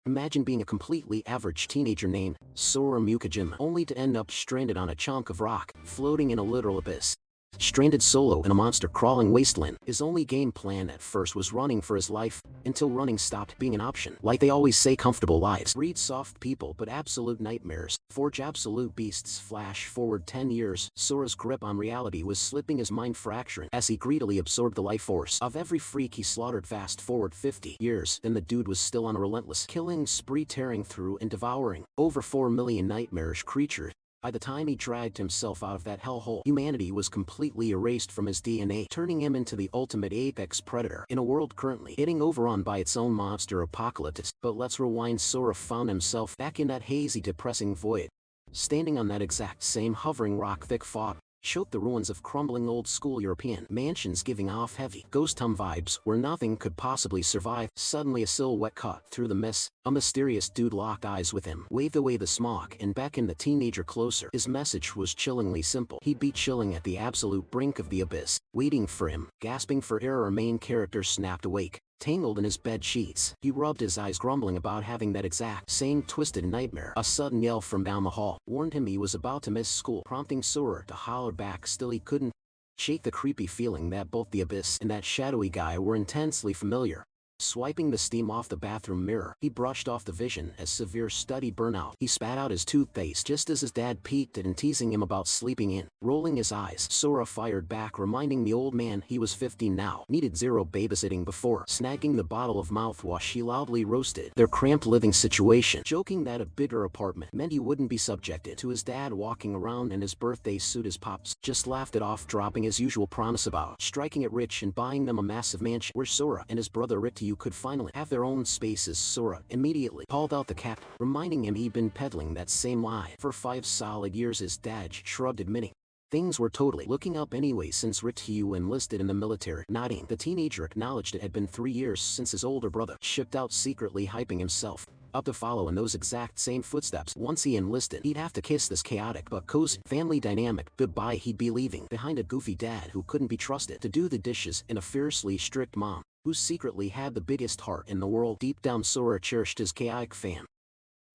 Imagine being a completely average teenager named Sora Mukajima, only to end up stranded on a chunk of rock, floating in a literal abyss. Stranded solo in a monster-crawling wasteland, his only game plan at first was running for his life, until running stopped being an option. Like they always say, comfortable lives breed soft people but absolute nightmares, forge absolute beasts. Flash forward 10 years, Sora's grip on reality was slipping, his mind fracturing as he greedily absorbed the life force of every freak he slaughtered. Fast forward 50 years, and the dude was still on a relentless killing spree, tearing through and devouring over 4 million nightmarish creatures. By the time he dragged himself out of that hellhole, humanity was completely erased from his DNA, turning him into the ultimate apex predator in a world currently getting overrun by its own monster apocalypse. But let's rewind. Sora found himself back in that hazy, depressing void. Standing on that exact same hovering rock, thick fog showed the ruins of crumbling old-school European mansions, giving off heavy ghost town vibes where nothing could possibly survive. Suddenly a silhouette cut through the mist. A mysterious dude locked eyes with him, waved away the smog, and beckoned the teenager closer. His message was chillingly simple. He'd be chilling at the absolute brink of the abyss, waiting for him. Gasping for air, our main character snapped awake. Tangled in his bed sheets, he rubbed his eyes, grumbling about having that exact same twisted nightmare. A sudden yell from down the hall warned him he was about to miss school, prompting Sora to holler back. Still, he couldn't shake the creepy feeling that both the abyss and that shadowy guy were intensely familiar. Swiping the steam off the bathroom mirror, he brushed off the vision as severe study burnout. He spat out his toothpaste just as his dad peeked at him, teasing him about sleeping in. Rolling his eyes, Sora fired back, reminding the old man he was 15 now, needed zero babysitting. Before snagging the bottle of mouthwash, he loudly roasted their cramped living situation, joking that a bigger apartment meant he wouldn't be subjected to his dad walking around in his birthday suit. His pops just laughed it off, dropping his usual promise about striking it rich and buying them a massive mansion where Sora and his brother Ritu could finally have their own spaces. Sora immediately called out the cat, reminding him he'd been peddling that same lie for 5 solid years. His dad shrugged, admitting things were totally looking up anyway since Ritu enlisted in the military. Nodding, the teenager acknowledged it had been 3 years since his older brother shipped out, secretly hyping himself up to follow in those exact same footsteps. Once he enlisted, he'd have to kiss this chaotic but cozy family dynamic goodbye. He'd be leaving behind a goofy dad who couldn't be trusted to do the dishes and a fiercely strict mom who secretly had the biggest heart in the world. Deep down, Sora cherished his chaotic fam.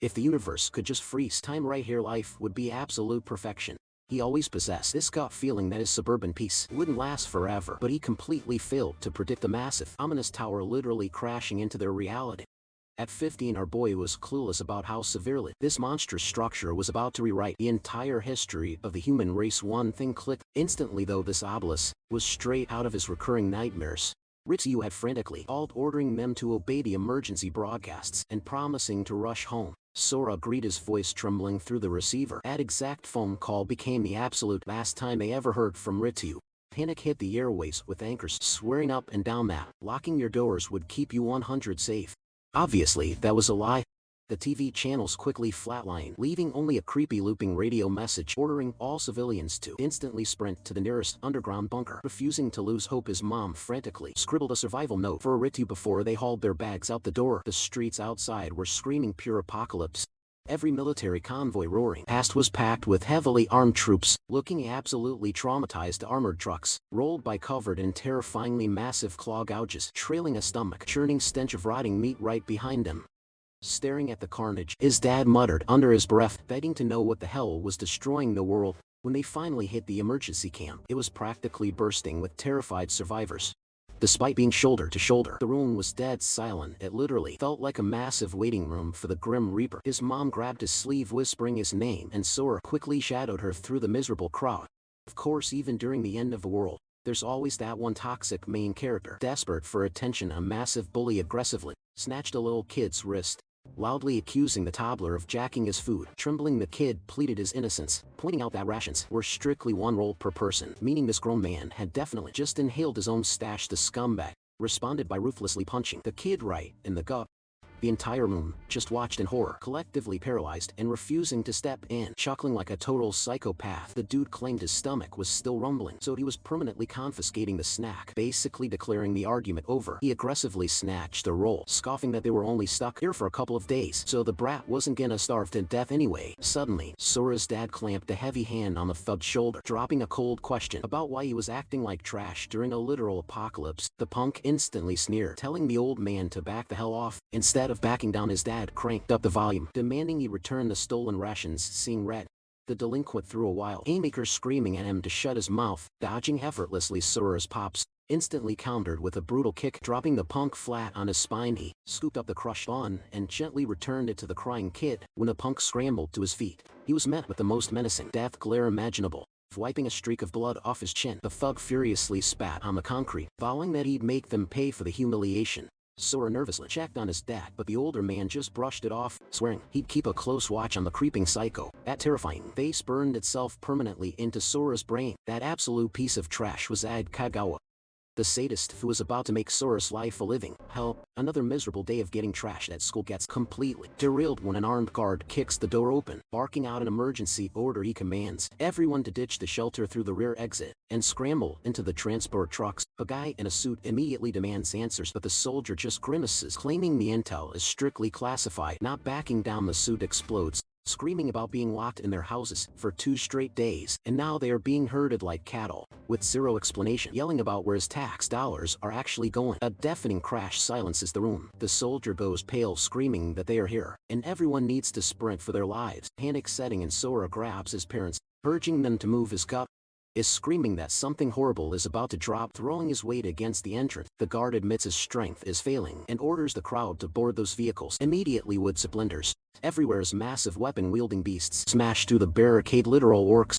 If the universe could just freeze time right here, life would be absolute perfection. He always possessed this gut feeling that his suburban peace wouldn't last forever, but he completely failed to predict the massive, ominous tower literally crashing into their reality. At 15, our boy was clueless about how severely this monstrous structure was about to rewrite the entire history of the human race. One thing clicked instantly though: this obelisk was straight out of his recurring nightmares. Ritu had frantically called, ordering them to obey the emergency broadcasts and promising to rush home. Sora agreed, his voice trembling through the receiver. That exact phone call became the absolute last time they ever heard from Ritu. Panic hit the airways, with anchors swearing up and down that locking your doors would keep you 100 safe. Obviously, that was a lie. The TV channels quickly flatlined, leaving only a creepy looping radio message ordering all civilians to instantly sprint to the nearest underground bunker. Refusing to lose hope, his mom frantically scribbled a survival note for Ritu before they hauled their bags out the door. The streets outside were screaming pure apocalypse. Every military convoy roaring past was packed with heavily armed troops, looking absolutely traumatized. Armored trucks rolled by, covered in terrifyingly massive claw gouges, trailing a stomach-churning stench of rotting meat right behind them. Staring at the carnage, his dad muttered under his breath, begging to know what the hell was destroying the world. When they finally hit the emergency camp, it was practically bursting with terrified survivors. Despite being shoulder to shoulder, the room was dead silent. It literally felt like a massive waiting room for the Grim Reaper. His mom grabbed his sleeve, whispering his name, and Sora quickly shadowed her through the miserable crowd. Of course, even during the end of the world, there's always that one toxic main character, desperate for attention. A massive bully aggressively snatched a little kid's wrist, loudly accusing the toddler of jacking his food. Trembling, the kid pleaded his innocence, pointing out that rations were strictly 1 roll per person, meaning this grown man had definitely just inhaled his own stash. The scumbag responded by ruthlessly punching the kid right in the gut. The entire room just watched in horror, collectively paralyzed and refusing to step in. Chuckling like a total psychopath, the dude claimed his stomach was still rumbling, so he was permanently confiscating the snack, basically declaring the argument over. He aggressively snatched a roll, scoffing that they were only stuck here for a couple of days, so the brat wasn't gonna starve to death anyway. Suddenly, Sora's dad clamped a heavy hand on the thug's shoulder, dropping a cold question about why he was acting like trash during a literal apocalypse. The punk instantly sneered, telling the old man to back the hell off. Instead of of backing down, his dad cranked up the volume, demanding he return the stolen rations. Seeing red, the delinquent threw a wild haymaker, screaming at him to shut his mouth. Dodging effortlessly, Sora's pops instantly countered with a brutal kick, dropping the punk flat on his spine. He scooped up the crushed bun and gently returned it to the crying kid. When the punk scrambled to his feet, he was met with the most menacing death glare imaginable. Wiping a streak of blood off his chin, the thug furiously spat on the concrete, vowing that he'd make them pay for the humiliation. Sora nervously checked on his dad, but the older man just brushed it off, swearing he'd keep a close watch on the creeping psycho. That terrifying face burned itself permanently into Sora's brain. That absolute piece of trash was Kagawa, the sadist who was about to make Sora's life a living hell. Another miserable day of getting trashed at school gets completely derailed when an armed guard kicks the door open, barking out an emergency order. He commands everyone to ditch the shelter through the rear exit and scramble into the transport trucks. A guy in a suit immediately demands answers, but the soldier just grimaces, claiming the intel is strictly classified. Not backing down, the suit explodes, screaming about being locked in their houses for 2 straight days, and now they are being herded like cattle, with zero explanation, yelling about where his tax dollars are actually going. A deafening crash silences the room. The soldier goes pale, screaming that they are here, and everyone needs to sprint for their lives. Panic setting, and Sora grabs his parents, urging them to move. His gut is screaming that something horrible is about to drop. Throwing his weight against the entrance, the guard admits his strength is failing and orders the crowd to board those vehicles. Immediately, wood splinters everywhere as massive weapon-wielding beasts smash through the barricade. Literal orcs.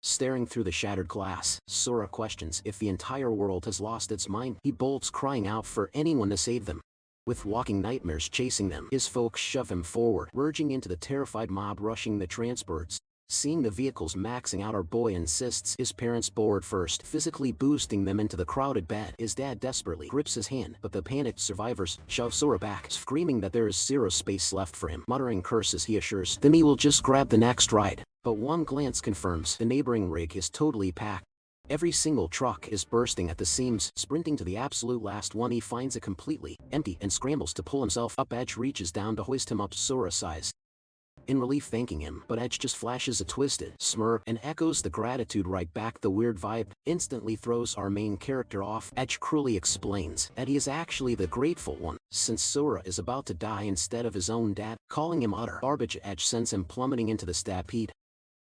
Staring through the shattered glass, Sora questions if the entire world has lost its mind. He bolts, crying out for anyone to save them. With walking nightmares chasing them, his folks shove him forward, merging into the terrified mob rushing the transports. Seeing the vehicles maxing out, our boy insists his parents board first, physically boosting them into the crowded bed. His dad desperately grips his hand, but the panicked survivors shove Sora back, screaming that there is zero space left for him. Muttering curses, he assures them he will just grab the next ride. But one glance confirms the neighboring rig is totally packed. Every single truck is bursting at the seams. Sprinting to the absolute last one, he finds it completely empty and scrambles to pull himself up. Edge reaches down to hoist him up. Sora sighs in relief, thanking him, but Edge just flashes a twisted smirk and echoes the gratitude right back. The weird vibe instantly throws our main character off. Edge cruelly explains that he is actually the grateful one, since Sora is about to die instead of his own dad, calling him utter garbage. Edge sends him plummeting into the stampede,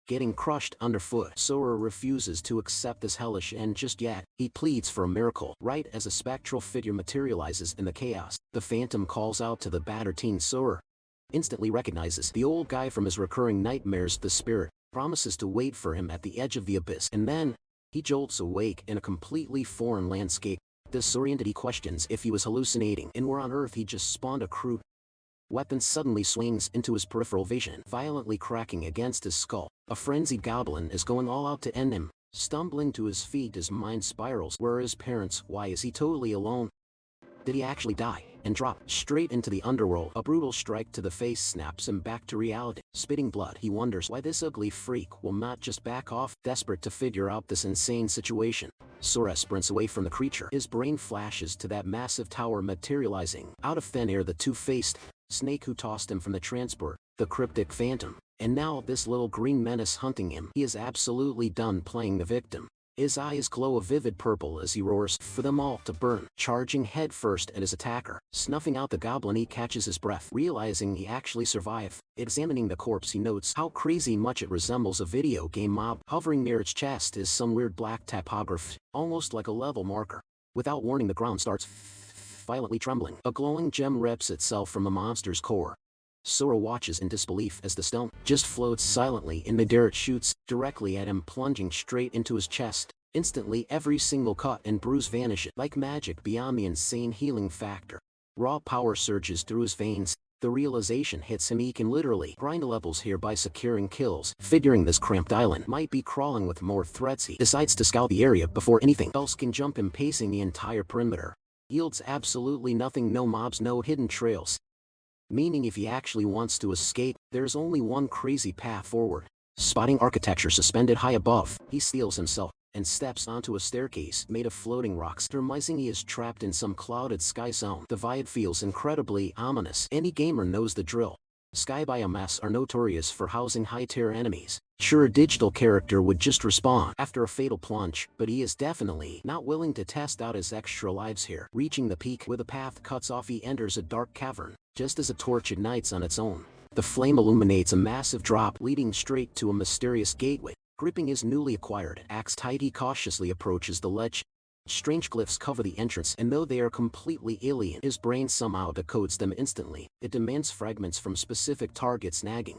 getting crushed underfoot. Sora refuses to accept this hellish end just yet. He pleads for a miracle. Right as a spectral figure materializes in the chaos, the Phantom calls out to the battered teen. Sora instantly recognizes the old guy from his recurring nightmares. The spirit promises to wait for him at the edge of the abyss, and then he jolts awake in a completely foreign landscape. Disoriented, he questions if he was hallucinating and where on earth he just spawned. A crude weapon suddenly swings into his peripheral vision, violently cracking against his skull. A frenzied goblin is going all out to end him. Stumbling to his feet, his mind spirals. Where are his parents? Why is he totally alone? Did he actually die and drop straight into the underworld? A brutal strike to the face snaps him back to reality. Spitting blood, he wonders why this ugly freak will not just back off. Desperate to figure out this insane situation, Sora sprints away from the creature. His brain flashes to that massive tower materializing out of thin air, the two-faced snake who tossed him from the transport, the cryptic Phantom, and now this little green menace hunting him. He is absolutely done playing the victim. His eyes glow a vivid purple as he roars for them all to burn, charging headfirst at his attacker. Snuffing out the goblin, he catches his breath, realizing he actually survived. Examining the corpse, he notes how crazy much it resembles a video game mob. Hovering near its chest is some weird black typography, almost like a level marker. Without warning, the ground starts violently trembling. A glowing gem rips itself from the monster's core. Sora watches in disbelief as the stone just floats silently in midair. It shoots directly at him, plunging straight into his chest. Instantly, every single cut and bruise vanishes like magic beyond the insane healing factor. Raw power surges through his veins. The realization hits him he can literally grind levels here by securing kills. Figuring this cramped island might be crawling with more threats, he decides to scout the area before anything else can jump him. Pacing the entire perimeter yields absolutely nothing. No mobs, no hidden trails. Meaning if he actually wants to escape, there's only one crazy path forward. Spotting architecture suspended high above, he steels himself and steps onto a staircase made of floating rocks, surmising he is trapped in some clouded sky zone. The vibe feels incredibly ominous. Any gamer knows the drill. Sky biomes are notorious for housing high-tier enemies. Sure, a digital character would just respawn after a fatal plunge, but he is definitely not willing to test out his extra lives here. Reaching the peak where the path cuts off, he enters a dark cavern. Just as a torch ignites on its own, the flame illuminates a massive drop leading straight to a mysterious gateway. Gripping his newly acquired axe tight, he cautiously approaches the ledge. Strange glyphs cover the entrance, and though they are completely alien, his brain somehow decodes them instantly. It demands fragments from specific targets, nagging.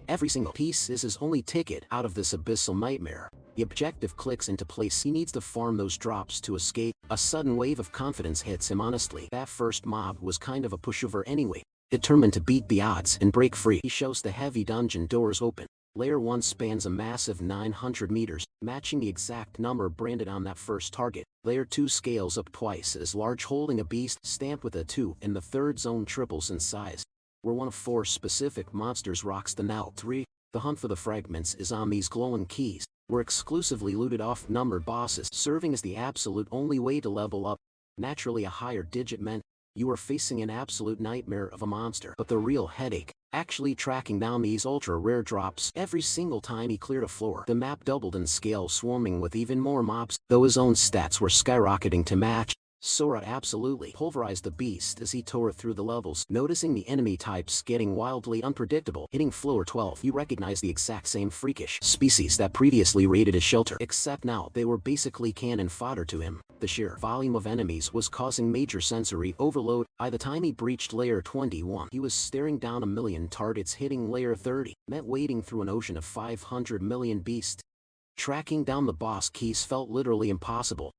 Every single piece is his only ticket out of this abyssal nightmare. The objective clicks into place. He needs to farm those drops to escape. A sudden wave of confidence hits him. Honestly, that first mob was kind of a pushover anyway. Determined to beat the odds and break free, he shows the heavy dungeon doors open. Layer 1 spans a massive 900 meters, matching the exact number branded on that first target. Layer 2 scales up twice as large, holding a beast stamped with a 2, and the third zone triples in size, where one of 4 specific monsters rocks the now 3. The hunt for the fragments is on these glowing keys, were exclusively looted off numbered bosses, serving as the absolute only way to level up. Naturally, a higher digit meant you are facing an absolute nightmare of a monster, but the real headache, actually tracking down these ultra-rare drops. Every single time he cleared a floor, the map doubled in scale, swarming with even more mobs, though his own stats were skyrocketing to match. Sora absolutely pulverized the beast as he tore through the levels. Noticing the enemy types getting wildly unpredictable, hitting floor 12, you recognize the exact same freakish species that previously raided his shelter, except now they were basically cannon fodder to him. The sheer volume of enemies was causing major sensory overload. By the time he breached layer 21, he was staring down a million targets. Hitting layer 30 meant wading through an ocean of 500 million beasts. Tracking down the boss keys felt literally impossible.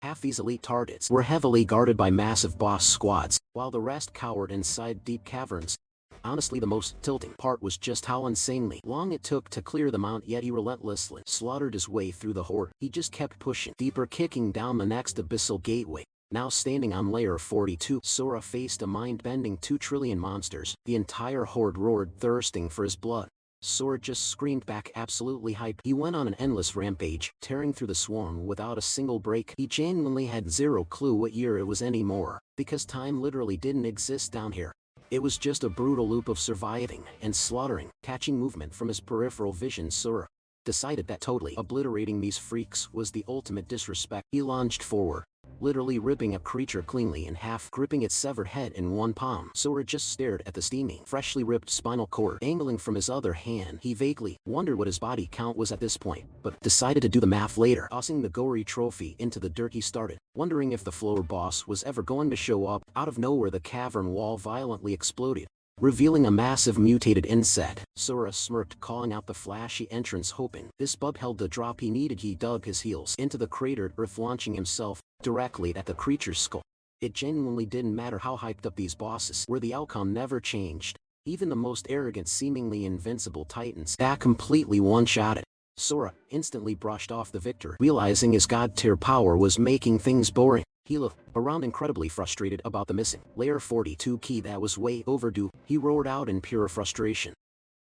Half these elite targets were heavily guarded by massive boss squads, while the rest cowered inside deep caverns. Honestly, the most tilting part was just how insanely long it took to clear them out, yet he relentlessly slaughtered his way through the horde. He just kept pushing deeper, kicking down the next abyssal gateway. Now standing on layer 42, Sora faced a mind-bending 2 trillion monsters. The entire horde roared, thirsting for his blood. Sora just screamed back, absolutely hyped. He went on an endless rampage, tearing through the swarm without a single break. He genuinely had zero clue what year it was anymore, because time literally didn't exist down here. It was just a brutal loop of surviving and slaughtering. Catching movement from his peripheral vision, Sora decided that totally obliterating these freaks was the ultimate disrespect. He lunged forward, literally ripping a creature cleanly in half, gripping its severed head in one palm. Sora just stared at the steaming, freshly ripped spinal cord dangling from his other hand. He vaguely wondered what his body count was at this point, but decided to do the math later. Tossing the gory trophy into the dirt, he started wondering if the floor boss was ever going to show up. Out of nowhere, the cavern wall violently exploded, revealing a massive mutated insect. Sora smirked, calling out the flashy entrance, hoping this bug held the drop he needed. He dug his heels into the cratered earth, launching himself directly at the creature's skull. It genuinely didn't matter how hyped up these bosses were, the outcome never changed. Even the most arrogant, seemingly invincible titans that completely one-shotted. Sora instantly brushed off the victor, realizing his god-tier power was making things boring. He looked around, incredibly frustrated about the missing layer 42 key that was way overdue. He roared out in pure frustration.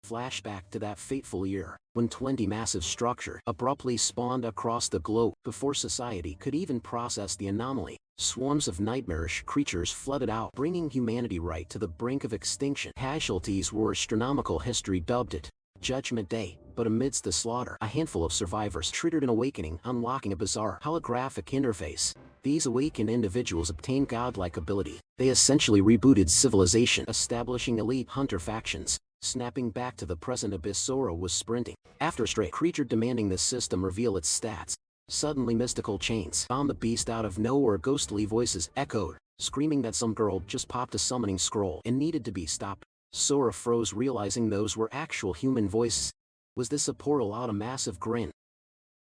Flashback to that fateful year, when 20 massive structures abruptly spawned across the globe. Before society could even process the anomaly, swarms of nightmarish creatures flooded out, bringing humanity right to the brink of extinction. Casualties were astronomical. History dubbed it Judgment Day. But amidst the slaughter, a handful of survivors triggered an awakening, unlocking a bizarre holographic interface. These awakened individuals obtained godlike ability. They essentially rebooted civilization, establishing elite hunter factions. Snapping back to the present abyss, Sora was sprinting after a stray creature, demanding the system reveal its stats. Suddenly, mystical chains found the beast out of nowhere. Ghostly voices echoed, screaming that some girl just popped a summoning scroll and needed to be stopped. Sora froze, realizing those were actual human voices. Was this a portal out? A massive grin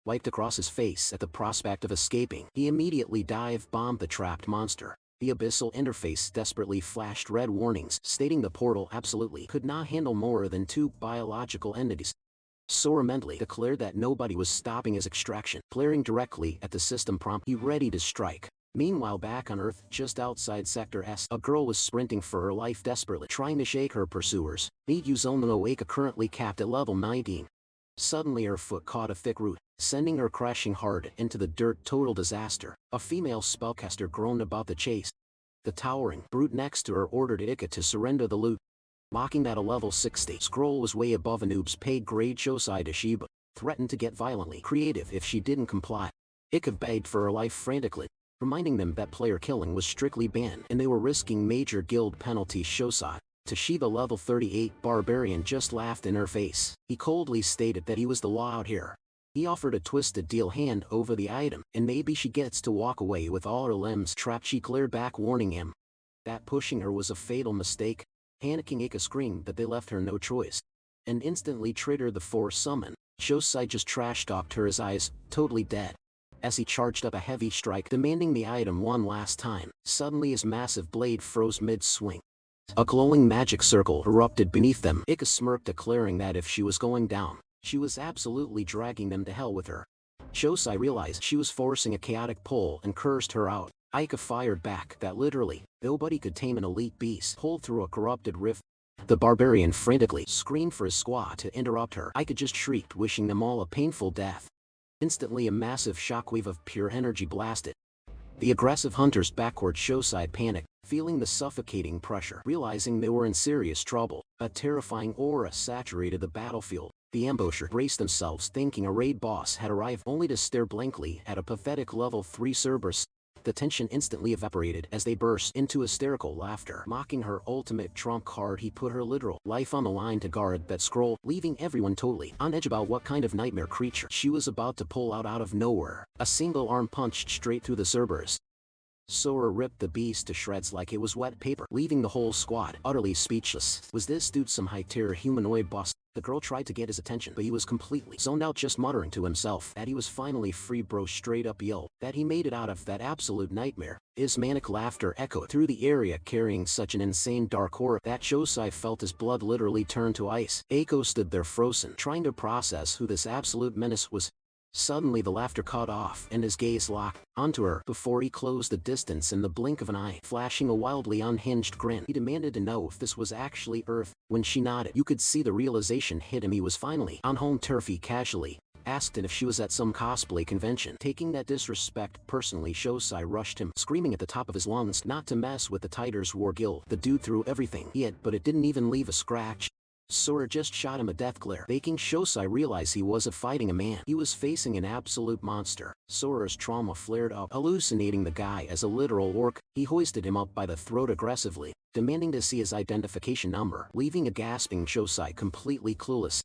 wiped across his face at the prospect of escaping. He immediately dive-bombed the trapped monster. The abyssal interface desperately flashed red warnings, stating the portal absolutely could not handle more than 2 biological entities. Sora mentally declared that nobody was stopping his extraction. Glaring directly at the system prompt, he ready to strike. Meanwhile, back on Earth, just outside Sector S, a girl was sprinting for her life, desperately trying to shake her pursuers. Meet Yuzono Aka, currently capped at level 19. Suddenly, her foot caught a thick root, sending her crashing hard into the dirt. Total disaster. A female spellcaster groaned about the chase. The towering brute next to her ordered Ika to surrender the loot. Mocking that a level 60 scroll was way above a noob's pay grade, Shosai Toshiba threatened to get violently creative if she didn't comply. Ika begged for her life frantically. reminding them that player killing was strictly banned and they were risking major guild penalties. Shosai, Toshiba level 38 barbarian, just laughed in her face. He coldly stated that he was the law out here. He offered a twisted deal hand over the item, and maybe she gets to walk away with all her limbs trapped. She glared back, warning him that pushing her was a fatal mistake. Panicking, Ika screamed that they left her no choice, and instantly triggered the force summon. Shosai just trash-talked her, his eyes totally dead, as he charged up a heavy strike, demanding the item one last time. Suddenly his massive blade froze mid-swing. A glowing magic circle erupted beneath them. Ika smirked, declaring that if she was going down, she was absolutely dragging them to hell with her. Shosai realized she was forcing a chaotic pull and cursed her out. Ika fired back that literally nobody could tame an elite beast pulled through a corrupted rift. The barbarian frantically screamed for his squad to interrupt her. Ika just shrieked, wishing them all a painful death. Instantly a massive shockwave of pure energy blasted the aggressive hunters backward. Shosai panicked, feeling the suffocating pressure. Realizing they were in serious trouble, a terrifying aura saturated the battlefield. The ambusher braced themselves, thinking a raid boss had arrived, only to stare blankly at a pathetic level 3 Cerberus. The tension instantly evaporated as they burst into hysterical laughter. Mocking her ultimate trump card, he put her literal life on the line to guard that scroll, leaving everyone totally on edge about what kind of nightmare creature she was about to pull out of nowhere. A single arm punched straight through the Cerberus. Sora ripped the beast to shreds like it was wet paper, leaving the whole squad utterly speechless. Was this dude some high-tier humanoid boss? The girl tried to get his attention, but he was completely zoned out, just muttering to himself that he was finally free. Bro straight up yelled that he made it out of that absolute nightmare. His manic laughter echoed through the area, carrying such an insane dark aura that Shosai felt his blood literally turn to ice. Eiko stood there frozen, trying to process who this absolute menace was. Suddenly the laughter caught off and his gaze locked onto her before he closed the distance in the blink of an eye. Flashing a wildly unhinged grin, he demanded to know if this was actually Earth. When she nodded, you could see the realization hit him. He was finally on home turf. He casually asked if she was at some cosplay convention. Taking that disrespect personally, Shosai rushed him, screaming at the top of his lungs not to mess with the Titers War Guild. The dude threw everything he had, but it didn't even leave a scratch. Sora just shot him a death glare, making Shosai realize he wasn't fighting a man. He was facing an absolute monster. Sora's trauma flared up, hallucinating the guy as a literal orc. He hoisted him up by the throat aggressively, demanding to see his identification number, leaving a gasping Shosai completely clueless.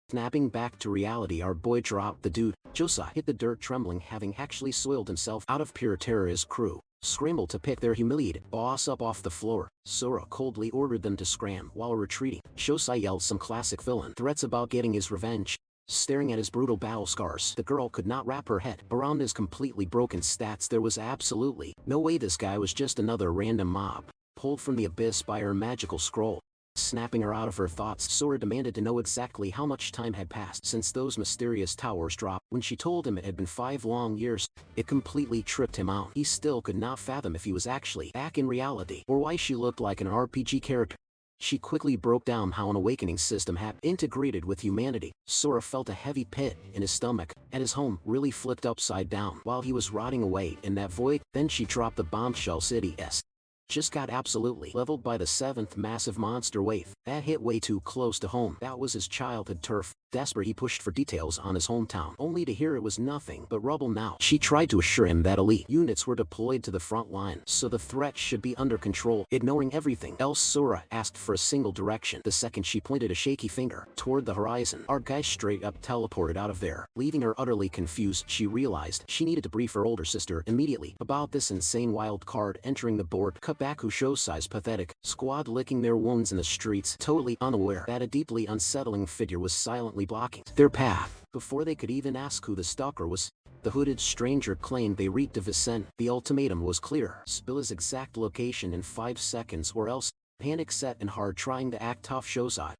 Snapping back to reality, our boy dropped the dude. Shosai hit the dirt, trembling, having actually soiled himself. Out of pure terror, his crew scrambled to pick their humiliated boss up off the floor. Sora coldly ordered them to scram while retreating. Shosai yelled some classic villain threats about getting his revenge. Staring at his brutal battle scars, the girl could not wrap her head around his completely broken stats. There was absolutely no way this guy was just another random mob pulled from the abyss by her magical scroll. Snapping her out of her thoughts, Sora demanded to know exactly how much time had passed since those mysterious towers dropped. When she told him it had been 5 long years, it completely tripped him out. He still could not fathom if he was actually back in reality, or why she looked like an RPG character. She quickly broke down how an awakening system had integrated with humanity. Sora felt a heavy pit in his stomach, and his home really flipped upside down while he was rotting away in that void. Then she dropped the bombshell. City just got absolutely leveled by the 7th massive monster wave. That hit way too close to home. That was his childhood turf. Desperate, he pushed for details on his hometown, only to hear it was nothing but rubble now. She tried to assure him that elite units were deployed to the front line, so the threat should be under control. Ignoring everything else, Sora asked for a single direction. The second she pointed a shaky finger toward the horizon, our guy straight up teleported out of there, leaving her utterly confused. She realized she needed to brief her older sister immediately about this insane wild card entering the board. Cut back who Shosai's pathetic squad licking their wounds in the streets, totally unaware that a deeply unsettling figure was silently blocking their path. Before they could even ask who the stalker was, the hooded stranger claimed they reeked of Vicen. The ultimatum was clear: spill his exact location in 5 seconds or else. Panic set and hard, trying to act tough, Shosai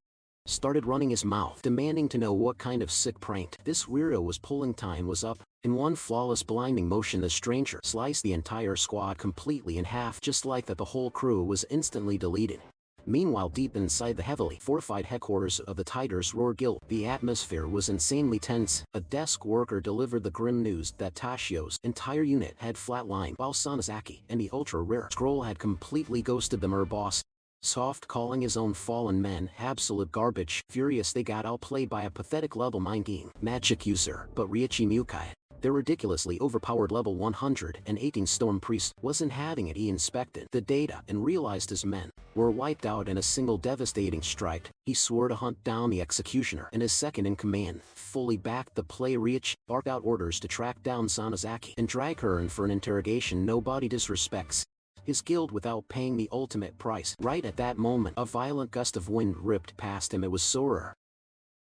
started running his mouth, demanding to know what kind of sick prank this weirdo was pulling. Time was up. In one flawless blinding motion, the stranger sliced the entire squad completely in half. Just like that, the whole crew was instantly deleted. Meanwhile, deep inside the heavily fortified headquarters of the Titers Roar Guild, the atmosphere was insanely tense. A desk worker delivered the grim news that Tashio's entire unit had flatlined, while Sanazaki and the ultra-rare scroll had completely ghosted them. Her boss, Soft, calling his own fallen men absolute garbage. Furious, they got outplayed by a pathetic level 9 magic user, but Ryuichi Mukai Their ridiculously overpowered level 118 Storm Priest wasn't having it. He inspected the data and realized his men were wiped out in a single devastating strike. He swore to hunt down the executioner, and his second-in-command fully backed the play. Riach barked out orders to track down Sanazaki and drag her in for an interrogation. Nobody disrespects his guild without paying the ultimate price. Right at that moment, a violent gust of wind ripped past him. It was Sora.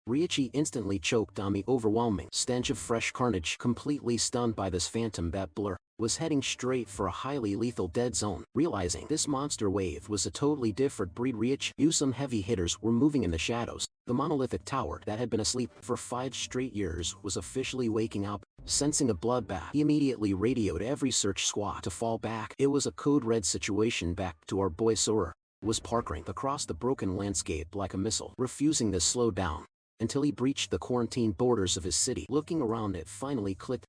Riichi instantly choked on the overwhelming stench of fresh carnage. Completely stunned by this phantom, that blur was heading straight for a highly lethal dead zone. Realizing this monster wave was a totally different breed, Riichi knew some heavy hitters were moving in the shadows. The monolithic tower that had been asleep for 5 straight years was officially waking up. Sensing a bloodbath, he immediately radioed every search squad to fall back. It was a code red situation. Back to our boy Sora was parkering across the broken landscape like a missile, refusing to slow down until he breached the quarantine borders of his city. Looking around, it finally clicked.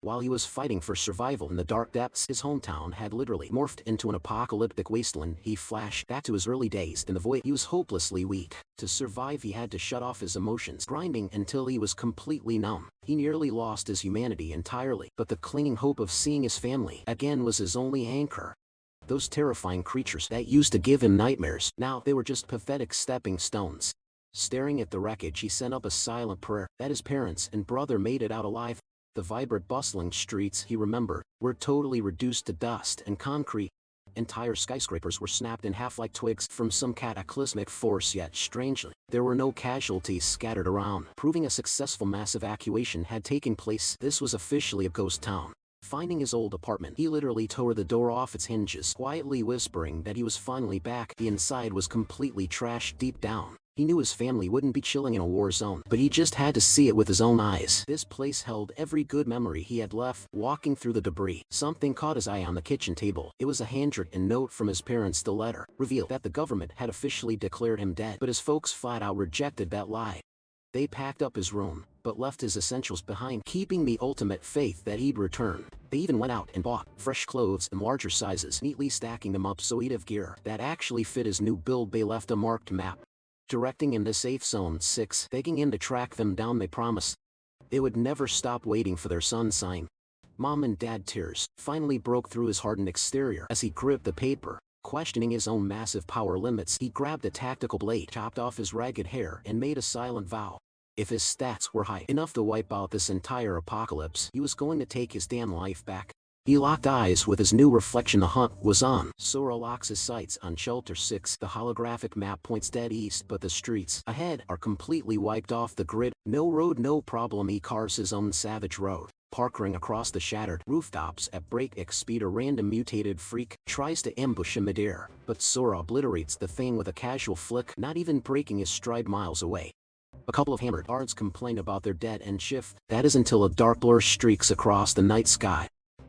While he was fighting for survival in the dark depths, his hometown had literally morphed into an apocalyptic wasteland. He flashed back to his early days in the void. He was hopelessly weak. To survive, he had to shut off his emotions, grinding until he was completely numb. He nearly lost his humanity entirely, but the clinging hope of seeing his family again was his only anchor. Those terrifying creatures that used to give him nightmares, now they were just pathetic stepping stones. Staring at the wreckage, he sent up a silent prayer that his parents and brother made it out alive. The vibrant, bustling streets, he remembered, were totally reduced to dust and concrete. Entire skyscrapers were snapped in half like twigs from some cataclysmic force, yet strangely, there were no casualties scattered around, proving a successful mass evacuation had taken place. This was officially a ghost town. Finding his old apartment, he literally tore the door off its hinges, quietly whispering that he was finally back. The inside was completely trashed. Deep down, he knew his family wouldn't be chilling in a war zone, but he just had to see it with his own eyes. This place held every good memory he had left. Walking through the debris, something caught his eye on the kitchen table. It was a handwritten note from his parents. The letter revealed that the government had officially declared him dead, but his folks flat out rejected that lie. They packed up his room, but left his essentials behind, keeping the ultimate faith that he'd return. They even went out and bought fresh clothes in larger sizes, neatly stacking them up so he'd have gear that actually fit his new build. They left a marked map directing him to Safe Zone 6, begging him to track them down. They promised they would never stop waiting for their son's sign. Mom and Dad tears finally broke through his hardened exterior as he gripped the paper. Questioning his own massive power limits, he grabbed a tactical blade, chopped off his ragged hair, and made a silent vow. If his stats were high enough to wipe out this entire apocalypse, he was going to take his damn life back. He locked eyes with his new reflection. The hunt was on. Sora locks his sights on Shelter 6. The holographic map points dead east, but the streets ahead are completely wiped off the grid. No road, no problem. He carves his own savage road, parkering across the shattered rooftops at breakneck speed. A random mutated freak tries to ambush him midair, but Sora obliterates the thing with a casual flick, not even breaking his stride. Miles away, a couple of hammered guards complain about their dead-end shift. That is until a dark blur streaks across the night sky.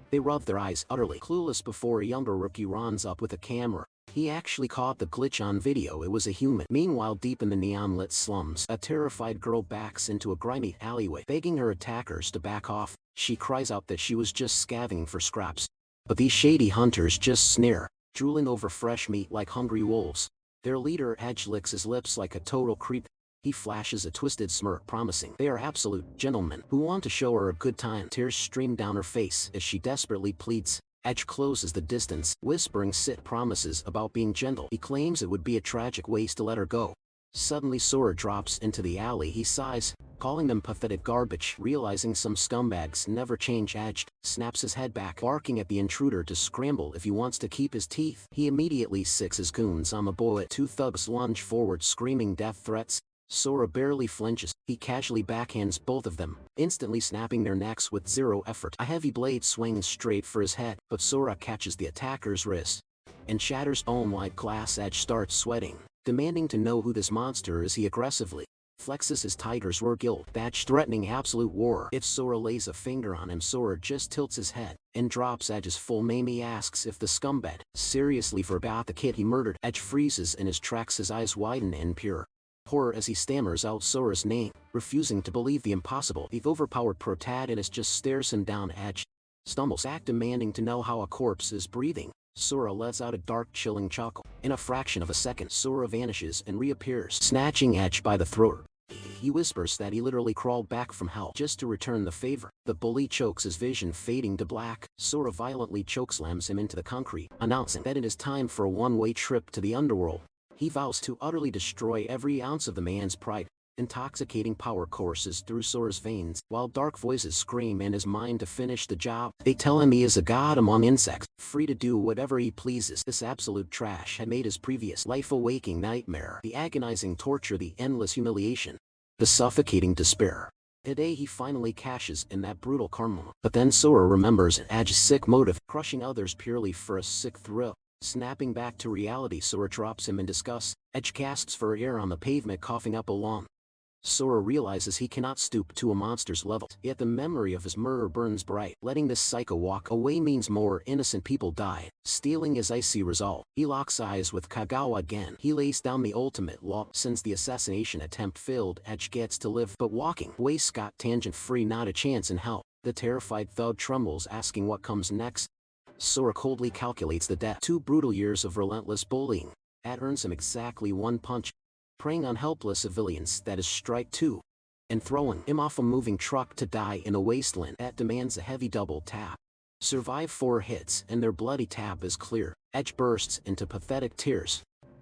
They rub their eyes, utterly clueless, before a younger rookie runs up with a camera. He actually caught the glitch on video. It was a human. Meanwhile, deep in the neon-lit slums, a terrified girl backs into a grimy alleyway, begging her attackers to back off. She cries out that she was just scavenging for scraps, but these shady hunters just sneer, drooling over fresh meat like hungry wolves. Their leader Edge licks his lips like a total creep. He flashes a twisted smirk, promising they are absolute gentlemen who want to show her a good time. Tears stream down her face as she desperately pleads. Edge closes the distance, whispering Sit promises about being gentle. He claims it would be a tragic waste to let her go. Suddenly Sora drops into the alley. He sighs, calling them pathetic garbage. Realizing some scumbags never change, Edge snaps his head back, barking at the intruder to scramble if he wants to keep his teeth. He immediately sicks his goons on the bullet. 2 thugs lunge forward, screaming death threats. Sora barely flinches. He casually backhands both of them, instantly snapping their necks with zero effort. A heavy blade swings straight for his head, but Sora catches the attacker's wrist and shatters own white glass. Edge starts sweating, demanding to know who this monster is. He aggressively flexes his Tiger's Roar guild badge, threatening absolute war. If Sora lays a finger on him, Sora just tilts his head and drops Edge's full name. He asks if the scumbag seriously forgot the kid he murdered. Edge freezes in his tracks, his eyes widen in pure horror as he stammers out Sora's name, refusing to believe the impossible. The overpowered protagonist just stares him down. Edge stumbles back, demanding to know how a corpse is breathing. Sora lets out a dark, chilling chuckle. In a fraction of a second, Sora vanishes and reappears, snatching Edge by the throat. he whispers that he literally crawled back from hell just to return the favor. The bully chokes, his vision fading to black. Sora violently chokeslams him into the concrete, announcing that it is time for a one-way trip to the underworld. He vows to utterly destroy every ounce of the man's pride. Intoxicating power courses through Sora's veins, while dark voices scream in his mind to finish the job. They tell him he is a god among insects, free to do whatever he pleases. This absolute trash had made his previous life a waking nightmare. The agonizing torture, the endless humiliation, the suffocating despair. Today he finally cashes in that brutal karma. But then Sora remembers Edge's sick motive, crushing others purely for a sick thrill. Snapping back to reality, Sora drops him in disgust. Edge gasps for air on the pavement, coughing up a lung. Sora realizes he cannot stoop to a monster's level, yet the memory of his murder burns bright. Letting this psycho walk away means more innocent people die. Stealing his icy resolve, he locks eyes with Kagawa again. He lays down the ultimate law. Since the assassination attempt failed, Edge gets to live, but walking away scot tangent-free, not a chance in hell. The terrified thug trembles, asking what comes next. Sora coldly calculates the debt. 2 brutal years of relentless bullying. That earns him exactly 1 punch. Preying on helpless civilians, that is strike 2. And throwing him off a moving truck to die in a wasteland, that demands a heavy double tap. Survive 4 hits and their bloody tab is clear. Edge bursts into pathetic tears,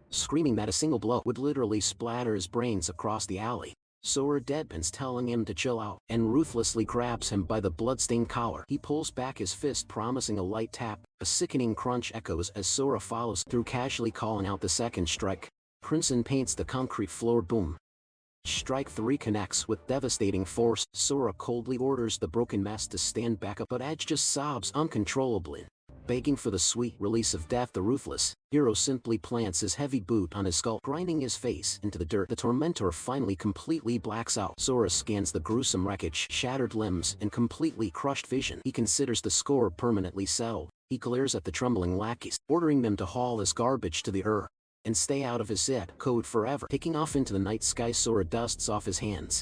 screaming that a single blow would literally splatter his brains across the alley. Sora deadpans, telling him to chill out, and ruthlessly grabs him by the bloodstained collar. He pulls back his fist, promising a light tap. A sickening crunch echoes as Sora follows through, casually calling out the second strike. Crimson paints the concrete floor. Boom. Strike 3 connects with devastating force. Sora coldly orders the broken mess to stand back up, but Edge just sobs uncontrollably. Begging for the sweet release of death, the ruthless hero simply plants his heavy boot on his skull, grinding his face into the dirt. The tormentor finally completely blacks out. Sora scans the gruesome wreckage, shattered limbs, and completely crushed vision. He considers the score permanently settled. He glares at the trembling lackeys, ordering them to haul his garbage to the and stay out of his zip code forever. Taking off into the night sky, Sora dusts off his hands.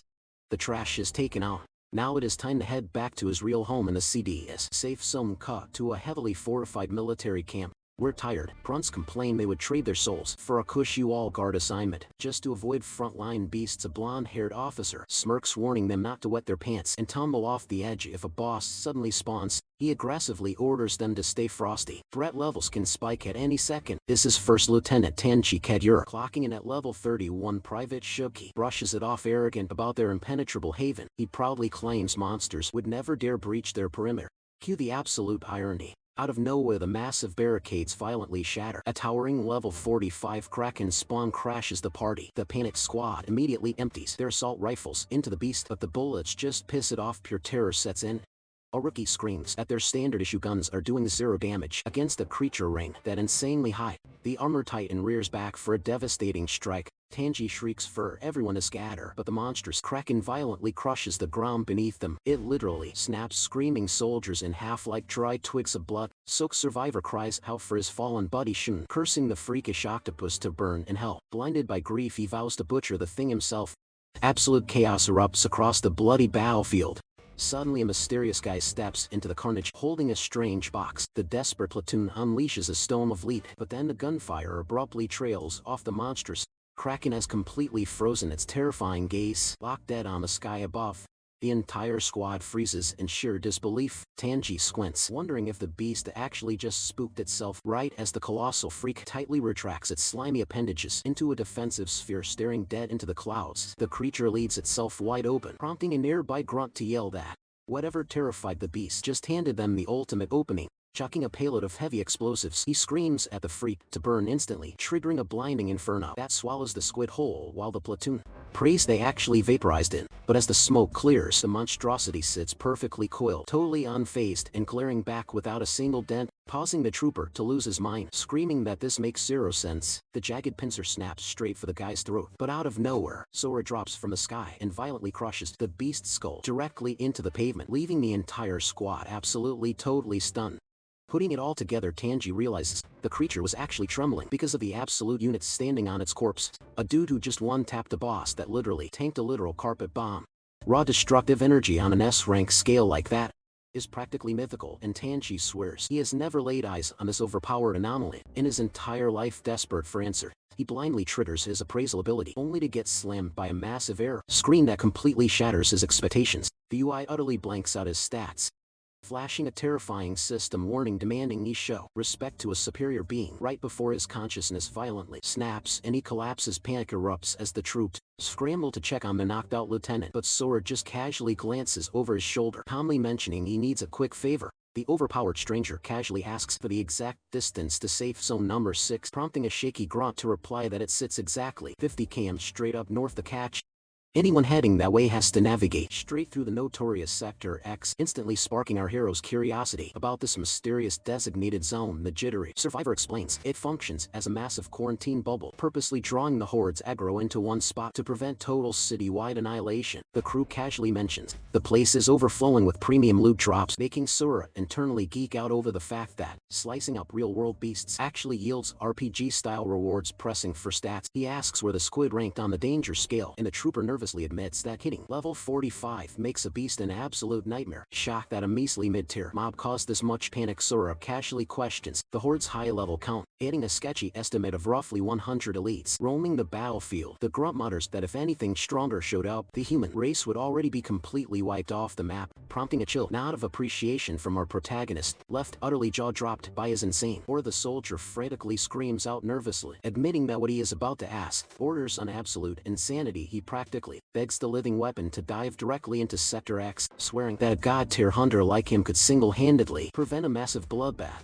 The trash is taken out. Now it is time to head back to his real home in the CD's safe zone. Cut to a heavily fortified military camp. We're tired. Grunts complain they would trade their souls for a cushy wall guard assignment just to avoid frontline beasts. A blonde-haired officer smirks, warning them not to wet their pants and tumble off the edge if a boss suddenly spawns. He aggressively orders them to stay frosty. Threat levels can spike at any second. This is First Lieutenant Tenchi Kadura, clocking in at level 31. Private Shuki brushes it off, arrogant about their impenetrable haven. He proudly claims monsters would never dare breach their perimeter. Cue the absolute irony. Out of nowhere, the massive barricades violently shatter. A towering level 45 Kraken spawn crashes the party. The panicked squad immediately empties their assault rifles into the beast, but the bullets just piss it off. Pure terror sets in. A rookie screams that their standard issue guns are doing 0 damage against a creature ring that insanely high. The armor titan rears back for a devastating strike. Tanji shrieks for everyone to scatter, but the monstrous Kraken violently crushes the ground beneath them. It literally snaps screaming soldiers in half like dry twigs of blood. Soak survivor cries out for his fallen buddy Shun, cursing the freakish octopus to burn in hell. Blinded by grief, he vows to butcher the thing himself. Absolute chaos erupts across the bloody battlefield. Suddenly a mysterious guy steps into the carnage, holding a strange box. The desperate platoon unleashes a storm of lead, but then the gunfire abruptly trails off. The monstrous Kraken has completely frozen its terrifying gaze, locked dead on the sky above. The entire squad freezes in sheer disbelief. Tanji squints, wondering if the beast actually just spooked itself, right as the colossal freak tightly retracts its slimy appendages into a defensive sphere, staring dead into the clouds. The creature leads itself wide open, prompting a nearby grunt to yell that whatever terrified the beast just handed them the ultimate opening. Chucking a payload of heavy explosives, he screams at the freak to burn instantly, triggering a blinding inferno that swallows the squid whole, while the platoon prays they actually vaporized it. But as the smoke clears, the monstrosity sits perfectly coiled, totally unfazed, and glaring back without a single dent, causing the trooper to lose his mind. Screaming that this makes 0 sense, the jagged pincer snaps straight for the guy's throat. But out of nowhere, Sora drops from the sky and violently crushes the beast's skull directly into the pavement, leaving the entire squad absolutely totally stunned. Putting it all together, Tanji realizes the creature was actually trembling because of the absolute units standing on its corpse. A dude who just one-tapped a boss that literally tanked a literal carpet bomb. Raw destructive energy on an S-rank scale like that is practically mythical, and Tanji swears he has never laid eyes on this overpowered anomaly in his entire life. Desperate for answer, He blindly triggers his appraisal ability, only to get slammed by a massive error screen that completely shatters his expectations. The UI utterly blanks out his stats, flashing a terrifying system warning demanding he show respect to a superior being right before his consciousness violently snaps and he collapses. Panic erupts as the troops scramble to check on the knocked out lieutenant, but Sora just casually glances over his shoulder, calmly mentioning he needs a quick favor. The overpowered stranger casually asks for the exact distance to safe zone number 6, prompting a shaky grunt to reply that it sits exactly 50 km straight up north. The catch: anyone heading that way has to navigate straight through the notorious Sector X, instantly sparking our hero's curiosity about this mysterious designated zone. The jittery survivor explains it functions as a massive quarantine bubble, purposely drawing the horde's aggro into one spot to prevent total city-wide annihilation. The crew casually mentions the place is overflowing with premium loot drops, making Sora internally geek out over the fact that slicing up real-world beasts actually yields RPG-style rewards. Pressing for stats, he asks where the squid ranked on the danger scale, and the trooper nervously admits that hitting level 45 makes a beast an absolute nightmare. Shocked that a measly mid-tier mob caused this much panic, Sora casually questions the horde's high-level count, adding a sketchy estimate of roughly 100 elites roaming the battlefield. The grunt mutters that if anything stronger showed up, the human race would already be completely wiped off the map, prompting a chill nod of appreciation from our protagonist, left utterly jaw-dropped by his insane or the soldier frantically screams out nervously, admitting that what he is about to ask borders on absolute insanity. He practically begs the living weapon to dive directly into Sector X, swearing that a god-tier hunter like him could single-handedly prevent a massive bloodbath.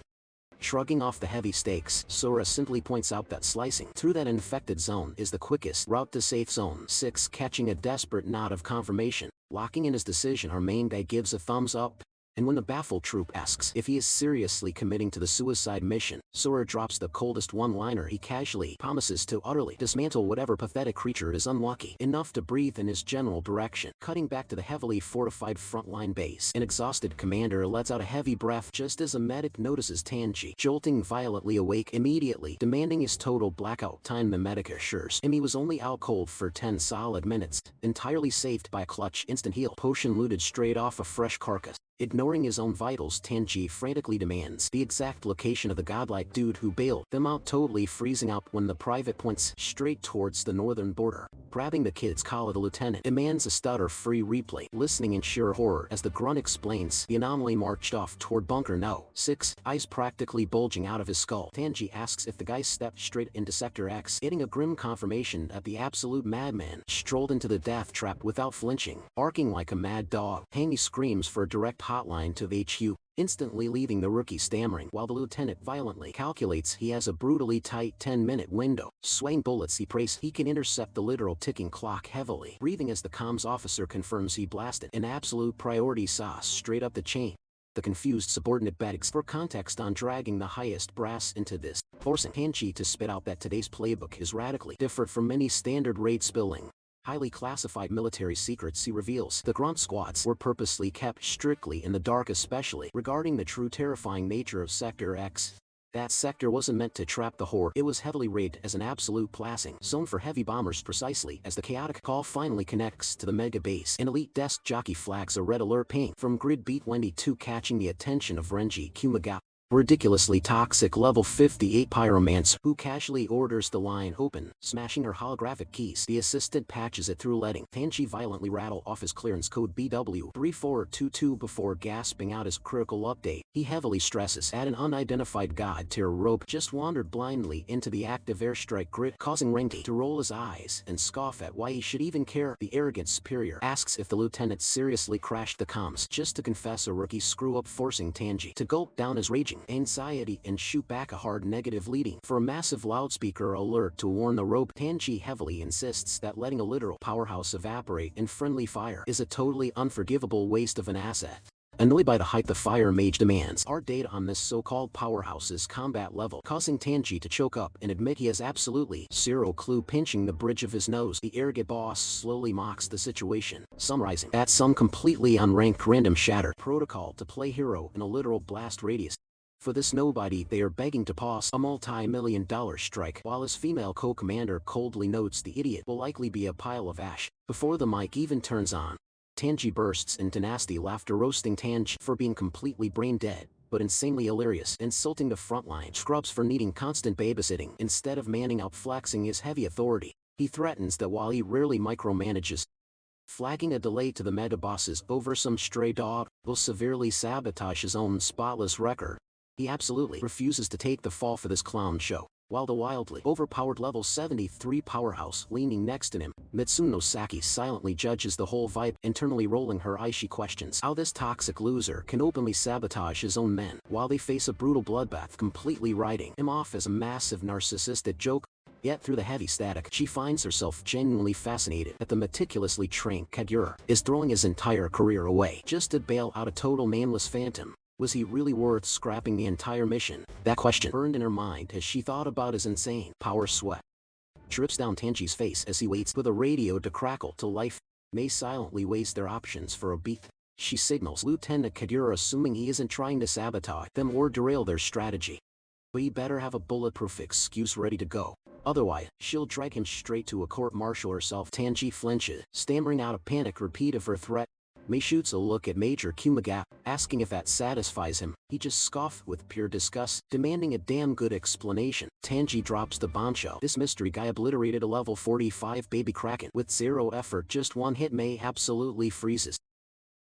Shrugging off the heavy stakes, Sora simply points out that slicing through that infected zone is the quickest route to safe zone 6. Catching a desperate nod of confirmation, locking in his decision, our main guy gives a thumbs up. And when the baffled troop asks if he is seriously committing to the suicide mission, Sora drops the coldest one-liner. He casually promises to utterly dismantle whatever pathetic creature is unlucky enough to breathe in his general direction. Cutting back to the heavily fortified frontline base, an exhausted commander lets out a heavy breath just as a medic notices Tanji jolting violently awake, immediately demanding his total blackout time. The medic assures him he was only out cold for 10 solid minutes, entirely saved by a clutch instant heal potion looted straight off a fresh carcass. Ignoring his own vitals, Tanji frantically demands the exact location of the godlike dude who bailed them out, totally freezing out when the private points straight towards the northern border. Grabbing the kid's collar, the lieutenant demands a stutter-free replay, listening in sheer horror as the grunt explains the anomaly marched off toward Bunker No. 6, eyes practically bulging out of his skull. Tanji asks if the guy stepped straight into Sector X, getting a grim confirmation that the absolute madman strolled into the death trap without flinching. Barking like a mad dog, Hangy screams for a direct hotline to the HQ, instantly leaving the rookie stammering while the lieutenant violently calculates he has a brutally tight 10-minute window. Swaying bullets, he prays he can intercept the literal ticking clock, heavily breathing as the comms officer confirms he blasted an absolute priority sauce straight up the chain. The confused subordinate begs for context on dragging the highest brass into this, forcing Tanji to spit out that today's playbook is radically different from any standard raid spilling highly classified military secrets. He reveals the grunt squads were purposely kept strictly in the dark, especially regarding the true terrifying nature of Sector X. That sector wasn't meant to trap the horde, it was heavily rated as an absolute blasting zone for heavy bombers. Precisely as the chaotic call finally connects to the mega base, an elite desk jockey flags a red alert ping from Grid Beat Wendy 2, catching the attention of Renji Kumaga, ridiculously toxic level 58 pyromancer, who casually orders the line open, smashing her holographic keys. The assistant patches it through, letting Tanji violently rattle off his clearance code BW3422 before gasping out his critical update. He heavily stresses at an unidentified god-tier rope just wandered blindly into the active airstrike grid, causing Renji to roll his eyes and scoff at why he should even care. The arrogant superior asks if the lieutenant seriously crashed the comms just to confess a rookie screw-up, forcing Tanji to gulp down his raging anxiety and shoot back a hard negative, leading for a massive loudspeaker alert to warn the rope. Tanji heavily insists that letting a literal powerhouse evaporate in friendly fire is a totally unforgivable waste of an asset. Annoyed by the hype, the fire mage demands our data on this so-called powerhouse's combat level, causing Tanji to choke up and admit he has absolutely zero clue. Pinching the bridge of his nose, the arrogant boss slowly mocks the situation, summarizing that some completely unranked random shattered protocol to play hero in a literal blast radius. For this nobody, they are begging to pause a multi-million-dollar strike, while his female co-commander coldly notes the idiot will likely be a pile of ash before the mic even turns on. Tanji bursts into nasty laughter, roasting Tanji for being completely brain dead. but insanely hilarious, insulting the frontline scrubs for needing constant babysitting instead of manning out flexing his heavy authority. He threatens that while he rarely micromanages, flagging a delay to the meta bosses over some stray dog will severely sabotage his own spotless record. He absolutely refuses to take the fall for this clown show. While the wildly overpowered level 73 powerhouse leaning next to him, Mitsuno Saki silently judges the whole vibe, internally rolling her eyes. She questions how this toxic loser can openly sabotage his own men while they face a brutal bloodbath, completely writing him off as a massive narcissistic joke. Yet through the heavy static, she finds herself genuinely fascinated that the meticulously trained Kagura is throwing his entire career away just to bail out a total manless phantom. Was he really worth scrapping the entire mission? That question burned in her mind as she thought about his insane power. Sweat drips down Tanji's face as he waits for the radio to crackle to life. Mei silently weighs their options for a beat. She signals Lieutenant Kagura, assuming he isn't trying to sabotage them or derail their strategy. But he better have a bulletproof excuse ready to go. Otherwise, she'll drag him straight to a court-martial herself. Tanji flinches, stammering out a panic repeat of her threat. Mei shoots a look at Major Kumagap, asking if that satisfies him. He just scoffed with pure disgust, demanding a damn good explanation. Tanji drops the bombshell. This mystery guy obliterated a level 45 baby kraken with zero effort, just one hit. Mei absolutely freezes.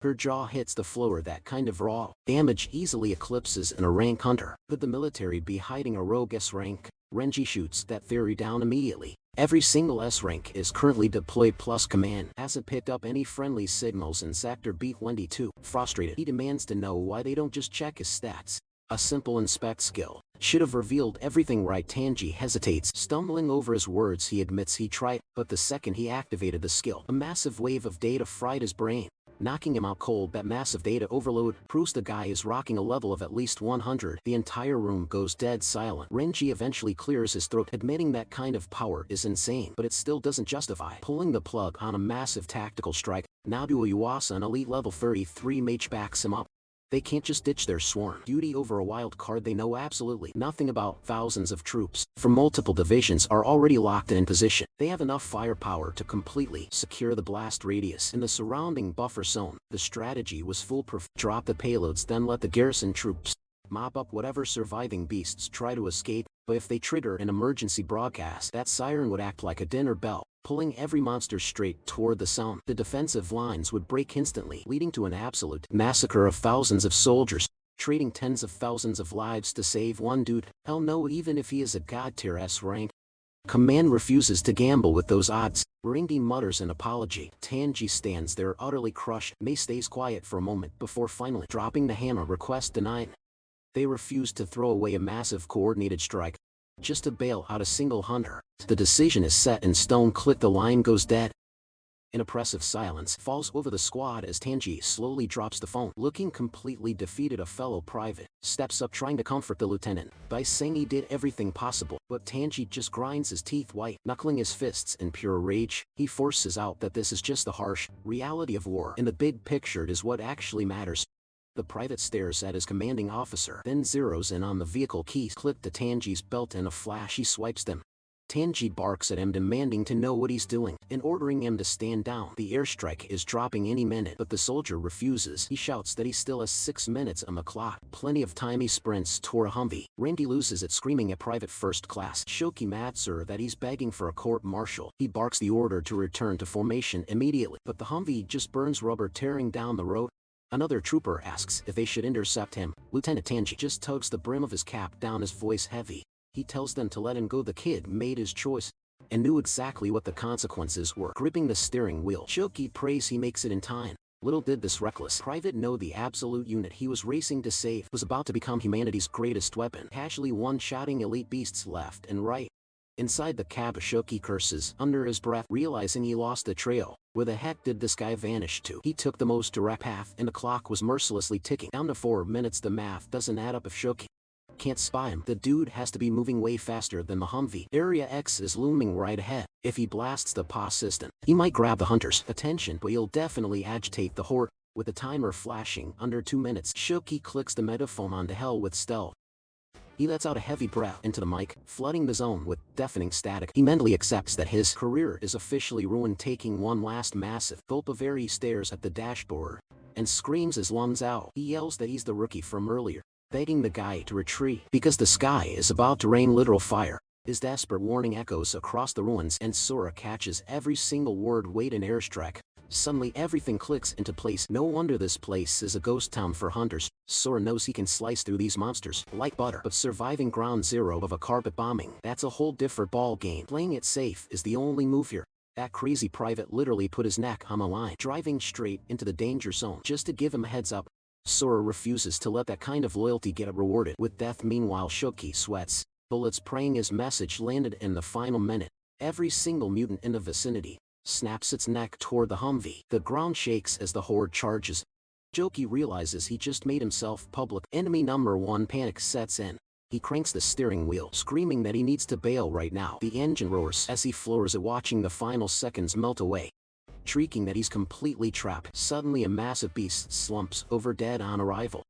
Her jaw hits the floor. That kind of raw damage easily eclipses an rank hunter. Could the military be hiding a rogue S rank? Renji shoots that theory down immediately. Every single S rank is currently deployed, plus command hasn't picked up any friendly signals in Sector B22. Frustrated, he demands to know why they don't just check his stats. A simple inspect skill should have revealed everything, right? Tanji hesitates, stumbling over his words. He admits he tried, but the second he activated the skill, a massive wave of data fried his brain, knocking him out cold. That massive data overload proves the guy is rocking a level of at least 100. The entire room goes dead silent. Renji eventually clears his throat, admitting that kind of power is insane, but it still doesn't justify pulling the plug on a massive tactical strike. Nabu Yuasa, an elite level 33 mage, backs him up. They can't just ditch their sworn duty over a wild card they know absolutely nothing about. Thousands of troops from multiple divisions are already locked in position. They have enough firepower to completely secure the blast radius in the surrounding buffer zone. The strategy was foolproof. Drop the payloads, then let the garrison troops mop up whatever surviving beasts try to escape. But if they trigger an emergency broadcast, that siren would act like a dinner bell, pulling every monster straight toward the sound. The defensive lines would break instantly, leading to an absolute massacre of thousands of soldiers, trading tens of thousands of lives to save one dude. Hell no, even if he is a god tier S rank. Command refuses to gamble with those odds. Ringy mutters an apology. Tanji stands there utterly crushed. Mei stays quiet for a moment before finally dropping the hammer. Request denied. They refuse to throw away a massive coordinated strike just to bail out a single hunter. The decision is set in stone. Click. The line goes dead. An oppressive silence falls over the squad as Tanji slowly drops the phone. Looking completely defeated, a fellow private steps up, trying to comfort the lieutenant by saying he did everything possible, but Tanji just grinds his teeth white, knuckling his fists in pure rage. He forces out that this is just the harsh reality of war, and the big picture is what actually matters. The private stares at his commanding officer, then zeroes in on the vehicle keys clipped to Tanji's belt. In a flash, he swipes them. Tanji barks at him, demanding to know what he's doing and ordering him to stand down. The airstrike is dropping any minute, but the soldier refuses. He shouts that he still has 6 minutes on the clock. Plenty of time. He sprints toward a Humvee. Randy loses it, screaming at Private First Class Shoki Matsur that he's begging for a court-martial. He barks the order to return to formation immediately, but the Humvee just burns rubber, tearing down the road. Another trooper asks if they should intercept him. Lieutenant Tanji just tugs the brim of his cap down, his voice heavy. He tells them to let him go. The kid made his choice and knew exactly what the consequences were. Gripping the steering wheel, Shoki prays he makes it in time. Little did this reckless private know the absolute unit he was racing to save was about to become humanity's greatest weapon, casually one-shotting elite beasts left and right. Inside the cab, Shoki curses under his breath, realizing he lost the trail. Where the heck did this guy vanish to? He took the most direct path, and the clock was mercilessly ticking down to 4 minutes. The math doesn't add up. If Shoki can't spy him, the dude has to be moving way faster than the Humvee. Area X is looming right ahead. If he blasts the POS system, he might grab the hunter's attention, but he'll definitely agitate the horde. With the timer flashing under 2 minutes, Shoki clicks the megaphone on. To hell with stealth. He lets out a heavy breath into the mic, flooding the zone with deafening static. He mentally accepts that his career is officially ruined. Taking one last massive gulp of air, he stares at the dashboard and screams his lungs out. He yells that he's the rookie from earlier, begging the guy to retreat because the sky is about to rain literal fire. His desperate warning echoes across the ruins and Sora catches every single word. Wait, an airstrike. Suddenly everything clicks into place. No wonder this place is a ghost town for hunters. Sora knows he can slice through these monsters like butter, but surviving ground zero of a carpet bombing, that's a whole different ball game. Playing it safe is the only move here. That crazy private literally put his neck on the line, driving straight into the danger zone just to give him a heads up. Sora refuses to let that kind of loyalty get rewarded with death. Meanwhile, Shoki sweats bullets, praying his message landed in the final minute. Every single mutant in the vicinity snaps its neck toward the Humvee. The ground shakes as the horde charges. Shoki realizes he just made himself public enemy number one. Panic sets in. He cranks the steering wheel, screaming that he needs to bail right now. The engine roars as he floors it, watching the final seconds melt away. Shrieking that he's completely trapped. Suddenly a massive beast slumps over dead on arrival.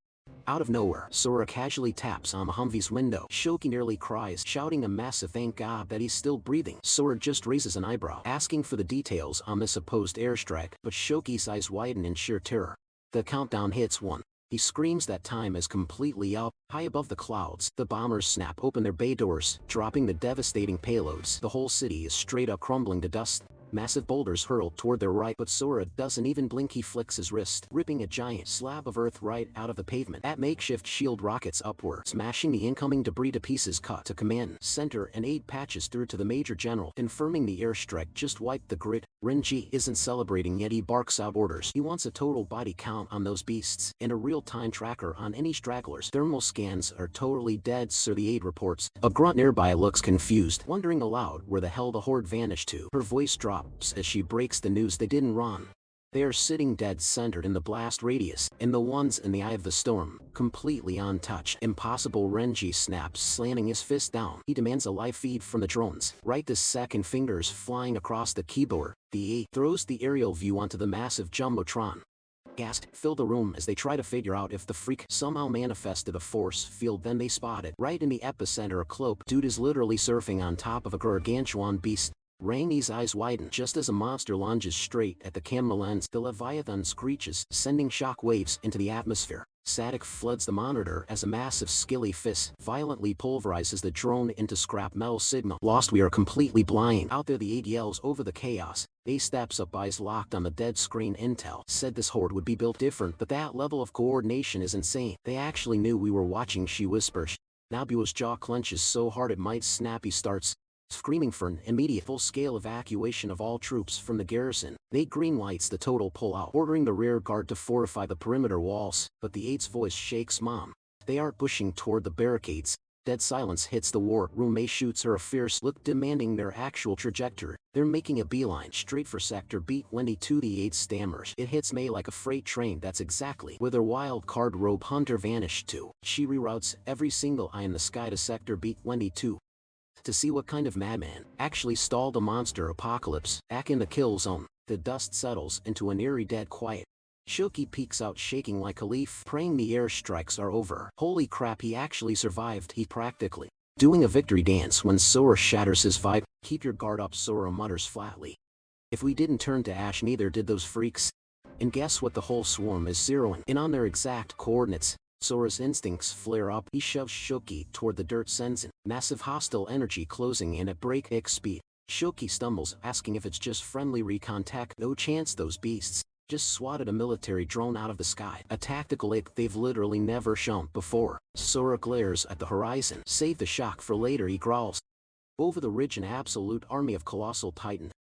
Out of nowhere, Sora casually taps on the Humvee's window. Shoki nearly cries, shouting a massive thank God that he's still breathing. Sora just raises an eyebrow, asking for the details on this supposed airstrike, but Shoki's eyes widen in sheer terror. The countdown hits 1. He screams that time is completely up. High above the clouds, the bombers snap open their bay doors, dropping the devastating payloads. The whole city is straight up crumbling to dust. Massive boulders hurl toward their right, but Sora doesn't even blink. He flicks his wrist, ripping a giant slab of earth right out of the pavement. That makeshift shield rockets upward, smashing the incoming debris to pieces. Cut to command center and aid patches through to the Major General, confirming the airstrike just wiped the grid. Renji isn't celebrating yet. He barks out orders. He wants a total body count on those beasts and a real-time tracker on any stragglers. Thermal scans are totally dead, sir, the aide reports. A grunt nearby looks confused, wondering aloud where the hell the horde vanished to. Her voice drops as she breaks the news: they didn't run. They are sitting dead centered in the blast radius, and the ones in the eye of the storm, completely untouched. Impossible, Renji snaps, slamming his fist down. He demands a live feed from the drones. Right this second, fingers flying across the keyboard. The A throws the aerial view onto the massive jumbotron. Gasp fill the room as they try to figure out if the freak somehow manifested a force field. Then they spot it. Right in the epicenter, a cloak dude is literally surfing on top of a gargantuan beast. Rainey's eyes widen just as a monster lunges straight at the camera lens. The Leviathan screeches, sending shock waves into the atmosphere. Static floods the monitor as a massive skilly fist violently pulverizes the drone into scrap metal. Signal lost. We are completely blind. Out there, the aide yells over the chaos. A steps up, eyes locked on the dead screen. Intel said this horde would be built different, but that level of coordination is insane. They actually knew we were watching, she whispers. Nabua's jaw clenches so hard it might snap. He starts screaming for an immediate full-scale evacuation of all troops from the garrison. Nate greenlights the total pullout, ordering the rear guard to fortify the perimeter walls, but the aide's voice shakes. Mom. They are pushing toward the barricades. Dead silence hits the war room. May shoots her a fierce look, demanding their actual trajectory. They're making a beeline straight for Sector B-22. The aide stammers. It hits May like a freight train. That's exactly where their wild card robe hunter vanished to. She reroutes every single eye in the sky to Sector B-22. To see what kind of madman actually stalled a monster apocalypse. Back in the kill zone, the dust settles into an eerie dead quiet. Shoki peeks out, shaking like a leaf, praying the airstrikes are over. Holy crap, he actually survived. He practically doing a victory dance when Sora shatters his vibe. Keep your guard up, Sora mutters flatly. If we didn't turn to ash, neither did those freaks. And guess what? The whole swarm is zeroing in on their exact coordinates. Sora's instincts flare up. He shoves Shoki toward the dirt, sends in massive hostile energy closing in at breakneck speed. Shoki stumbles, asking if it's just friendly recon tech. No chance, those beasts just swatted a military drone out of the sky. A tactical ape they've literally never shown before. Sora glares at the horizon. Save the shock for later, he growls. Over the ridge, an absolute army of colossal titan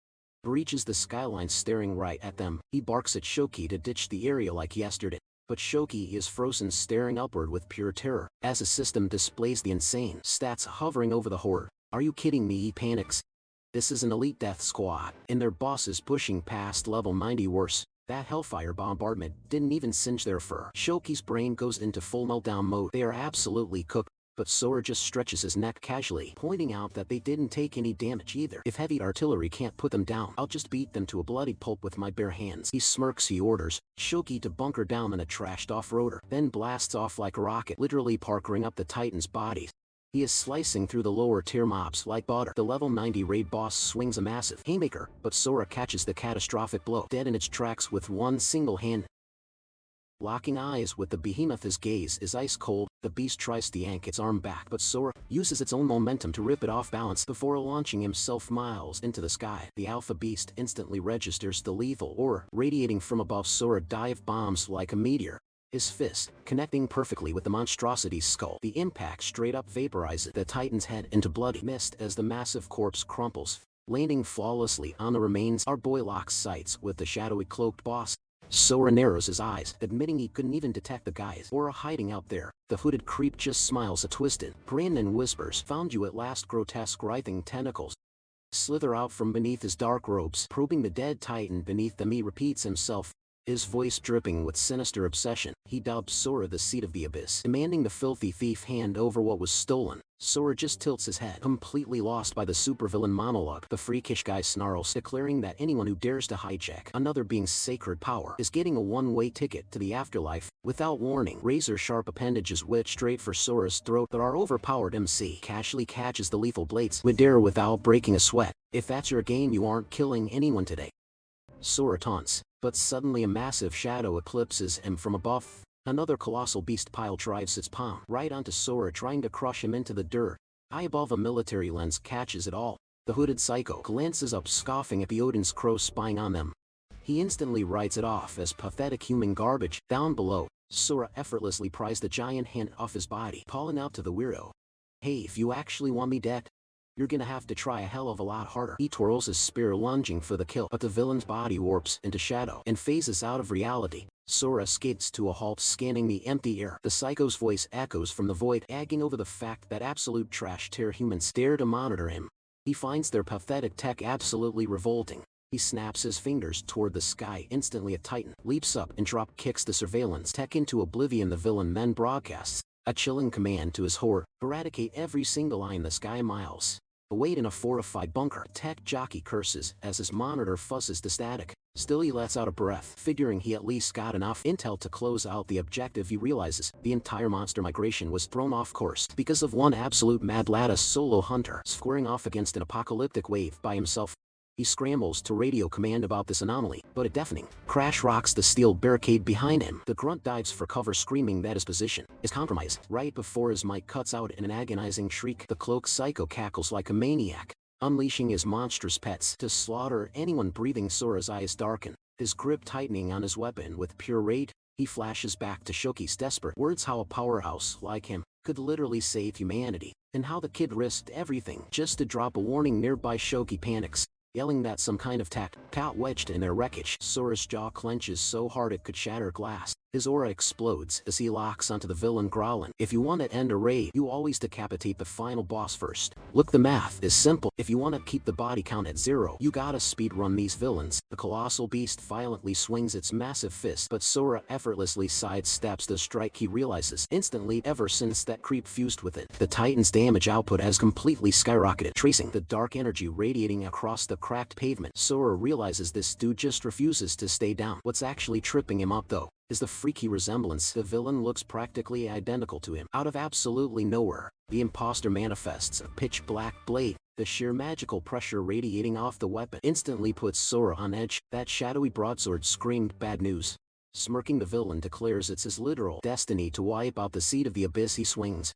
breaches the skyline, staring right at them. He barks at Shoki to ditch the area like yesterday. But Shoki is frozen, staring upward with pure terror, as the system displays the insane stats hovering over the horde. Are you kidding me? He panics. This is an elite death squad, and their boss is pushing past level 90. Worse, that hellfire bombardment didn't even singe their fur. Shoki's brain goes into full meltdown mode. They are absolutely cooked. But Sora just stretches his neck casually, pointing out that they didn't take any damage either. If heavy artillery can't put them down, I'll just beat them to a bloody pulp with my bare hands. He smirks. He orders Shoki to bunker down in a trashed off-roader, then blasts off like a rocket, literally parkering up the Titan's bodies. He is slicing through the lower tier mobs like butter. The level 90 raid boss swings a massive haymaker, but Sora catches the catastrophic blow, dead in its tracks with one single hand. Locking eyes with the behemoth, his gaze is ice cold. The beast tries to yank its arm back, but Sora uses its own momentum to rip it off balance before launching himself miles into the sky. The alpha beast instantly registers the lethal aura radiating from above. Sora dive bombs like a meteor, his fist connecting perfectly with the monstrosity's skull. The impact straight up vaporizes the Titan's head into bloody mist as the massive corpse crumples, landing flawlessly on the remains. Our boy locks sights with the shadowy cloaked boss. Sora narrows his eyes, admitting he couldn't even detect the guy's aura hiding out there. The hooded creep just smiles a twisted grin and whispers, "Found you at last." Grotesque writhing tentacles slither out from beneath his dark robes, probing the dead Titan beneath them. He repeats himself, his voice dripping with sinister obsession. He dubs Sora the Seed of the Abyss, demanding the filthy thief hand over what was stolen. Sora just tilts his head, completely lost by the supervillain monologue. The freakish guy snarls, declaring that anyone who dares to hijack another being's sacred power is getting a one-way ticket to the afterlife. Without warning, razor-sharp appendages whip straight for Sora's throat, but our overpowered MC casually catches the lethal blades midair without breaking a sweat. "If that's your game, you aren't killing anyone today," Sora taunts, but suddenly a massive shadow eclipses him from above. Another colossal beast pile drives its palm right onto Sora, trying to crush him into the dirt. Eye above a military lens catches it all. The hooded psycho glances up, scoffing at the Odin's crow spying on them. He instantly writes it off as pathetic human garbage. Down below, Sora effortlessly pries the giant hand off his body, calling out to the weirdo, "Hey, if you actually want me dead, you're gonna have to try a hell of a lot harder." He twirls his spear, lunging for the kill, but the villain's body warps into shadow and phases out of reality. Sora skids to a halt, scanning the empty air. The psycho's voice echoes from the void, agging over the fact that absolute trash tier humans dare to monitor him. He finds their pathetic tech absolutely revolting. He snaps his fingers toward the sky. Instantly a Titan leaps up and drop kicks the surveillance tech into oblivion. The villain then broadcasts a chilling command to his horde: eradicate every single eye in the sky miles away in a fortified bunker. Tech jockey curses as his monitor fuzzes to static. Still, he lets out a breath, figuring he at least got enough intel to close out the objective. He realizes the entire monster migration was thrown off course because of one absolute mad lad, a solo hunter squaring off against an apocalyptic wave by himself. He scrambles to radio command about this anomaly, but a deafening crash rocks the steel barricade behind him. The grunt dives for cover, screaming that his position is compromised. Right before his mic cuts out in an agonizing shriek, the cloaked psycho cackles like a maniac, unleashing his monstrous pets to slaughter anyone breathing. Sora's eyes darken, his grip tightening on his weapon with pure rage. He flashes back to Shoki's desperate words, how a powerhouse like him could literally save humanity, and how the kid risked everything just to drop a warning nearby. Shoki panics, yelling that some kind of tack got wedged in their wreckage. Sora's jaw clenches so hard it could shatter glass. His aura explodes as he locks onto the villain, growling, "If you want to end a raid, you always decapitate the final boss first. Look, the math is simple. If you want to keep the body count at 0, you gotta speedrun these villains." The colossal beast violently swings its massive fist, but Sora effortlessly sidesteps the strike. He realizes instantly, ever since that creep fused with it, the Titan's damage output has completely skyrocketed, tracing the dark energy radiating across the cracked pavement. Sora realizes this dude just refuses to stay down. What's actually tripping him up, though, is the freaky resemblance. The villain looks practically identical to him. Out of absolutely nowhere, the imposter manifests a pitch black blade. The sheer magical pressure radiating off the weapon instantly puts Sora on edge. That shadowy broadsword screamed bad news. Smirking, the villain declares it's his literal destiny to wipe out the Seed of the Abyss. He swings,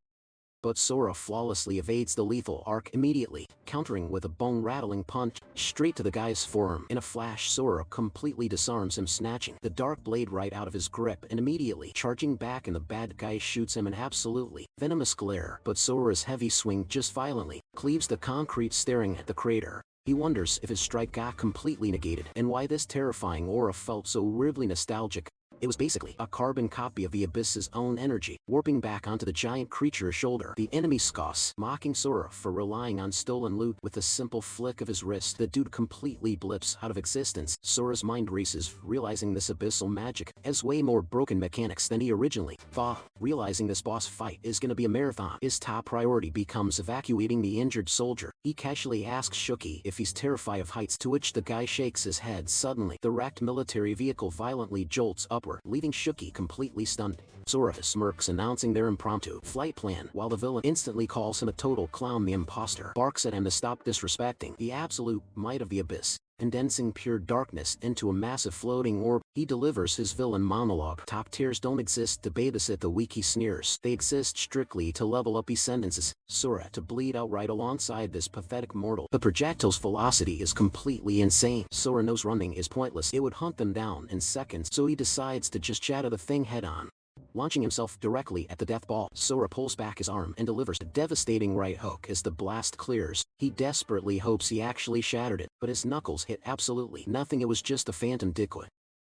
but Sora flawlessly evades the lethal arc immediately, countering with a bone-rattling punch straight to the guy's forearm. In a flash, Sora completely disarms him, snatching the dark blade right out of his grip and immediately charging back, and the bad guy shoots him an absolutely venomous glare. But Sora's heavy swing just violently cleaves the concrete, staring at the crater. He wonders if his strike got completely negated and why this terrifying aura felt so weirdly nostalgic. It was basically a carbon copy of the Abyss's own energy, warping back onto the giant creature's shoulder. The enemy scoffs, mocking Sora for relying on stolen loot. With a simple flick of his wrist, the dude completely blips out of existence. Sora's mind races, realizing this abyssal magic has way more broken mechanics than he originally thought. Realizing this boss fight is gonna be a marathon, his top priority becomes evacuating the injured soldier. He casually asks Shoki if he's terrified of heights, to which the guy shakes his head. Suddenly, the wrecked military vehicle violently jolts upward, leaving Shoki completely stunned. Sora smirks, announcing their impromptu flight plan, while the villain instantly calls him a total clown. The imposter barks at him to stop disrespecting the absolute might of the abyss, condensing pure darkness into a massive floating orb. He delivers his villain monologue. Top tiers don't exist to babysit the weak, he sneers. They exist strictly to level up. He sentences Sora to bleed outright alongside this pathetic mortal. The projectile's velocity is completely insane. Sora knows running is pointless. It would hunt them down in seconds, so he decides to just shatter the thing head on. Launching himself directly at the death ball, Sora pulls back his arm and delivers a devastating right hook as the blast clears. He desperately hopes he actually shattered it, but his knuckles hit absolutely nothing. It was just a phantom decoy.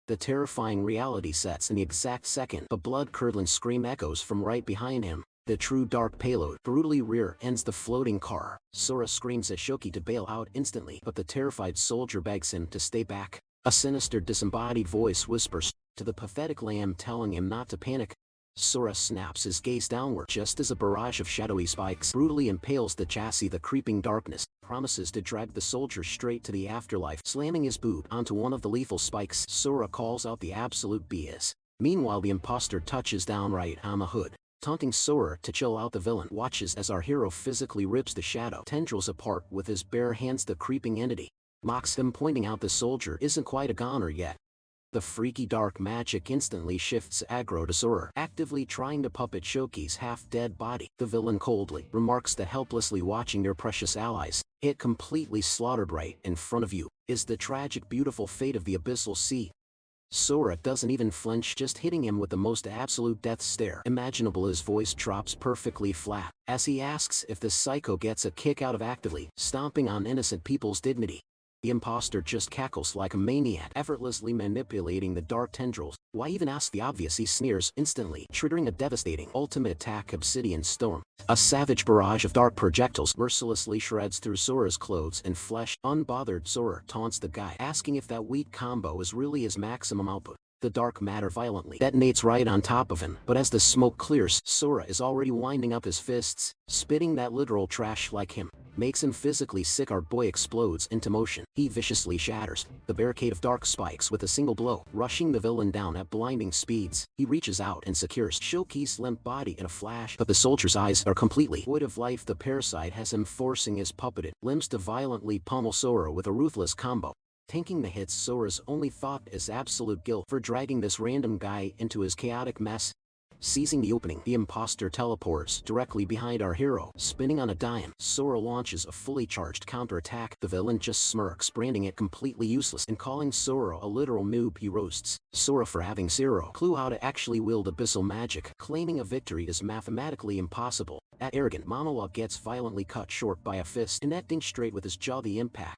The terrifying reality sets in the exact second a blood-curdling scream echoes from right behind him. The true dark payload brutally rear-ends the floating car. Sora screams at Shoki to bail out instantly, but the terrified soldier begs him to stay back. A sinister disembodied voice whispers to the pathetic lamb, telling him not to panic. Sora snaps his gaze downward just as a barrage of shadowy spikes brutally impales the chassis. The creeping darkness promises to drag the soldier straight to the afterlife, slamming his boot onto one of the lethal spikes. Sora calls out the absolute BS. Meanwhile, the imposter touches down right on the hood, taunting Sora to chill out. The villain watches as our hero physically rips the shadow tendrils apart with his bare hands. The creeping entity mocks him, pointing out the soldier isn't quite a goner yet. The freaky dark magic instantly shifts aggro to Sora, actively trying to puppet Shoki's half-dead body. The villain coldly remarks that helplessly watching your precious allies get completely slaughtered right in front of you is the tragic, beautiful fate of the abyssal sea. Sora doesn't even flinch, just hitting him with the most absolute death stare imaginable. His voice drops perfectly flat as he asks if this psycho gets a kick out of actively stomping on innocent people's dignity. The imposter just cackles like a maniac, effortlessly manipulating the dark tendrils. Why even ask the obvious? He sneers, instantly triggering a devastating ultimate attack, Obsidian Storm. A savage barrage of dark projectiles mercilessly shreds through Sora's clothes and flesh. Unbothered, Sora taunts the guy, asking if that weak combo is really his maximum output. The dark matter violently detonates right on top of him, but as the smoke clears, Sora is already winding up his fists, spitting that literal trash like him. Makes him physically sick. Our boy explodes into motion. He viciously shatters the barricade of dark spikes with a single blow, rushing the villain down at blinding speeds. He reaches out and secures Shoki's limp body in a flash, but the soldier's eyes are completely void of life. The parasite has him forcing his puppeted limbs to violently pummel Sora with a ruthless combo. Tanking the hits, Sora's only thought is absolute guilt for dragging this random guy into his chaotic mess. Seizing the opening, the imposter teleports directly behind our hero. Spinning on a dime, Sora launches a fully charged counterattack. The villain just smirks, branding it completely useless and calling Sora a literal noob. He roasts Sora for having zero clue how to actually wield abyssal magic, claiming a victory is mathematically impossible. That arrogant monologue gets violently cut short by a fist connecting straight with his jaw. The impact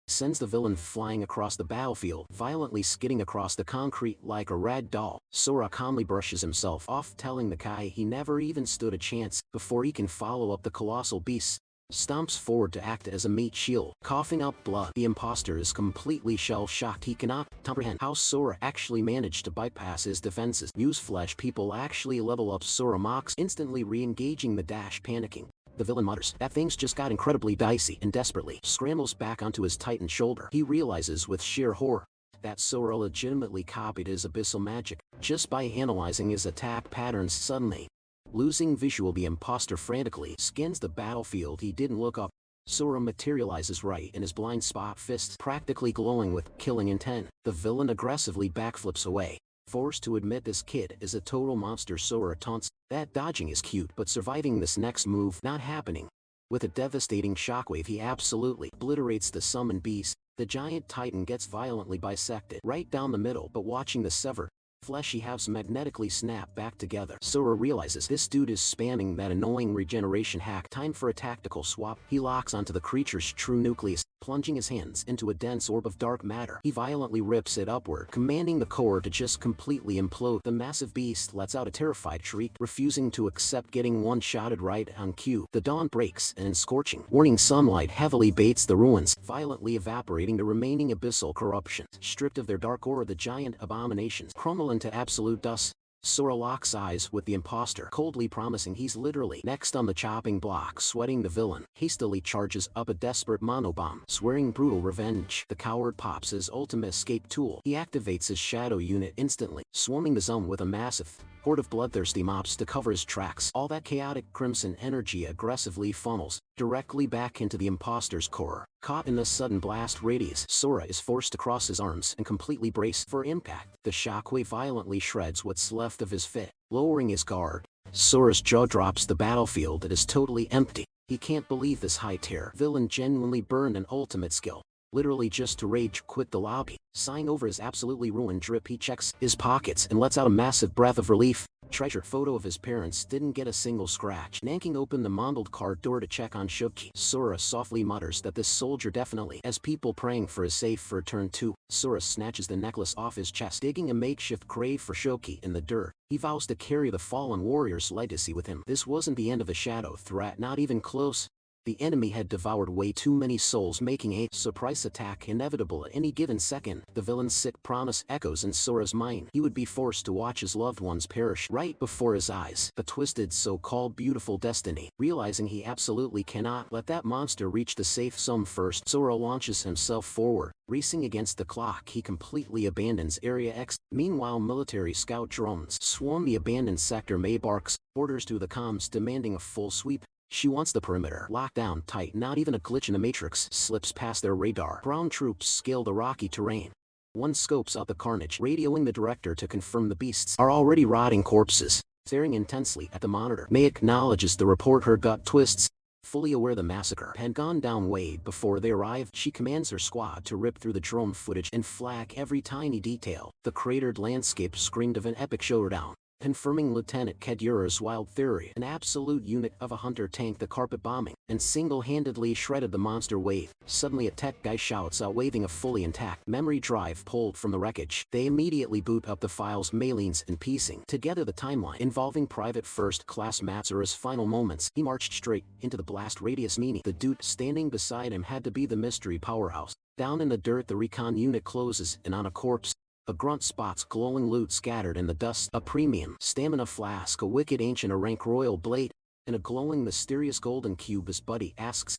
sends the villain flying across the battlefield, violently skidding across the concrete like a rag doll. Sora calmly brushes himself off, telling the guy he never even stood a chance. Before he can follow up, the colossal beast stomps forward to act as a meat shield, coughing up blood. The imposter is completely shell-shocked. He cannot comprehend how Sora actually managed to bypass his defenses. Newsflash, people actually level up. Sora mocks, instantly re-engaging the dash, panicking. The villain mutters that things just got incredibly dicey and desperately scrambles back onto his tightened shoulder. He realizes with sheer horror that Sora legitimately copied his abyssal magic just by analyzing his attack patterns. Suddenly losing visual, the imposter frantically scans the battlefield. He didn't look up. Sora materializes right in his blind spot, fists practically glowing with killing intent. The villain aggressively backflips away, forced to admit this kid is a total monster. Sora taunts that dodging is cute, but surviving this next move not happening. With a devastating shockwave, he absolutely obliterates the summoned beast. The giant titan gets violently bisected right down the middle, but watching the severed fleshy halves magnetically snap back together, Sora realizes this dude is spamming that annoying regeneration hack. Time for a tactical swap. He locks onto the creature's true nucleus, plunging his hands into a dense orb of dark matter. He violently rips it upward, commanding the core to just completely implode. The massive beast lets out a terrified shriek, refusing to accept getting one-shotted right on cue. The dawn breaks, and in scorching warning sunlight heavily baits the ruins, violently evaporating the remaining abyssal corruption. Stripped of their dark aura, the giant abominations crumble into absolute dust. Sora locks eyes with the imposter, coldly promising he's literally next on the chopping block. Sweating, the villain hastily charges up a desperate monobomb, swearing brutal revenge. The coward pops his ultimate escape tool. He activates his shadow unit instantly, swarming the zone with a massive horde of bloodthirsty mobs to cover his tracks. All that chaotic crimson energy aggressively funnels directly back into the imposter's core. Caught in the sudden blast radius, Sora is forced to cross his arms and completely brace for impact. The shockwave violently shreds what's left of his fit. Lowering his guard, Sora's jaw drops. The battlefield is totally empty. He can't believe this high-tier villain genuinely burned an ultimate skill, literally just to rage quit the lobby. Sighing over his absolutely ruined drip, he checks his pockets and lets out a massive breath of relief. Treasure photo of his parents didn't get a single scratch. Nanking opened the modeled car door to check on Shuki. Sora softly mutters that this soldier definitely has people praying for his safe for turn 2. Sora snatches the necklace off his chest, digging a makeshift grave for Shuki in the dirt. He vows to carry the fallen warrior's legacy with him. This wasn't the end of the shadow threat, not even close. The enemy had devoured way too many souls, making a surprise attack inevitable at any given second. The villain's sick promise echoes in Sora's mind. He would be forced to watch his loved ones perish right before his eyes. The twisted so-called beautiful destiny. Realizing he absolutely cannot let that monster reach the safe zone first, Sora launches himself forward. Racing against the clock, he completely abandons Area X. Meanwhile, military scout drones swarm the abandoned sector. May barks orders to the comms demanding a full sweep. She wants the perimeter locked down tight. Not even a glitch in the matrix slips past their radar. Brown troops scale the rocky terrain. One scopes out the carnage, radioing the director to confirm the beasts are already rotting corpses. Staring intensely at the monitor, May acknowledges the report. Her gut twists. Fully aware the massacre had gone down way before they arrived, she commands her squad to rip through the drone footage and flag every tiny detail. The cratered landscape screamed of an epic showdown, confirming Lieutenant Kedura's wild theory. An absolute unit of a hunter tanked the carpet bombing and single-handedly shredded the monster wave. Suddenly a tech guy shouts out, waving a fully intact memory drive pulled from the wreckage. They immediately boot up the files, mailings, and piecing together the timeline involving Private First Class Matsura's final moments. He marched straight into the blast radius, meaning the dude standing beside him had to be the mystery powerhouse. Down in the dirt, the recon unit closes in on a corpse. A grunt spots glowing loot scattered in the dust, a premium stamina flask, a wicked ancient, a rank royal blade, and a glowing mysterious golden cube. His buddy asks,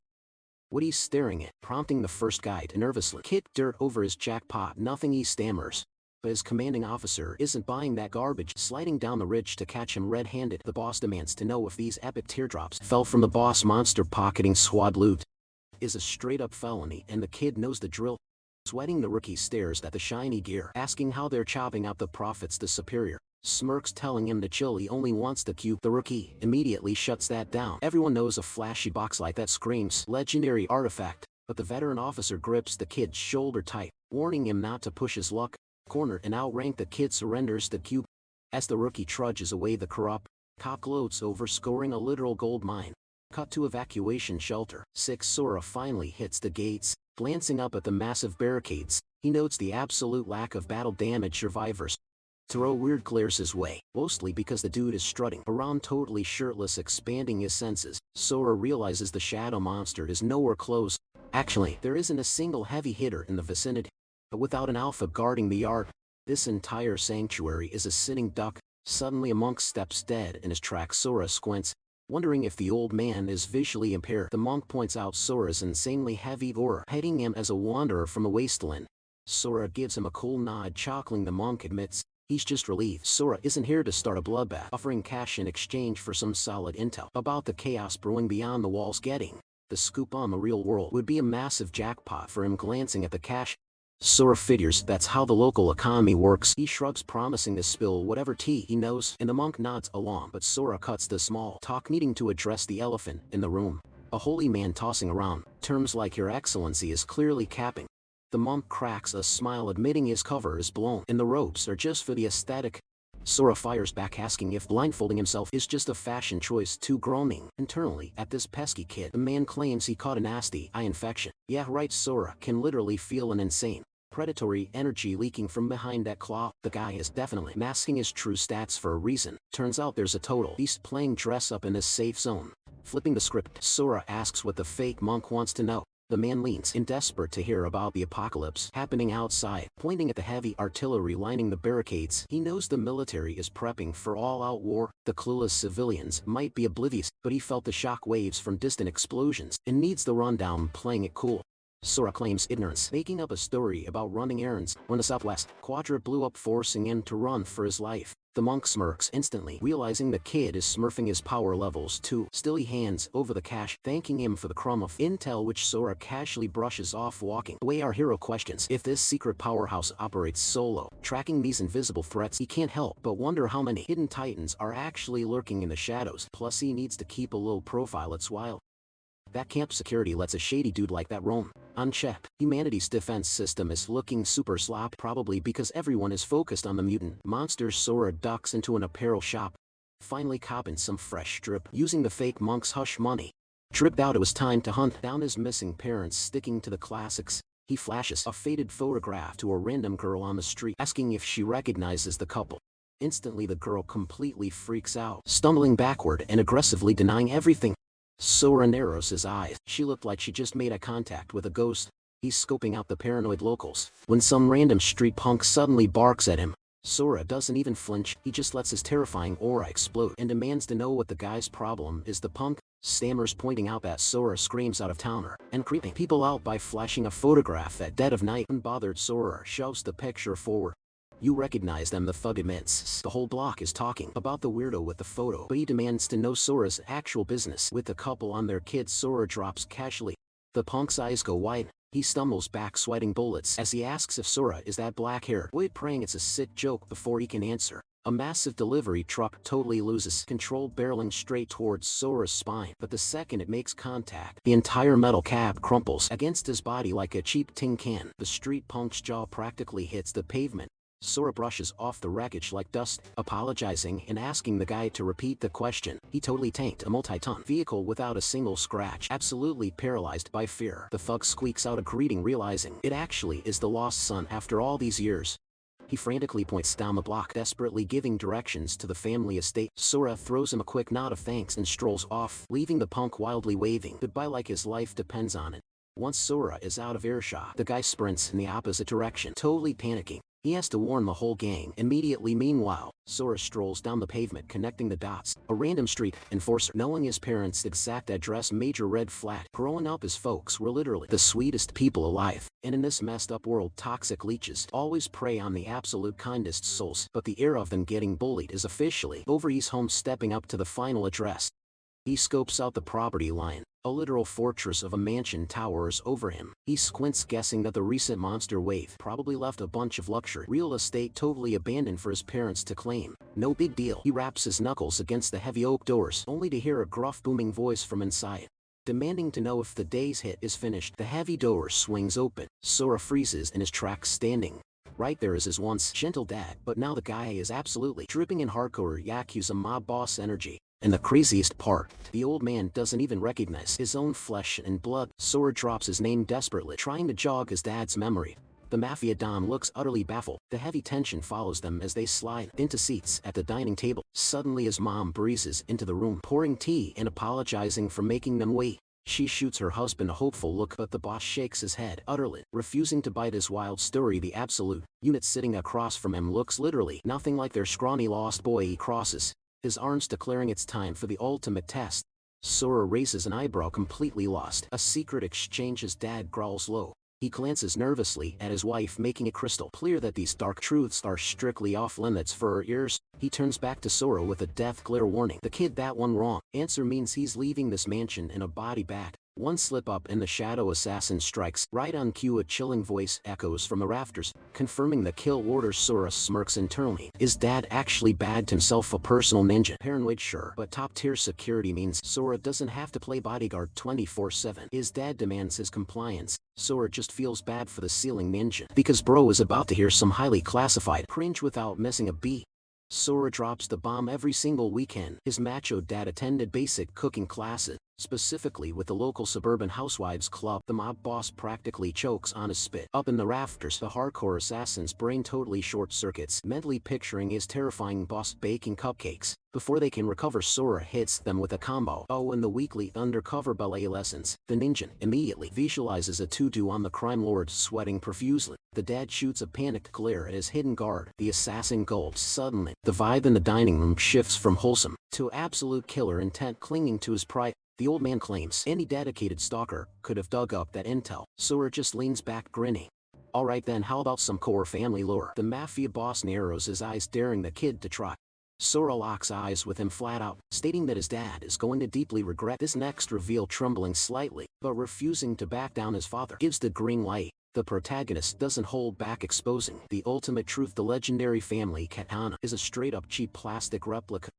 "What are you staring at?" prompting the first guy to nervously kick dirt over his jackpot. Nothing, he stammers. But his commanding officer isn't buying that garbage. Sliding down the ridge to catch him red-handed, the boss demands to know if these epic teardrops fell from the boss monster. Pocketing squad loot is a straight-up felony, and the kid knows the drill. Sweating, the rookie stares at the shiny gear, asking how they're chopping out the profits. The superior smirks, telling him to chill, he only wants the cube. The rookie immediately shuts that down. Everyone knows a flashy box like that screams legendary artifact, but the veteran officer grips the kid's shoulder tight, warning him not to push his luck. Cornered and outranked, the kid surrenders the cube. As the rookie trudges away, the corrupt cop gloats over scoring a literal gold mine. Cut to evacuation shelter 6. Sora finally hits the gates. Glancing up at the massive barricades, he notes the absolute lack of battle damage survivors. Throw weird glares his way, mostly because the dude is strutting around totally shirtless. Expanding his senses, Sora realizes the shadow monster is nowhere close. Actually, there isn't a single heavy hitter in the vicinity. But without an alpha guarding the yard, this entire sanctuary is a sitting duck. Suddenly a monk steps dead in his tracks. Sora squints, wondering if the old man is visually impaired. The monk points out Sora's insanely heavy aura, hating him as a wanderer from the wasteland. Sora gives him a cool nod, chuckling. The monk admits he's just relieved Sora isn't here to start a bloodbath, offering cash in exchange for some solid intel about the chaos brewing beyond the walls. Getting the scoop on the real world would be a massive jackpot for him. Glancing at the cash, Sora figures that's how the local economy works. He shrugs, promising to spill whatever tea he knows, and the monk nods along, but Sora cuts the small talk, needing to address the elephant in the room. A holy man tossing around terms like "Your Excellency" is clearly capping. The monk cracks a smile, admitting his cover is blown and the robes are just for the aesthetic. Sora fires back, asking if blindfolding himself is just a fashion choice too. Groaning internally at this pesky kid, the man claims he caught a nasty eye infection. Yeah right, Sora can literally feel an insane predatory energy leaking from behind that claw. The guy is definitely masking his true stats for a reason. Turns out there's a total beast playing dress up in this safe zone. Flipping the script, Sora asks what the fake monk wants to know. The man leans in, desperate to hear about the apocalypse happening outside, pointing at the heavy artillery lining the barricades. He knows the military is prepping for all-out war. The clueless civilians might be oblivious, but he felt the shock waves from distant explosions and needs the rundown. Playing it cool, Sora claims ignorance, making up a story about running errands when the Southwest Quadrant blew up, forcing him to run for his life. The monk smirks instantly, realizing the kid is smurfing his power levels too. Still he hands over the cash, thanking him for the crumb of intel which Sora casually brushes off, walking away. Our hero questions if this secret powerhouse operates solo, tracking these invisible threats. He can't help but wonder how many hidden titans are actually lurking in the shadows. Plus he needs to keep a low profile. It's wild that camp security lets a shady dude like that roam unchecked. Humanity's defense system is looking super sloppy, probably because everyone is focused on the mutant monsters. Sora ducks into an apparel shop, finally copping some fresh strip using the fake monk's hush money. Tripped out, it was time to hunt down his missing parents. Sticking to the classics, he flashes a faded photograph to a random girl on the street, asking if she recognizes the couple. Instantly the girl completely freaks out, stumbling backward and aggressively denying everything. Sora narrows his eyes. She looked like she just made eye contact with a ghost. He's scoping out the paranoid locals when some random street punk suddenly barks at him. Sora doesn't even flinch, he just lets his terrifying aura explode and demands to know what the guy's problem is. The punk stammers, pointing out that Sora screams out of towner and creeping people out by flashing a photograph at dead of night. Unbothered, Sora shoves the picture forward. You recognize them, the thug admits. The whole block is talking about the weirdo with the photo, but he demands to know Sora's actual business with the couple on their kids. Sora drops casually. The punk's eyes go wide. He stumbles back, sweating bullets, as he asks if Sora is that black-haired boy, praying it's a sick joke before he can answer. A massive delivery truck totally loses control, barreling straight towards Sora's spine, but the second it makes contact, the entire metal cab crumples against his body like a cheap tin can. The street punk's jaw practically hits the pavement. Sora brushes off the wreckage like dust, apologizing and asking the guy to repeat the question. He totally tanked a multi-ton vehicle without a single scratch, absolutely paralyzed by fear. The thug squeaks out a greeting, realizing it actually is the lost son after all these years. He frantically points down the block, desperately giving directions to the family estate. Sora throws him a quick nod of thanks and strolls off, leaving the punk wildly waving goodbye like his life depends on it. Once Sora is out of earshot, the guy sprints in the opposite direction, totally panicking. He has to warn the whole gang immediately. Meanwhile, Sora strolls down the pavement, connecting the dots. A random street enforcer, knowing his parents' exact address. Major red flag. Growing up, his folks were literally the sweetest people alive, and in this messed up world, toxic leeches always prey on the absolute kindest souls. But the era of them getting bullied is officially over. He's home, stepping up to the final address. He scopes out the property line. A literal fortress of a mansion towers over him. He squints, guessing that the recent monster wave probably left a bunch of luxury real estate totally abandoned for his parents to claim. No big deal. He raps his knuckles against the heavy oak doors, only to hear a gruff, booming voice from inside, demanding to know if the day's hit is finished. The heavy door swings open. Sora freezes in his tracks, standing right there is his once gentle dad, but now the guy is absolutely dripping in hardcore Yakuza mob boss energy. And the craziest part, the old man doesn't even recognize his own flesh and blood. Sora drops his name desperately, trying to jog his dad's memory. The Mafia Don looks utterly baffled. The heavy tension follows them as they slide into seats at the dining table. Suddenly his mom breezes into the room, pouring tea and apologizing for making them wait. She shoots her husband a hopeful look, but the boss shakes his head, utterly refusing to bite his wild story. The absolute unit sitting across from him looks literally nothing like their scrawny lost boy. He crosses his arms, declaring it's time for the ultimate test. Sora raises an eyebrow, completely lost. A secret exchange. His dad growls low. He glances nervously at his wife, making it crystal clear that these dark truths are strictly off limits for her ears. He turns back to Sora with a death glare, warning the kid that one wrong answer means he's leaving this mansion in a body bag. One slip up and the shadow assassin strikes. Right on cue, a chilling voice echoes from the rafters, confirming the kill order. Sora smirks internally. His dad actually bagged himself a personal ninja. Paranoid, sure, but top-tier security means Sora doesn't have to play bodyguard 24/7. His dad demands his compliance. Sora just feels bad for the ceiling ninja, because bro is about to hear some highly classified cringe without missing a beat. Sora drops the bomb every single weekend. His macho dad attended basic cooking classes, specifically with the local suburban housewives club. The mob boss practically chokes on his spit. Up in the rafters, the hardcore assassin's brain totally short circuits, mentally picturing his terrifying boss baking cupcakes. Before they can recover, Sora hits them with a combo. Oh, and the weekly undercover ballet lessons. The ninja immediately visualizes a to-do on the crime lord, sweating profusely. The dad shoots a panicked glare at his hidden guard. The assassin gulps. Suddenly, the vibe in the dining room shifts from wholesome to absolute killer intent, clinging to his pride. The old man claims any dedicated stalker could have dug up that intel. Sora just leans back, grinning. Alright then, how about some core family lore? The mafia boss narrows his eyes, daring the kid to try. Sora locks eyes with him flat out, stating that his dad is going to deeply regret this next reveal, trembling slightly, but refusing to back down. His father gives the green light. The protagonist doesn't hold back, exposing the ultimate truth: the legendary family katana is a straight-up cheap plastic replica.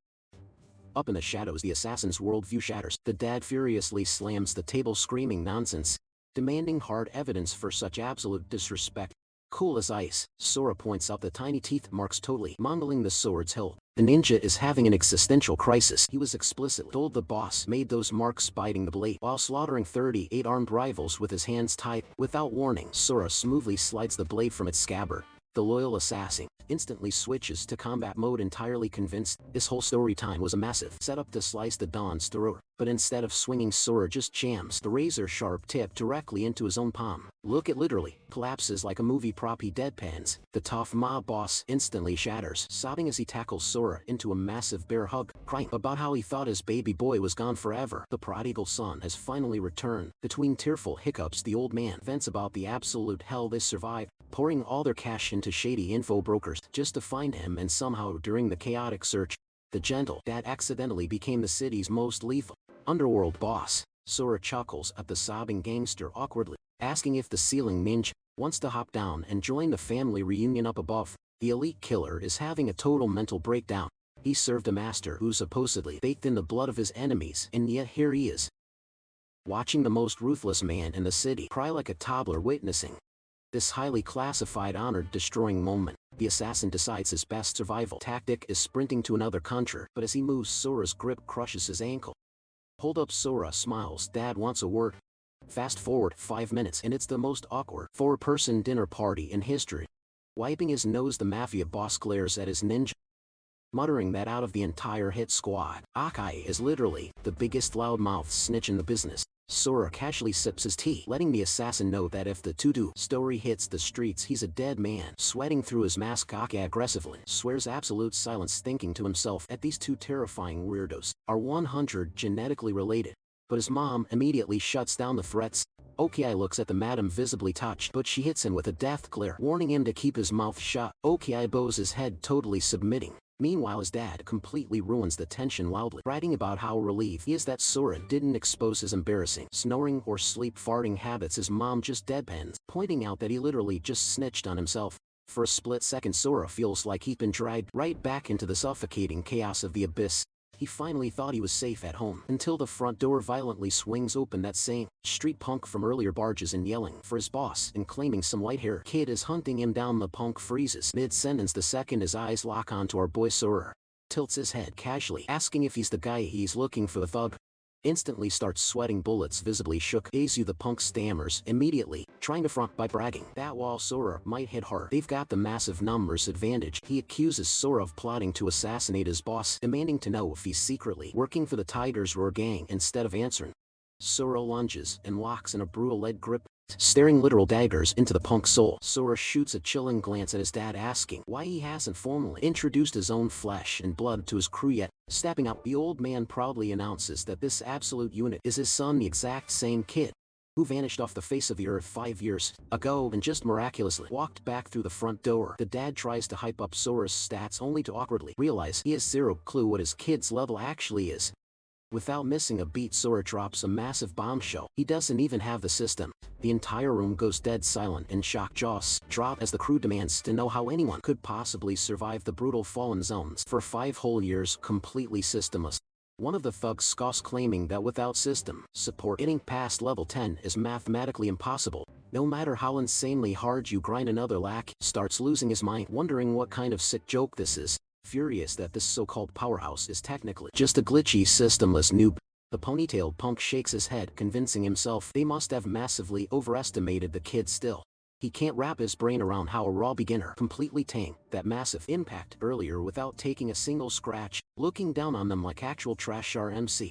Up in the shadows, the assassin's worldview shatters. The dad furiously slams the table, screaming nonsense, demanding hard evidence for such absolute disrespect. Cool as ice, Sora points out the tiny teeth marks, totally mumbling the sword's hilt. The ninja is having an existential crisis. He was explicitly told the boss made those marks biting the blade while slaughtering 38 armed rivals with his hands tied. Without warning, Sora smoothly slides the blade from its scabbard. The loyal assassin instantly switches to combat mode, entirely convinced this whole story time was a massive setup to slice the Don's throat. But instead of swinging, Sora just jams the razor-sharp tip directly into his own palm. Look, it literally collapses like a movie prop. He deadpans. The tough mob boss instantly shatters, sobbing as he tackles Sora into a massive bear hug, crying about how he thought his baby boy was gone forever. The prodigal son has finally returned. Between tearful hiccups, the old man vents about the absolute hell they survived, pouring all their cash into shady info brokers just to find him, and somehow during the chaotic search, the gentle dad accidentally became the city's most lethal underworld boss. Sora chuckles at the sobbing gangster awkwardly, asking if the ceiling ninja wants to hop down and join the family reunion up above. The elite killer is having a total mental breakdown. He served a master who supposedly baked in the blood of his enemies, and yet here he is, watching the most ruthless man in the city cry like a toddler, witnessing this highly classified, honor-destroying moment. The assassin decides his best survival tactic is sprinting to another country, but as he moves, Sora's grip crushes his ankle. Hold up, Sora smiles. Dad wants a word. Fast forward 5 minutes, and it's the most awkward four-person dinner party in history. Wiping his nose, the mafia boss glares at his ninja, muttering that out of the entire hit squad, Akai is literally the biggest loudmouth snitch in the business. Sora casually sips his tea, letting the assassin know that if the to-do story hits the streets, he's a dead man. Sweating through his mask, Akai aggressively swears absolute silence, thinking to himself that these two terrifying weirdos are 100 genetically related. But his mom immediately shuts down the threats. Oki looks at the madam, visibly touched, but she hits him with a death glare, warning him to keep his mouth shut. Oki bows his head, totally submitting. Meanwhile, his dad completely ruins the tension, loudly bragging about how relieved he is that Sora didn't expose his embarrassing snoring or sleep farting habits. His mom just deadpans, pointing out that he literally just snitched on himself. For a split second, Sora feels like he'd been dragged right back into the suffocating chaos of the abyss. He finally thought he was safe at home, until the front door violently swings open. That same street punk from earlier barges in, yelling for his boss and claiming some white-haired kid is hunting him down. The punk freezes mid-sentence the second his eyes lock onto our boy. Sora tilts his head casually, asking if he's the guy he's looking for. The thug instantly starts sweating bullets, visibly shook. Azu, the punk stammers, immediately trying to front by bragging that while Sora might hit hard, they've got the massive numbers advantage. He accuses Sora of plotting to assassinate his boss, demanding to know if he's secretly working for the Tiger's Roar gang. Instead of answering, Sora lunges and locks in a brutal lead grip, staring literal daggers into the punk's soul. Sora shoots a chilling glance at his dad, asking why he hasn't formally introduced his own flesh and blood to his crew yet. Stepping up, the old man proudly announces that this absolute unit is his son, the exact same kid who vanished off the face of the earth 5 years ago and just miraculously walked back through the front door. The dad tries to hype up Sora's stats, only to awkwardly realize he has zero clue what his kid's level actually is. Without missing a beat, Sora drops a massive bombshell. He doesn't even have the system. The entire room goes dead silent, and shock jaws drop as the crew demands to know how anyone could possibly survive the brutal fallen zones for 5 whole years completely systemless. One of the thugs scoffs, claiming that without system support, getting past level 10 is mathematically impossible. No matter how insanely hard you grind, another lack starts losing his mind, wondering what kind of sick joke this is. Furious that this so-called powerhouse is technically just a glitchy, systemless noob, the ponytailed punk shakes his head, convincing himself they must have massively overestimated the kid. Still, he can't wrap his brain around how a raw beginner completely tanked that massive impact earlier without taking a single scratch. Looking down on them like actual trash, RMC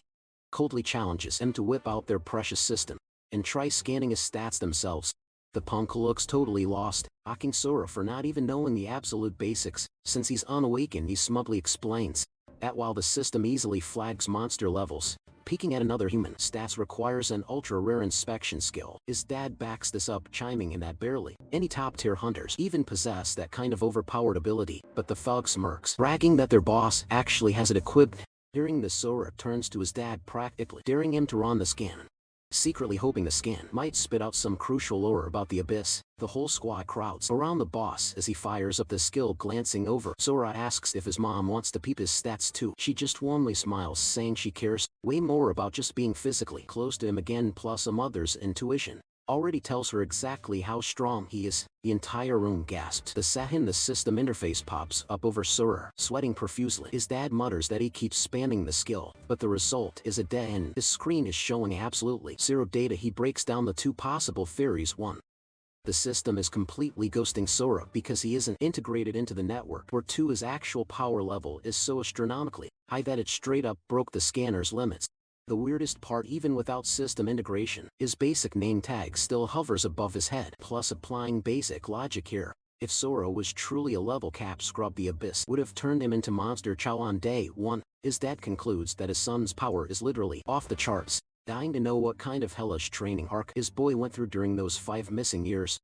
coldly challenges him to whip out their precious system and try scanning his stats themselves. The punk looks totally lost, mocking Sora for not even knowing the absolute basics. Since he's unawakened, he smugly explains that while the system easily flags monster levels, Peeking at another human stats requires an ultra-rare inspection skill. His dad backs this up, chiming in that barely any top-tier hunters even possess that kind of overpowered ability, but the thug smirks, bragging that their boss actually has it equipped. Hearing this, Sora turns to his dad, practically daring him to run the scan, secretly hoping the scan might spit out some crucial lore about the abyss. The whole squad crowds around the boss as he fires up the skill. Glancing over, Sora asks if his mom wants to peep his stats too. She just warmly smiles, saying she cares way more about just being physically close to him again, plus a mother's intuition already tells her exactly how strong he is. The entire room gasps. The system interface pops up over Sora, sweating profusely. His dad mutters that he keeps spamming the skill, but the result is a dead end. His screen is showing absolutely zero data. He breaks down the two possible theories. 1. The system is completely ghosting Sora because he isn't integrated into the network. Or 2. His actual power level is so astronomically high that it straight up broke the scanner's limits. The weirdest part, even without system integration, his basic name tag still hovers above his head. Plus, applying basic logic here, if Sora was truly a level cap scrub, the abyss would have turned him into Monster Chow on day 1. His dad concludes that his son's power is literally off the charts, dying to know what kind of hellish training arc his boy went through during those 5 missing years.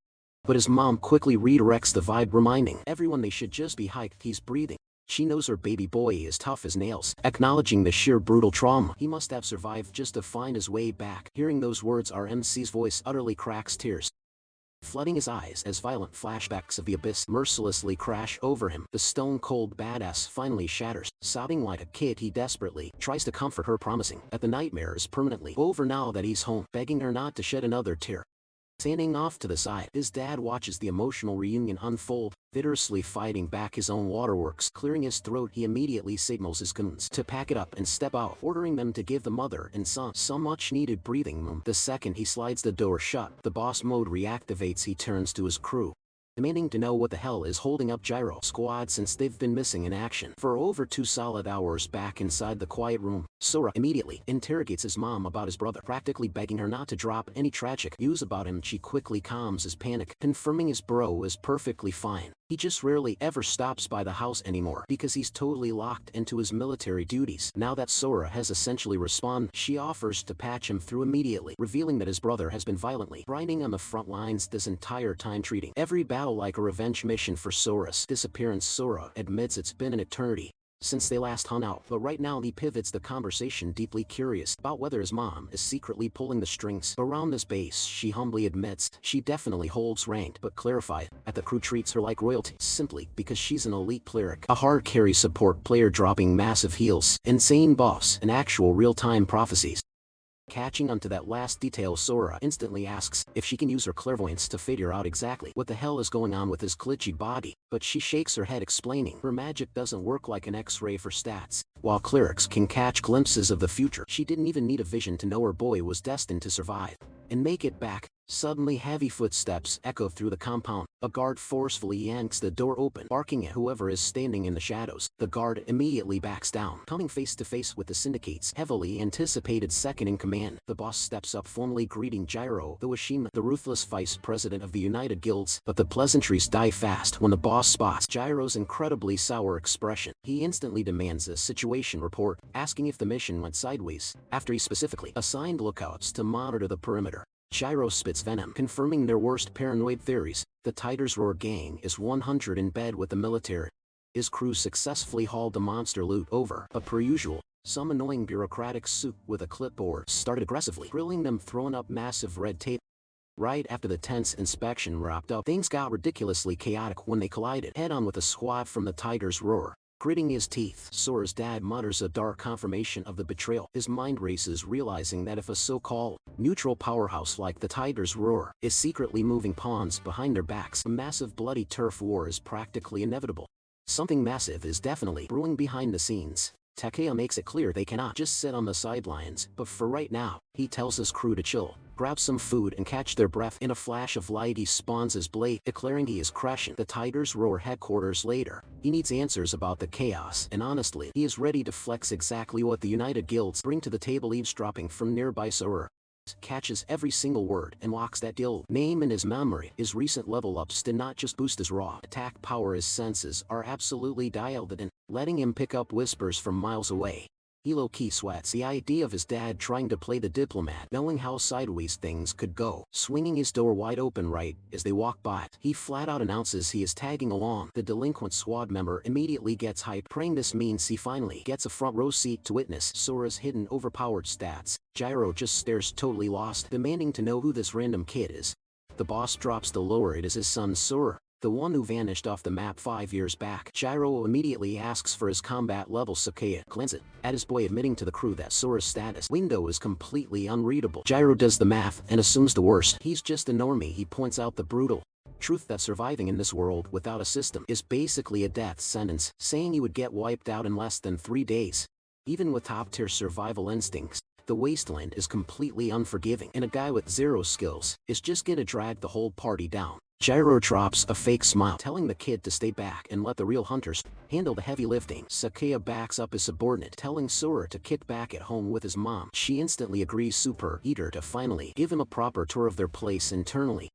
But his mom quickly redirects the vibe, reminding everyone they should just be hyped he's breathing. She knows her baby boy is tough as nails, acknowledging the sheer brutal trauma he must have survived just to find his way back. Hearing those words, our MC's voice utterly cracks, tears flooding his eyes as violent flashbacks of the abyss mercilessly crash over him. The stone-cold badass finally shatters, sobbing like a kid. He desperately tries to comfort her, promising that the nightmare is permanently over now that he's home, begging her not to shed another tear. Standing off to the side, his dad watches the emotional reunion unfold, vigorously fighting back his own waterworks. Clearing his throat, he immediately signals his goons to pack it up and step out, ordering them to give the mother and son some much-needed breathing room. The second he slides the door shut, the boss mode reactivates. He turns to his crew, demanding to know what the hell is holding up Gyro Squad since they've been missing in action for over 2 solid hours. Back inside the quiet room, Sora immediately interrogates his mom about his brother, practically begging her not to drop any tragic news about him. She quickly calms his panic, confirming his bro is perfectly fine. He just rarely ever stops by the house anymore because he's totally locked into his military duties. Now that Sora has essentially responded, she offers to patch him through immediately, revealing that his brother has been violently grinding on the front lines this entire time, treating every battle like a revenge mission for Sora's disappearance. Sora admits it's been an eternity since they last hung out, but right now he pivots the conversation, deeply curious about whether his mom is secretly pulling the strings around this base. She humbly admits she definitely holds ranked, but clarifies that the crew treats her like royalty simply because she's an elite cleric, a hard carry support player dropping massive heals, insane buffs, and actual real-time prophecies. Catching onto that last detail, Sora instantly asks if she can use her clairvoyance to figure out exactly what the hell is going on with his glitchy body, but she shakes her head, explaining her magic doesn't work like an X-ray for stats. While clerics can catch glimpses of the future, she didn't even need a vision to know her boy was destined to survive and make it back. Suddenly, heavy footsteps echo through the compound. A guard forcefully yanks the door open, barking at whoever is standing in the shadows. The guard immediately backs down, coming face to face with the Syndicate's heavily anticipated second-in-command. The boss steps up, formally greeting Gyro the Washima, the ruthless vice president of the United Guilds. But the pleasantries die fast when the boss spots Gyro's incredibly sour expression. He instantly demands a situation report, asking if the mission went sideways, after he specifically assigned lookouts to monitor the perimeter. Gyro spits venom, confirming their worst paranoid theories. The Tiger's Roar gang is 100 in bed with the military. His crew successfully hauled the monster loot over, but per usual, some annoying bureaucratic suit with a clipboard started aggressively grilling them, throwing up massive red tape. Right after the tense inspection wrapped up, things got ridiculously chaotic when they collided head-on with a squad from the Tiger's Roar. Gritting his teeth, Sora's dad mutters a dark confirmation of the betrayal. His mind races, realizing that if a so-called neutral powerhouse like the Tiger's Roar is secretly moving pawns behind their backs, a massive bloody turf war is practically inevitable. Something massive is definitely brewing behind the scenes. Takeo makes it clear they cannot just sit on the sidelines, but for right now, he tells his crew to chill, grab some food and catch their breath. In a flash of light, he spawns his blade, declaring he is crashing the Tiger's Roar headquarters later. He needs answers about the chaos, and honestly, he is ready to flex exactly what the United Guilds bring to the table. Eavesdropping from nearby, Sora catches every single word and locks that guild name in his memory. His recent level ups did not just boost his raw attack power, his senses are absolutely dialed in, letting him pick up whispers from miles away. He low-key sweats the idea of his dad trying to play the diplomat, knowing how sideways things could go. Swinging his door wide open right as they walk by, he flat out announces he is tagging along. The delinquent squad member immediately gets hyped, praying this means he finally gets a front row seat to witness Sora's hidden overpowered stats. Gyro just stares totally lost, demanding to know who this random kid is. The boss drops the lure it is his son Sora, the one who vanished off the map 5 years back. Gyro immediately asks for his combat level. Sakaya glances at his boy, admitting to the crew that Sora's status window is completely unreadable. Gyro does the math and assumes the worst. He's just a normie. He points out the brutal truth that surviving in this world without a system is basically a death sentence, saying you would get wiped out in less than 3 days. Even with top-tier survival instincts, the wasteland is completely unforgiving, and a guy with 0 skills is just gonna drag the whole party down. Gyro drops a fake smile, telling the kid to stay back and let the real hunters handle the heavy lifting. Sakaya backs up his subordinate, telling Sora to kick back at home with his mom. She instantly agrees, super eager to finally give him a proper tour of their place internally.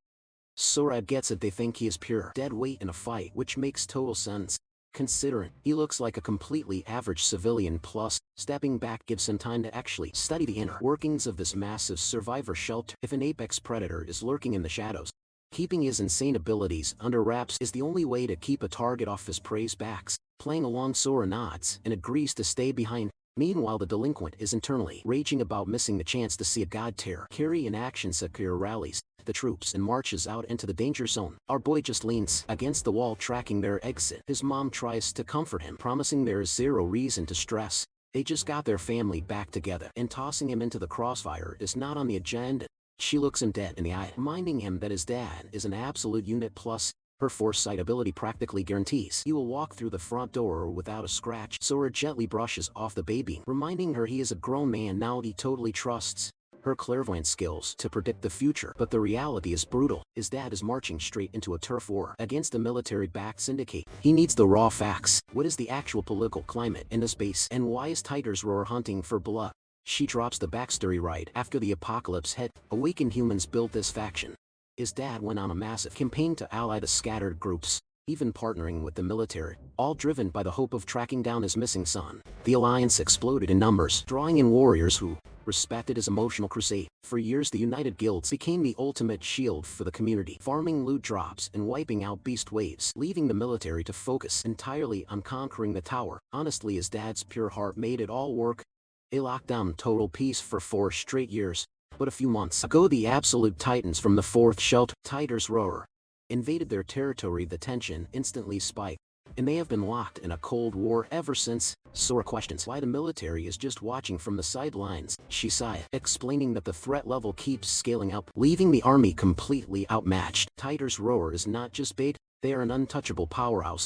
Sora gets it. They think he is pure dead weight in a fight, which makes total sense, considering he looks like a completely average civilian. Plus, stepping back gives him time to actually study the inner workings of this massive survivor shelter. If an apex predator is lurking in the shadows, keeping his insane abilities under wraps is the only way to keep a target off his prey's backs. Playing along, Sora nods and agrees to stay behind. Meanwhile, the delinquent is internally raging about missing the chance to see a god tier carry in action. Sakura rallies the troops and marches out into the danger zone. Our boy just leans against the wall, tracking their exit. His mom tries to comfort him, promising there is 0 reason to stress. They just got their family back together, and tossing him into the crossfire is not on the agenda. She looks him dead in the eye, reminding him that his dad is an absolute unit. Plus, her foresight ability practically guarantees he will walk through the front door without a scratch. Sora gently brushes off the baby, reminding her he is a grown man now. He totally trusts her clairvoyant skills to predict the future, but the reality is brutal. His dad is marching straight into a turf war against a military-backed syndicate. He needs the raw facts. What is the actual political climate in this base, and why is Tigers Roar hunting for blood? She drops the backstory right after the apocalypse hit. Awakened humans built this faction. His dad went on a massive campaign to ally the scattered groups, even partnering with the military, all driven by the hope of tracking down his missing son. The alliance exploded in numbers, drawing in warriors who respected his emotional crusade. For years, the United Guilds became the ultimate shield for the community, farming loot drops and wiping out beast waves, leaving the military to focus entirely on conquering the tower. Honestly, his dad's pure heart made it all work. They locked down total peace for 4 straight years. But a few months ago, the absolute titans from the 4th shelter, Tigers Roar, invaded their territory. The tension instantly spiked, and they have been locked in a cold war ever since. Sora questions why the military is just watching from the sidelines. She sighs, explaining that the threat level keeps scaling up, leaving the army completely outmatched. Tigers Roar is not just bait, they are an untouchable powerhouse.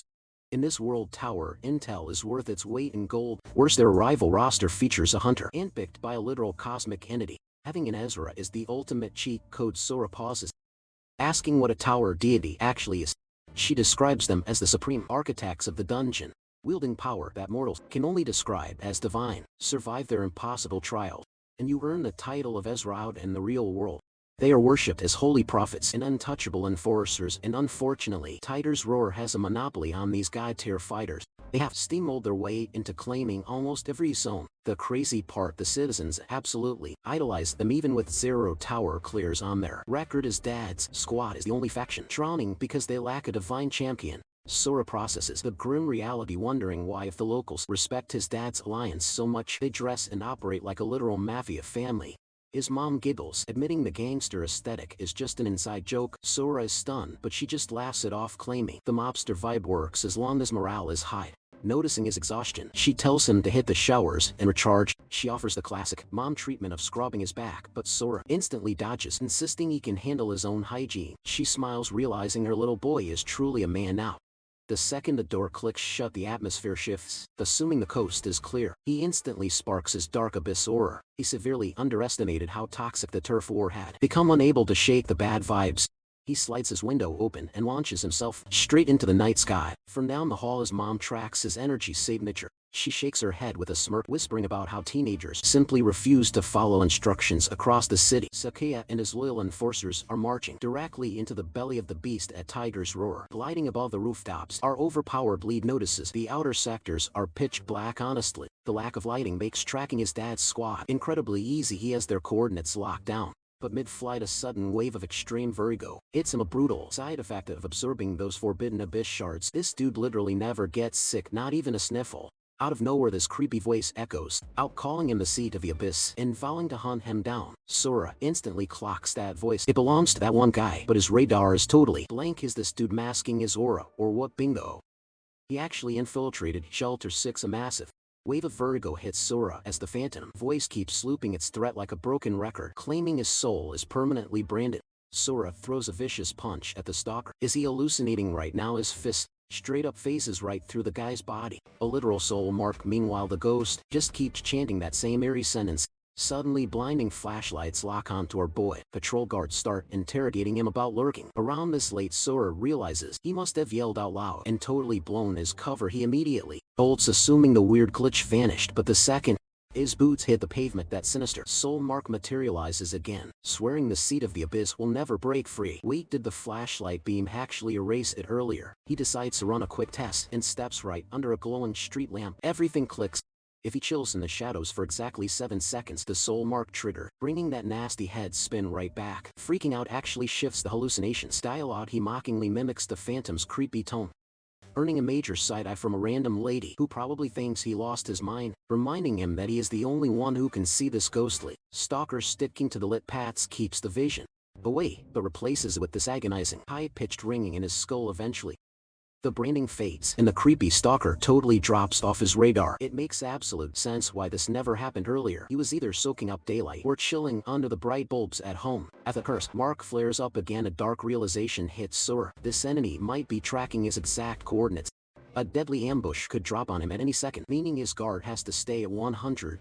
In this world, tower intel is worth its weight in gold. Worse, their rival roster features a hunter handpicked by a literal cosmic entity. Having an Asura is the ultimate cheat code. Sora pauses, asking what a tower deity actually is. She describes them as the supreme architects of the dungeon, wielding power that mortals can only describe as divine. Survive their impossible trial, and you earn the title of Ezra out in the real world. They are worshipped as holy prophets and untouchable enforcers, and unfortunately, Tigers Roar has a monopoly on these god-tier fighters. They have steamrolled their way into claiming almost every zone. The crazy part, the citizens absolutely idolize them. Even with 0 tower clears on their record, his dad's squad is the only faction drowning because they lack a divine champion. Sora processes the grim reality, wondering why, if the locals respect his dad's alliance so much, they dress and operate like a literal mafia family. His mom giggles, admitting the gangster aesthetic is just an inside joke. Sora is stunned, but she just laughs it off, claiming the mobster vibe works as long as morale is high. Noticing his exhaustion, she tells him to hit the showers and recharge. She offers the classic mom treatment of scrubbing his back, but Sora instantly dodges, insisting he can handle his own hygiene. She smiles, realizing her little boy is truly a man now. The second the door clicks shut, the atmosphere shifts, assuming the coast is clear. He instantly sparks his dark abyss aura. He severely underestimated how toxic the turf war had become, unable to shake the bad vibes. He slides his window open and launches himself straight into the night sky. From down the hall, his mom tracks his energy signature, She shakes her head with a smirk, whispering about how teenagers simply refuse to follow instructions across the city. Sakaya and his loyal enforcers are marching directly into the belly of the beast at Tiger's Roar. Gliding above the rooftops, our overpowered lead notices the outer sectors are pitch black. Honestly, the lack of lighting makes tracking his dad's squad incredibly easy. He has their coordinates locked down. But mid-flight a sudden wave of extreme vertigo hits him, a brutal side effect of absorbing those forbidden abyss shards. This dude literally never gets sick, not even a sniffle. Out of nowhere this creepy voice echoes, out calling him the seat of the abyss and vowing to hunt him down. Sora instantly clocks that voice. It belongs to that one guy, but his radar is totally blank. Is this dude masking his aura, or what? Bingo. He actually infiltrated Shelter 6. A massive wave of vertigo hits Sora as the phantom voice keeps looping its threat like a broken record, claiming his soul is permanently branded. Sora throws a vicious punch at the stalker. Is he hallucinating right now? His fist straight up phases right through the guy's body. A literal soul mark. Meanwhile the ghost just keeps chanting that same eerie sentence. Suddenly blinding flashlights lock onto our boy. Patrol guards start interrogating him about lurking. Around this late, Sora realizes he must have yelled out loud and totally blown his cover. He immediately bolts, assuming the weird glitch vanished, but the second his boots hit the pavement, that sinister soul mark materializes again, swearing the seat of the abyss will never break free. Wait, did the flashlight beam actually erase it earlier? He decides to run a quick test and steps right under a glowing street lamp. Everything clicks. If he chills in the shadows for exactly 7 seconds, the soul mark trigger, bringing that nasty head spin right back. Freaking out actually shifts the hallucination's dialogue. He mockingly mimics the phantom's creepy tone, earning a major side-eye from a random lady who probably thinks he lost his mind, reminding him that he is the only one who can see this ghostly stalker. Sticking to the lit paths keeps the vision away, but replaces it with this agonizing, high-pitched ringing in his skull. Eventually, the branding fades, and the creepy stalker totally drops off his radar. It makes absolute sense why this never happened earlier. He was either soaking up daylight or chilling under the bright bulbs at home. As the curse mark flares up again, a dark realization hits Sora. This entity might be tracking his exact coordinates. A deadly ambush could drop on him at any second, meaning his guard has to stay at 100.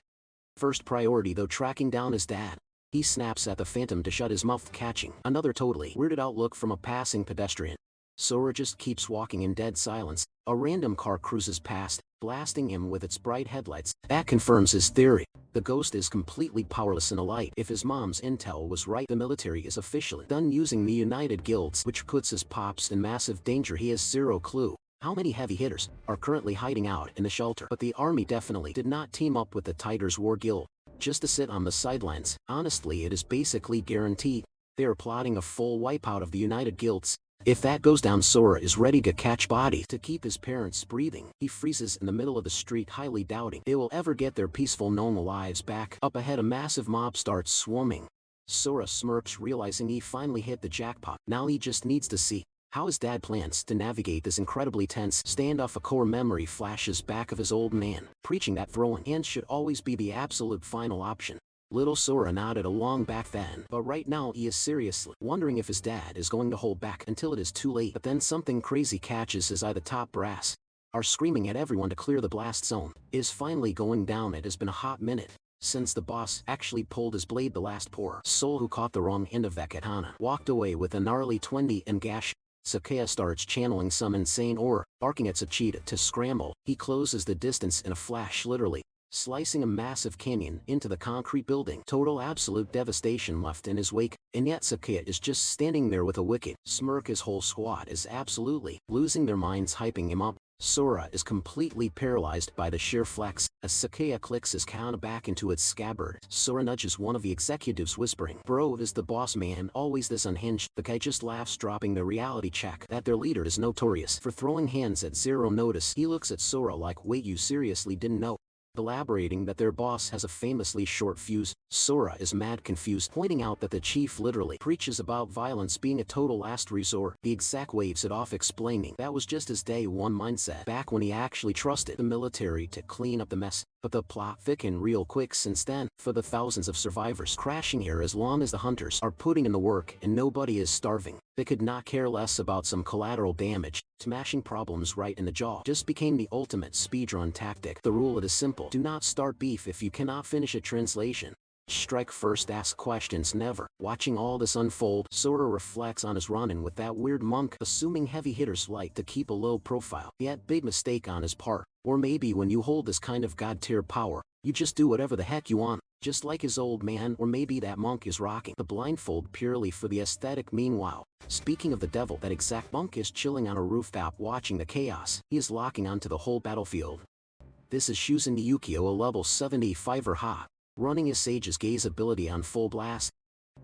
First priority though, tracking down his dad. He snaps at the phantom to shut his mouth, catching another totally weirded out look from a passing pedestrian. Sora just keeps walking in dead silence. A random car cruises past, blasting him with its bright headlights. That confirms his theory. The ghost is completely powerless in a light. If his mom's intel was right, the military is officially done using the United Guilds, which puts his pops in massive danger. He has zero clue how many heavy hitters are currently hiding out in the shelter, but the army definitely did not team up with the Tiger's War Guild just to sit on the sidelines. Honestly, it is basically guaranteed they are plotting a full wipeout of the United Guilds. If that goes down, Sora is ready to catch bodies to keep his parents breathing. He freezes in the middle of the street, highly doubting they will ever get their peaceful normal lives back. Up ahead, a massive mob starts swarming. Sora smirks, realizing he finally hit the jackpot. Now he just needs to see how his dad plans to navigate this incredibly tense standoff. A core memory flashes back of his old man, preaching that throwing hands should always be the absolute final option. Little Sora nodded along back then, but right now he is seriously wondering if his dad is going to hold back until it is too late. But then something crazy catches his eye. The top brass are screaming at everyone to clear the blast zone. It is finally going down. It has been a hot minute since the boss actually pulled his blade. The last poor soul who caught the wrong end of that katana walked away with a gnarly 20 and gash. Sakaya starts channeling some insane aura, barking at Sachita to scramble. He closes the distance in a flash, literally slicing a massive canyon into the concrete building. Total absolute devastation left in his wake, and yet Sakaya is just standing there with a wicked smirk. His whole squad is absolutely losing their minds, hyping him up. Sora is completely paralyzed by the sheer flex. As Sakaya clicks his katana back into its scabbard, Sora nudges one of the executives, whispering, "Bro, is the boss man always this unhinged?" The guy just laughs, dropping the reality check that their leader is notorious for throwing hands at zero notice. He looks at Sora like, "Wait, you seriously didn't know?" Elaborating that their boss has a famously short fuse. Sora is mad confused, pointing out that the chief literally preaches about violence being a total last resort. The exec waves it off, explaining that was just his day one mindset back when he actually trusted the military to clean up the mess. But the plot thickened real quick since then, for the thousands of survivors crashing here. As long as the hunters are putting in the work and nobody is starving, they could not care less about some collateral damage. Smashing problems right in the jaw just became the ultimate speedrun tactic. The rule is simple: do not start beef if you cannot finish it. Translation: Strike first, ask questions never. Watching all this unfold, Sora reflects on his run-in with that weird monk, assuming heavy hitters like to keep a low profile. Yet big mistake on his part. Or maybe when you hold this kind of god-tier power, you just do whatever the heck you want. Just like his old man, or maybe that monk is rocking the blindfold purely for the aesthetic. Meanwhile, speaking of the devil, that exact monk is chilling on a rooftop watching the chaos. He is locking onto the whole battlefield. This is Shuzen Yukio, a level 75er hot, running his Sage's Gaze ability on full blast.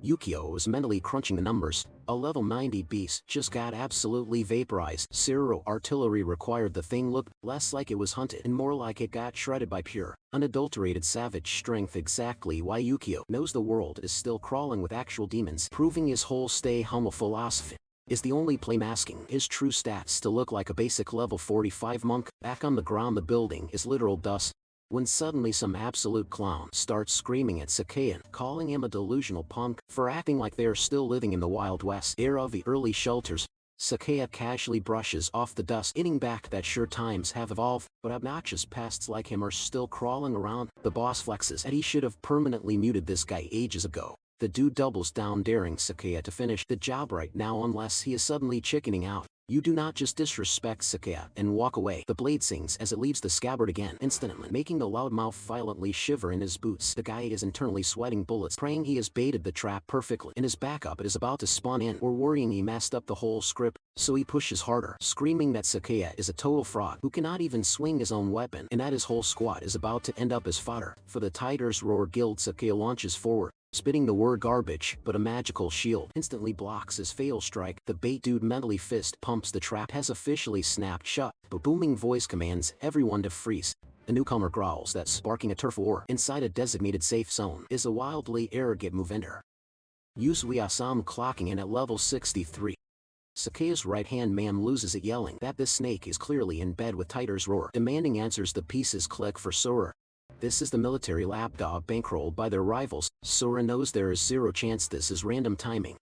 Yukio is mentally crunching the numbers. A level 90 beast just got absolutely vaporized. Zero artillery required. The thing looked less like it was hunted and more like it got shredded by pure, unadulterated savage strength. Exactly why Yukio knows the world is still crawling with actual demons, proving his whole stay humble philosophy is the only play, masking his true stats to look like a basic level 45 monk. Back on the ground, the building is literal dust, when suddenly some absolute clown starts screaming at Sakaya, calling him a delusional punk for acting like they are still living in the Wild West era of the early shelters. Sakaya casually brushes off the dust, hinting back that sure, times have evolved, but obnoxious pests like him are still crawling around. The boss flexes that he should have permanently muted this guy ages ago. The dude doubles down, daring Sakaya to finish the job right now unless he is suddenly chickening out. You do not just disrespect Sakaya and walk away. The blade sings as it leaves the scabbard again, instantly making the loudmouth violently shiver in his boots. The guy is internally sweating bullets, praying he has baited the trap perfectly. In his backup, it is about to spawn in, or worrying he messed up the whole script, so he pushes harder, screaming that Sakaya is a total fraud who cannot even swing his own weapon, and that his whole squad is about to end up as fodder for the Tiger's Roar Guild. Sakaya launches forward, spitting the word garbage, but a magical shield instantly blocks his fail strike. The bait dude mentally fist pumps. The trap has officially snapped shut, but booming voice commands everyone to freeze. The newcomer growls that sparking a turf war inside a designated safe zone is a wildly arrogant move. Enter Yusui Asam clocking in at level 63. Sakaya's right-hand man loses it, yelling that this snake is clearly in bed with Tiger's Roar, demanding answers. The pieces click for Sora. This is the military lapdog bankrolled by their rivals. Sora knows there is zero chance this is random timing.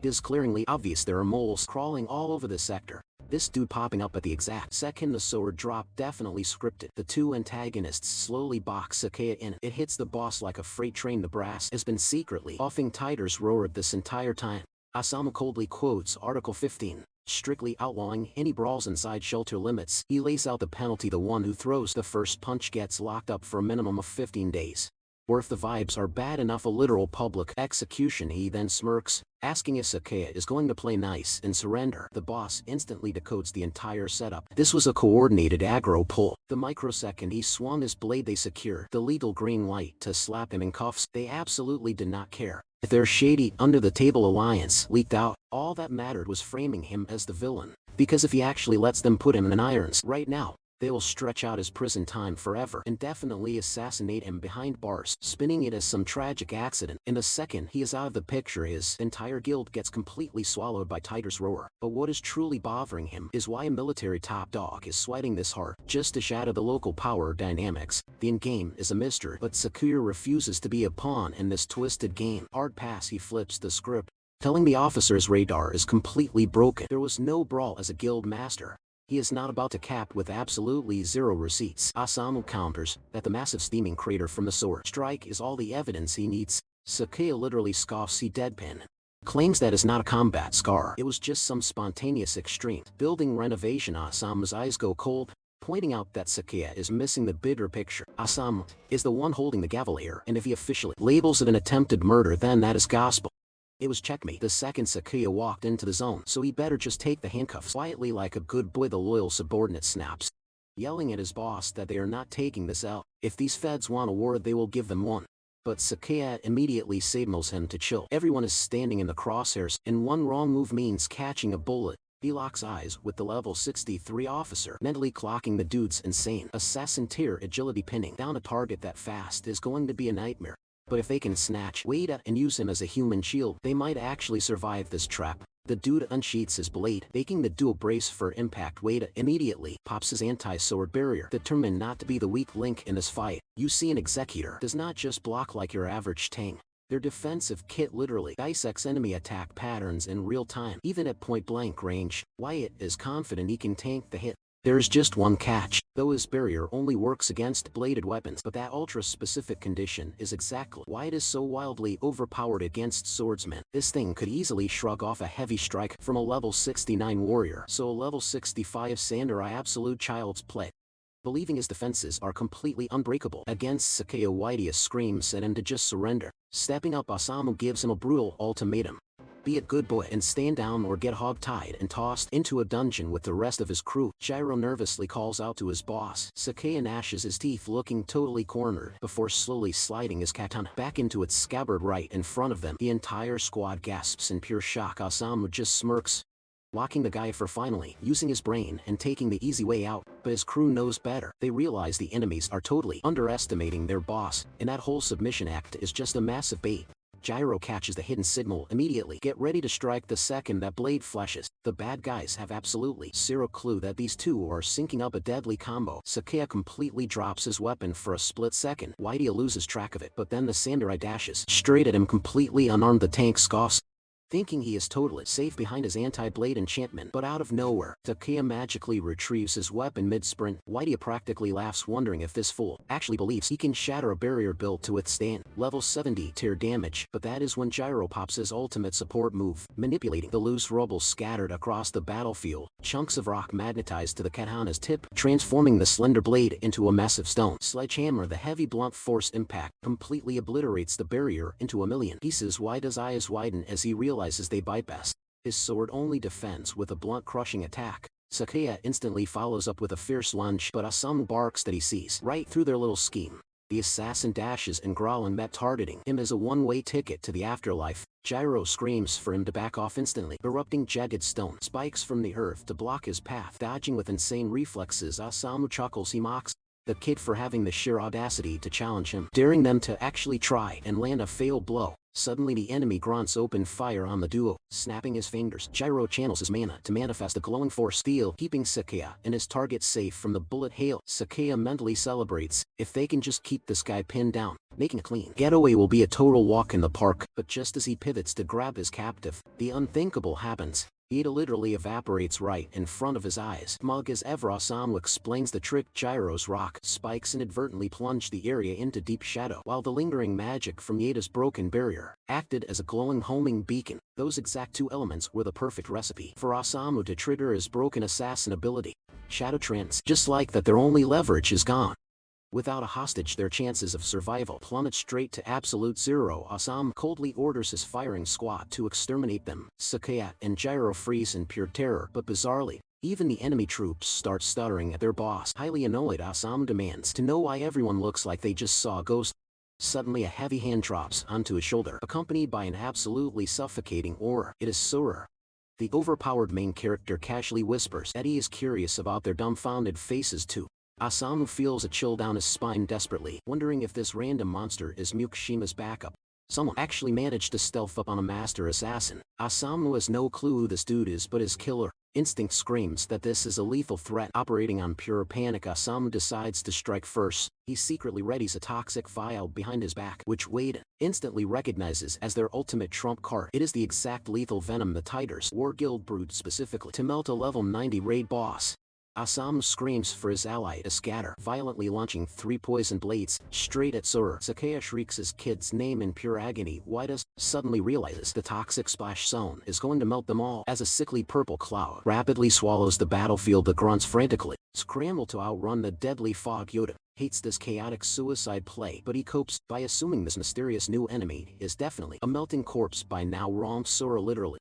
It is glaringly obvious there are moles crawling all over the sector. This dude popping up at the exact second the sword drop, definitely scripted. The two antagonists slowly box Sakaya in. It hits the boss like a freight train. The brass has been secretly offing Tiger's Roar this entire time. Asama coldly quotes Article 15, strictly outlawing any brawls inside shelter limits. He lays out the penalty: the one who throws the first punch gets locked up for a minimum of 15 days. Or if the vibes are bad enough, a literal public execution. He then smirks, asking if Sakaya is going to play nice and surrender. The boss instantly decodes the entire setup. This was a coordinated aggro pull. The microsecond he swung his blade, they secured the legal green light to slap him in cuffs. They absolutely did not care if their shady under-the-table alliance leaked out. All that mattered was framing him as the villain, because if he actually lets them put him in irons right now, they will stretch out his prison time forever and definitely assassinate him behind bars, spinning it as some tragic accident. In a second he is out of the picture, his entire guild gets completely swallowed by Tiger's Roar. But what is truly bothering him is why a military top dog is sweating this hard just to shatter the local power dynamics. The in-game is a mystery, but Sakura refuses to be a pawn in this twisted game. Hard pass, he flips the script, telling the officer's radar is completely broken. There was no brawl as a guild master. He is not about to cap with absolutely zero receipts. Asama counters that the massive steaming crater from the sword strike is all the evidence he needs. Sakaya literally scoffs. He deadpan claims that is not a combat scar. It was just some spontaneous extreme building renovation. Asama's eyes go cold, pointing out that Sakaya is missing the bigger picture. Asama is the one holding the gavel here, and if he officially labels it an attempted murder, then that is gospel. It was checkmate the second Sakaya walked into the zone, so he better just take the handcuffs quietly like a good boy. The loyal subordinate snaps, yelling at his boss that they are not taking this out. If these feds want a war, they will give them one. But Sakaya immediately signals him to chill. Everyone is standing in the crosshairs, and one wrong move means catching a bullet. He locks eyes with the level 63 officer, mentally clocking the dude's insane assassin tier agility. Pinning down a target that fast is going to be a nightmare. But if they can snatch Wada and use him as a human shield, they might actually survive this trap. The dude unsheaths his blade, making the dual brace for impact. Wada immediately pops his anti-sword barrier, determined not to be the weak link in this fight. You see, an executor does not just block like your average tank. Their defensive kit literally dissects enemy attack patterns in real time. Even at point-blank range, Wyatt is confident he can tank the hit. There's just one catch, though his barrier only works against bladed weapons, but that ultra-specific condition is exactly why it is so wildly overpowered against swordsmen. This thing could easily shrug off a heavy strike from a level 69 warrior, so a level 65 samurai absolute child's play. Believing his defenses are completely unbreakable against Sakaya, Whitey screams at him to just surrender. Stepping up, Osamu gives him a brutal ultimatum. Be a good boy and stand down or get hog-tied and tossed into a dungeon with the rest of his crew. Gyro nervously calls out to his boss. Sakaya gnashes his teeth, looking totally cornered, before slowly sliding his katana back into its scabbard right in front of them. The entire squad gasps in pure shock. Osamu just smirks, locking the guy for finally using his brain and taking the easy way out, but his crew knows better. They realize the enemies are totally underestimating their boss, and that whole submission act is just a massive bait. Gyro catches the hidden signal immediately. Get ready to strike the second that blade flashes. The bad guys have absolutely zero clue that these two are syncing up a deadly combo. Sakaya completely drops his weapon for a split second. Whitey loses track of it, but then the samurai dashes straight at him completely unarmed. The tank scoffs, thinking he is totally safe behind his anti-blade enchantment, but out of nowhere, Sakaya magically retrieves his weapon mid-sprint. Whitey practically laughs, wondering if this fool actually believes he can shatter a barrier built to withstand level 70 tier damage, but that is when Gyro pops his ultimate support move, manipulating the loose rubble scattered across the battlefield. Chunks of rock magnetize to the katana's tip, transforming the slender blade into a massive stone sledgehammer. The heavy blunt force impact completely obliterates the barrier into a million pieces. Whitey's eyes widen as he realizes they bypass his sword only defense with a blunt crushing attack. Sakaya instantly follows up with a fierce lunge, but Osamu barks that he sees right through their little scheme. The assassin dashes and growling that targeting him as a one-way ticket to the afterlife. Gyro screams for him to back off instantly, erupting jagged stone spikes from the earth to block his path. Dodging with insane reflexes, Osamu chuckles. He mocks the kid for having the sheer audacity to challenge him, daring them to actually try and land a failed blow. Suddenly the enemy grunts open fire on the duo, snapping his fingers. Gyro channels his mana to manifest a glowing force field, keeping Sakaya and his target safe from the bullet hail. Sakaya mentally celebrates, if they can just keep this guy pinned down, making a clean getaway will be a total walk in the park. But just as he pivots to grab his captive, the unthinkable happens. It literally evaporates right in front of his eyes. Smug as ever, Osamu explains the trick. Gyro's rock spikes inadvertently plunge the area into deep shadow, while the lingering magic from Yada's broken barrier acted as a glowing homing beacon. Those exact two elements were the perfect recipe for Osamu to trigger his broken assassin ability, Shadow Trance. Just like that, their only leverage is gone. Without a hostage, their chances of survival plummet straight to absolute zero. Osamu coldly orders his firing squad to exterminate them. Sakaya and Gyro freeze in pure terror, but bizarrely, even the enemy troops start stuttering at their boss. Highly annoyed, Osamu demands to know why everyone looks like they just saw a ghost. Suddenly a heavy hand drops onto his shoulder, accompanied by an absolutely suffocating aura. It is Asura. The overpowered main character casually whispers that he is curious about their dumbfounded faces too. Osamu feels a chill down his spine, desperately wondering if this random monster is Mukashima's backup. Someone actually managed to stealth up on a master assassin. Osamu has no clue who this dude is, but his killer instinct screams that this is a lethal threat. Operating on pure panic, Osamu decides to strike first. He secretly readies a toxic vial behind his back, which Wade instantly recognizes as their ultimate trump card. It is the exact lethal venom the Titers War Guild brewed specifically to melt a level 90 raid boss. Osamu screams for his ally to scatter, violently launching 3 poison blades straight at Sora. Sakaya shrieks his kid's name in pure agony. White suddenly realizes the toxic splash zone is going to melt them all as a sickly purple cloud rapidly swallows the battlefield. The grunts frantically scramble to outrun the deadly fog. Yoda hates this chaotic suicide play, but he copes by assuming this mysterious new enemy is definitely a melting corpse by now. Wrong. Sora literally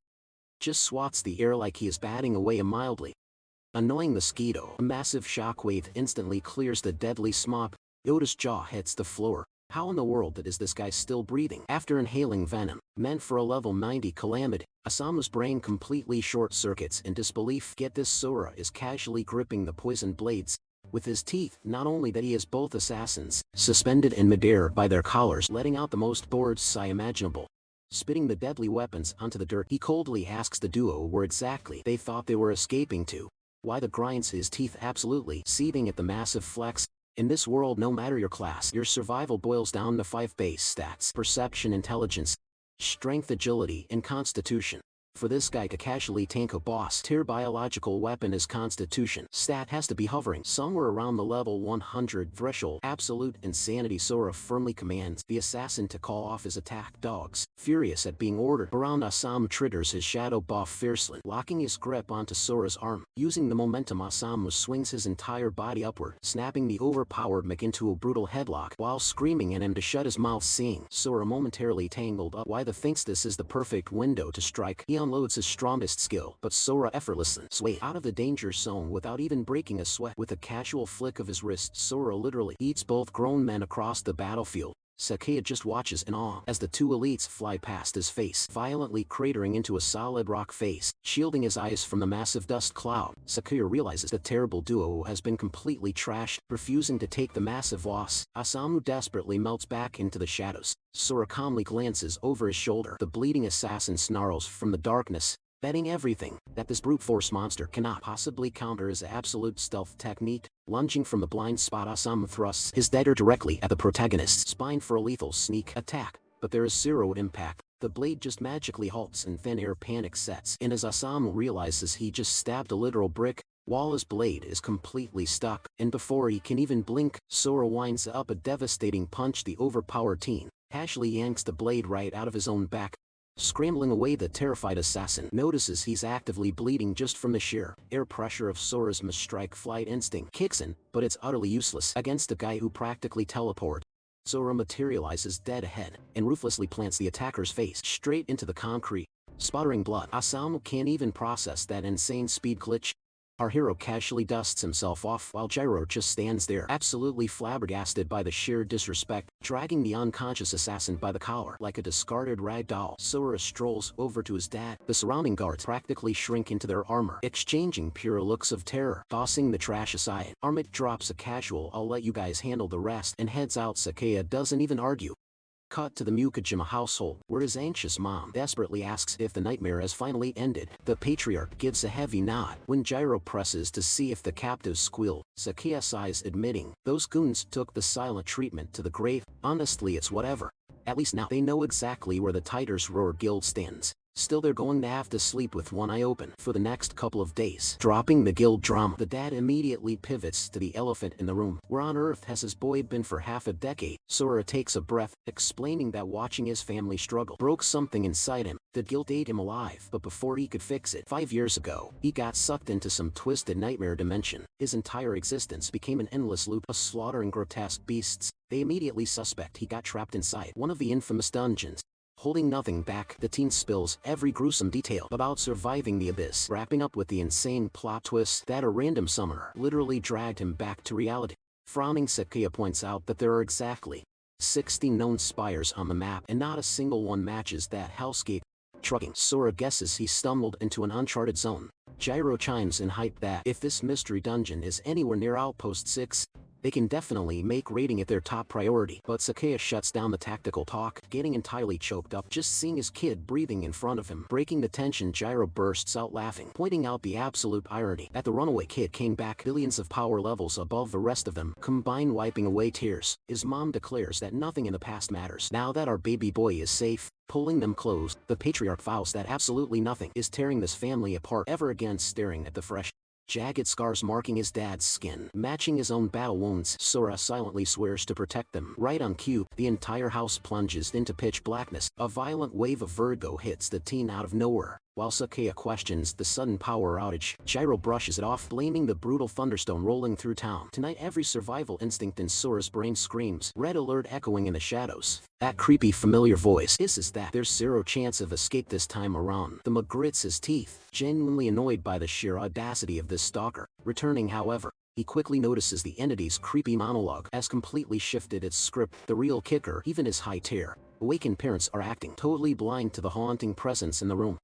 just swats the air like he is batting away a mildly annoying mosquito. A massive shockwave instantly clears the deadly smog. Yoda's jaw hits the floor. How in the world is this guy still breathing after inhaling venom meant for a level 90 calamity? Osamu's brain completely short-circuits in disbelief. Get this, Sora is casually gripping the poisoned blades with his teeth. Not only that, he has both assassins suspended in midair by their collars, letting out the most bored sigh imaginable. Spitting the deadly weapons onto the dirt, he coldly asks the duo where exactly they thought they were escaping to. Why the grinds, his teeth absolutely seething at the massive flex. In this world, no matter your class, your survival boils down to 5 base stats: perception, intelligence, strength, agility, and constitution. For this guy to casually tank a boss tier biological weapon, his constitution stat has to be hovering somewhere around the level 100 threshold. Absolute insanity. Sora firmly commands the assassin to call off his attack dogs. Furious at being ordered around, Asam triggers his shadow buff fiercely, locking his grip onto Sora's arm. Using the momentum, Asam swings his entire body upward, snapping the overpowered mech into a brutal headlock while screaming at him to shut his mouth. Seeing Sora momentarily tangled up, Why thinks this is the perfect window to strike. He unloads his strongest skill, but Sora effortlessly sways out of the danger zone without even breaking a sweat. With a casual flick of his wrist, Sora literally eats both grown men across the battlefield. Sakuya just watches in awe as the two elites fly past his face, violently cratering into a solid rock face, shielding his eyes from the massive dust cloud. Sakuya realizes the terrible duo has been completely trashed, refusing to take the massive loss. Asamu desperately melts back into the shadows. Sora calmly glances over his shoulder. The bleeding assassin snarls from the darkness, betting everything that this brute force monster cannot possibly counter his absolute stealth technique. Lunging from the blind spot, Asam thrusts his dagger directly at the protagonist's spine for a lethal sneak attack, but there is zero impact. The blade just magically halts and thin air panic sets in as Asam realizes he just stabbed a literal brick wall. His blade is completely stuck, and before he can even blink, Sora winds up a devastating punch. The overpowered teen casually yanks the blade right out of his own back. Scrambling away, the terrified assassin notices he's actively bleeding just from the sheer air pressure of Sora's strike flight instinct kicks in, but it's utterly useless against a guy who practically teleports. Sora materializes dead ahead and ruthlessly plants the attacker's face straight into the concrete. Sputtering blood, Asam can't even process that insane speed glitch. Our hero casually dusts himself off while Gyro just stands there, absolutely flabbergasted by the sheer disrespect, dragging the unconscious assassin by the collar like a discarded rag doll. Sora strolls over to his dad. The surrounding guards practically shrink into their armor, exchanging pure looks of terror. Tossing the trash aside, Armit drops a casual "I'll let you guys handle the rest" and heads out. Sakuya doesn't even argue. Cut to the Mukajima household, where his anxious mom desperately asks if the nightmare has finally ended. The patriarch gives a heavy nod. When Gyro presses to see if the captives squeal, Sakuya sighs, admitting, "Those goons took the silent treatment to the grave. Honestly, it's whatever. At least now they know exactly where the Tiger's Roar Guild stands." Still, they're going to have to sleep with one eye open for the next couple of days. Dropping the guild drama, the dad immediately pivots to the elephant in the room. Where on earth has his boy been for half a decade? Sora takes a breath, explaining that watching his family struggle broke something inside him. The guild ate him alive, but before he could fix it, 5 years ago, he got sucked into some twisted nightmare dimension. His entire existence became an endless loop of slaughtering grotesque beasts. They immediately suspect he got trapped inside one of the infamous dungeons. Holding nothing back, the teen spills every gruesome detail about surviving the abyss, wrapping up with the insane plot twist that a random summoner literally dragged him back to reality. Frowning, Sakuya points out that there are exactly 60 known spires on the map, and not a single one matches that hellscape. Shrugging, Sora guesses he stumbled into an uncharted zone. Gyro chimes in hype that if this mystery dungeon is anywhere near Outpost 6, they can definitely make raiding it their top priority. But Sakuya shuts down the tactical talk, getting entirely choked up just seeing his kid breathing in front of him. Breaking the tension, Gyro bursts out laughing, pointing out the absolute irony that the runaway kid came back billions of power levels above the rest of them, combined wiping away tears. His mom declares that nothing in the past matters now that our baby boy is safe. Pulling them close, the patriarch vows that absolutely nothing is tearing this family apart ever again. Staring at the fresh, jagged scars marking his dad's skin, matching his own battle wounds, Sora silently swears to protect them. Right on cue, the entire house plunges into pitch blackness. A violent wave of vertigo hits the teen out of nowhere. While Sakuya questions the sudden power outage, Gyro brushes it off, blaming the brutal thunderstorm rolling through town. Tonight, every survival instinct in Sora's brain screams, red alert echoing in the shadows. That creepy familiar voice hisses that there's zero chance of escape this time around. The mug grits his teeth, genuinely annoyed by the sheer audacity of this stalker. Returning, however, he quickly notices the entity's creepy monologue has completely shifted its script. The real kicker, even his high tier, awakened parents are acting totally blind to the haunting presence in the room.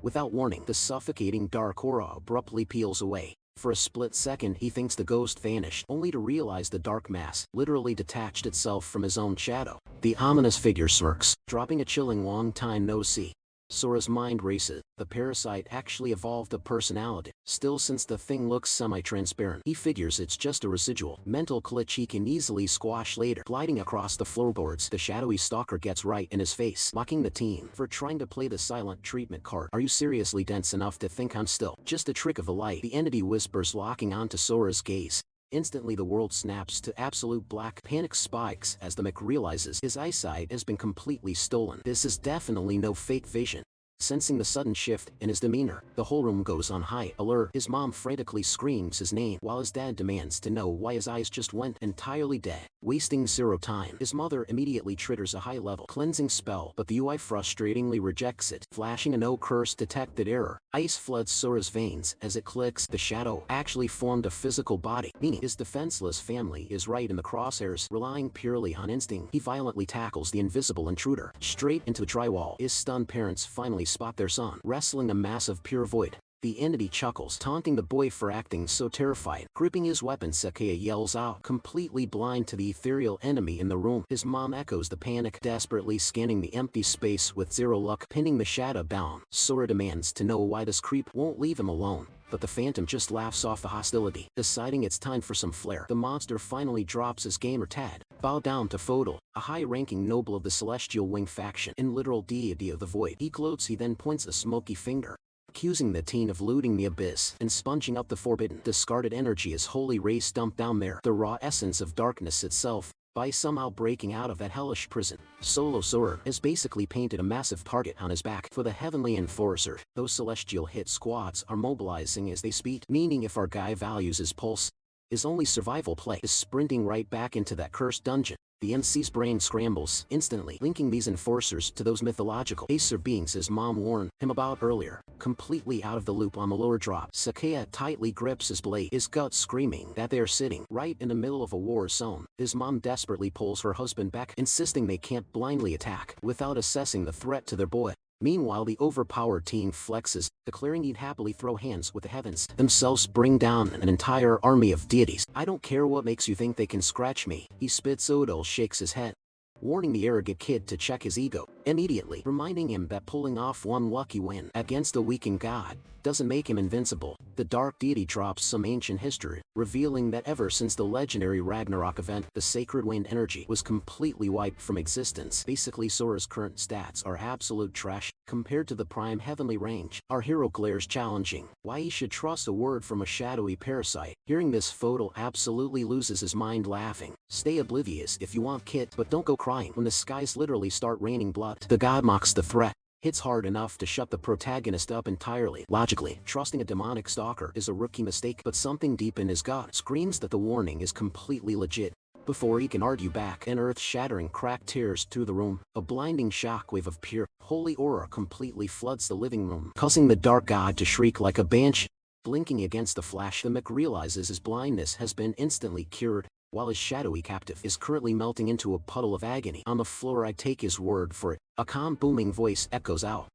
Without warning, the suffocating dark aura abruptly peels away. For a split second, he thinks the ghost vanished, only to realize the dark mass literally detached itself from his own shadow. The ominous figure smirks, dropping a chilling "long time no see." Sora's mind races. The parasite actually evolved a personality. Still, since the thing looks semi-transparent, he figures it's just a residual mental glitch he can easily squash later. Gliding across the floorboards, the shadowy stalker gets right in his face, mocking the teen for trying to play the silent treatment card. Are you seriously dense enough to think I'm still just a trick of the light? The entity whispers, locking onto Sora's gaze. Instantly the world snaps to absolute black. Panic spikes as the mech realizes his eyesight has been completely stolen. This is definitely no fake vision. Sensing the sudden shift in his demeanor, the whole room goes on high alert. His mom frantically screams his name, while his dad demands to know why his eyes just went entirely dead. Wasting zero time, his mother immediately triggers a high-level cleansing spell, but the UI frustratingly rejects it, flashing a no curse detected error. Ice floods Sora's veins as it clicks. The shadow actually formed a physical body, meaning his defenseless family is right in the crosshairs. Relying purely on instinct, he violently tackles the invisible intruder straight into the drywall. His stunned parents finally spot their son wrestling a massive pure void. The entity chuckles, taunting the boy for acting so terrified. Gripping his weapon, Sakaya yells out, completely blind to the ethereal enemy in the room. His mom echoes the panic, desperately scanning the empty space with zero luck. Pinning the shadow down, Sora demands to know why this creep won't leave him alone. But the phantom just laughs off the hostility. Deciding it's time for some flair, the monster finally drops his gamer tag. Bow down to Fodal, a high-ranking noble of the Celestial Wing faction and literal deity of the void. He gloats. He then points a smoky finger, accusing the teen of looting the abyss and sponging up the forbidden, discarded energy as holy rays dumped down there, the raw essence of darkness itself. By somehow breaking out of that hellish prison, Solo Sora has basically painted a massive target on his back for the Heavenly Enforcer. Those celestial hit squads are mobilizing as they speak, meaning if our guy values his pulse, his only survival play is sprinting right back into that cursed dungeon. The MC's brain scrambles, instantly linking these enforcers to those mythological Acer beings his mom warned him about earlier. Completely out of the loop on the lower drop, Sakaya tightly grips his blade, his gut screaming that they are sitting right in the middle of a war zone. His mom desperately pulls her husband back, insisting they can't blindly attack without assessing the threat to their boy. Meanwhile, the overpowered teen flexes, declaring he'd happily throw hands with the heavens themselves, bring down an entire army of deities. I don't care what makes you think they can scratch me, he spits. Odell shakes his head, warning the arrogant kid to check his ego, immediately reminding him that pulling off one lucky win against a weakened god doesn't make him invincible. The dark deity drops some ancient history, revealing that ever since the legendary Ragnarok event, the sacred wind energy was completely wiped from existence. Basically, Sora's current stats are absolute trash compared to the prime heavenly range. Our hero glares, challenging why he should trust a word from a shadowy parasite. Hearing this, Fodal absolutely loses his mind, laughing. Stay oblivious if you want, kid, but don't go crying when the skies literally start raining blood. The god mocks the threat, hits hard enough to shut the protagonist up entirely. Logically, trusting a demonic stalker is a rookie mistake, but something deep in his gut screams that the warning is completely legit. Before he can argue back, an earth-shattering crack tears through the room. A blinding shockwave of pure, holy aura completely floods the living room, causing the dark god to shriek like a banshee. Blinking against the flash, the mech realizes his blindness has been instantly cured, while his shadowy captive is currently melting into a puddle of agony on the floor. I take his word for it, a calm booming voice echoes out.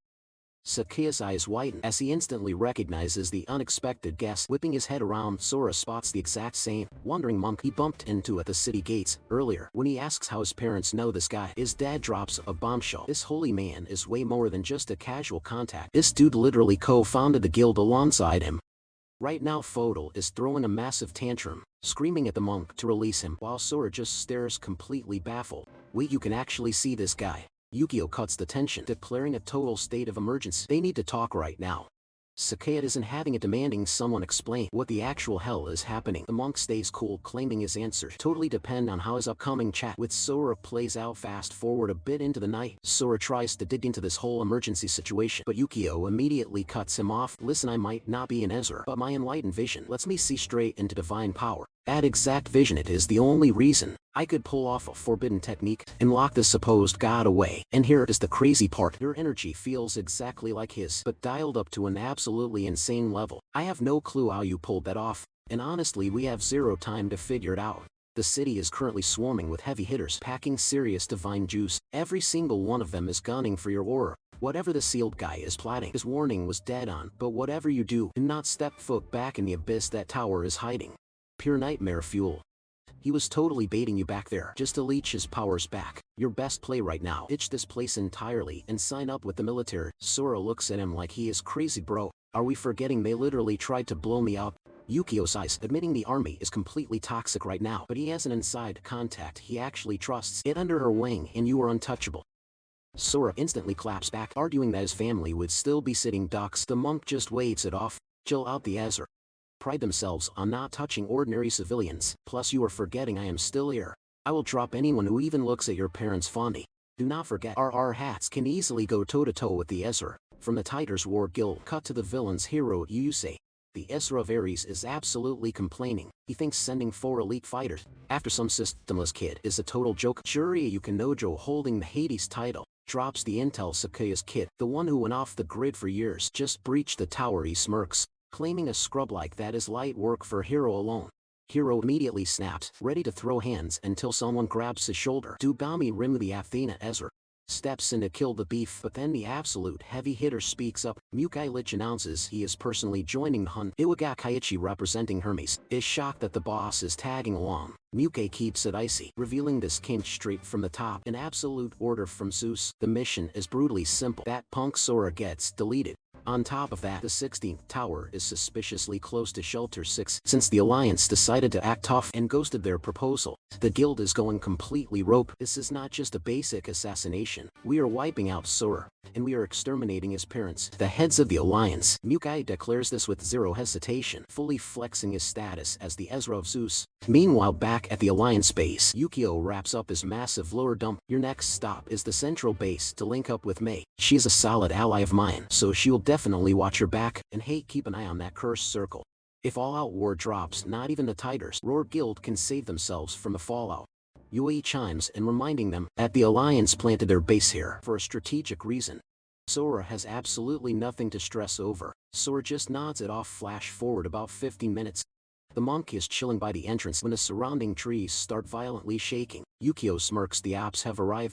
Sakaya's eyes widen as he instantly recognizes the unexpected guest. Whipping his head around, Sora spots the exact same wandering monk he bumped into at the city gates earlier. When he asks how his parents know this guy, his dad drops a bombshell. This holy man is way more than just a casual contact. This dude literally co-founded the guild alongside him. Right now, Fodal is throwing a massive tantrum, screaming at the monk to release him, while Sora just stares completely baffled. Wait, you can actually see this guy? Yukio cuts the tension, declaring a total state of emergency. They need to talk right now. Sakaya isn't having it, demanding someone explain what the actual hell is happening. The monk stays cool, claiming his answers totally depend on how his upcoming chat with Sora plays out. Fast forward a bit into the night, Sora tries to dig into this whole emergency situation, but Yukio immediately cuts him off. Listen, I might not be an Ezra, but my enlightened vision lets me see straight into divine power. That exact vision, it is the only reason I could pull off a forbidden technique and lock this supposed god away. And here is the crazy part. Your energy feels exactly like his, but dialed up to an absolutely insane level. I have no clue how you pulled that off, and honestly we have zero time to figure it out. The city is currently swarming with heavy hitters packing serious divine juice. Every single one of them is gunning for your aura. Whatever the sealed guy is plotting, his warning was dead on, but whatever you do not step foot back in the abyss that tower is hiding. Pure nightmare fuel. He was totally baiting you back there just to leech his powers back. Your best play right now. Ditch this place entirely and sign up with the military. Sora looks at him like he is crazy, bro. Are we forgetting they literally tried to blow me up? Yukio sighs, admitting the army is completely toxic right now, but he has an inside contact he actually trusts. Get under her wing and you are untouchable. Sora instantly claps back, arguing that his family would still be sitting ducks. The monk just waves it off. Chill out, the Asura pride themselves on not touching ordinary civilians. Plus you are forgetting I am still here. I will drop anyone who even looks at your parents fondly. Do not forget our hats can easily go toe-to-toe with the Asura. From the Tiger's War Guild cut to the villain's hero Yusei. The Asura Varys is absolutely complaining. He thinks sending 4 elite fighters after some systemless kid is a total joke. Shuri Yukinojo, holding the Hades title, drops the intel. Sakuya's kid, the one who went off the grid for years, just breached the tower. He smirks, claiming a scrub like that is light work for Hero alone. Hero immediately snaps, ready to throw hands until someone grabs his shoulder. Dugami Rim, the Athena Asura steps in to kill the beef, but then the absolute heavy hitter speaks up. Mukai Lich announces he is personally joining the hunt. Iwaga Kaiichi, representing Hermes, is shocked that the boss is tagging along. Mukai keeps it icy, revealing this came straight from the top, an absolute order from Zeus. The mission is brutally simple. That punk Sora gets deleted. On top of that, the 16th tower is suspiciously close to Shelter 6 since the Alliance decided to act tough and ghosted their proposal. The guild is going completely rogue. This is not just a basic assassination. We are wiping out Sora, and we are exterminating his parents, the heads of the Alliance. Mukai declares this with zero hesitation, fully flexing his status as the Ezra of Zeus. Meanwhile, back at the Alliance base, Yukio wraps up his massive lower dump. Your next stop is the central base to link up with Mei. She is a solid ally of mine, so she will definitely watch your back, and hey, keep an eye on that cursed circle. If all-out war drops, not even the Tigers Roar Guild can save themselves from a fallout. Yui chimes in, reminding them that the Alliance planted their base here for a strategic reason. Sora has absolutely nothing to stress over. Sora just nods it off. Flash forward about 15 minutes. The monk is chilling by the entrance when the surrounding trees start violently shaking. Yukio smirks. The ops have arrived.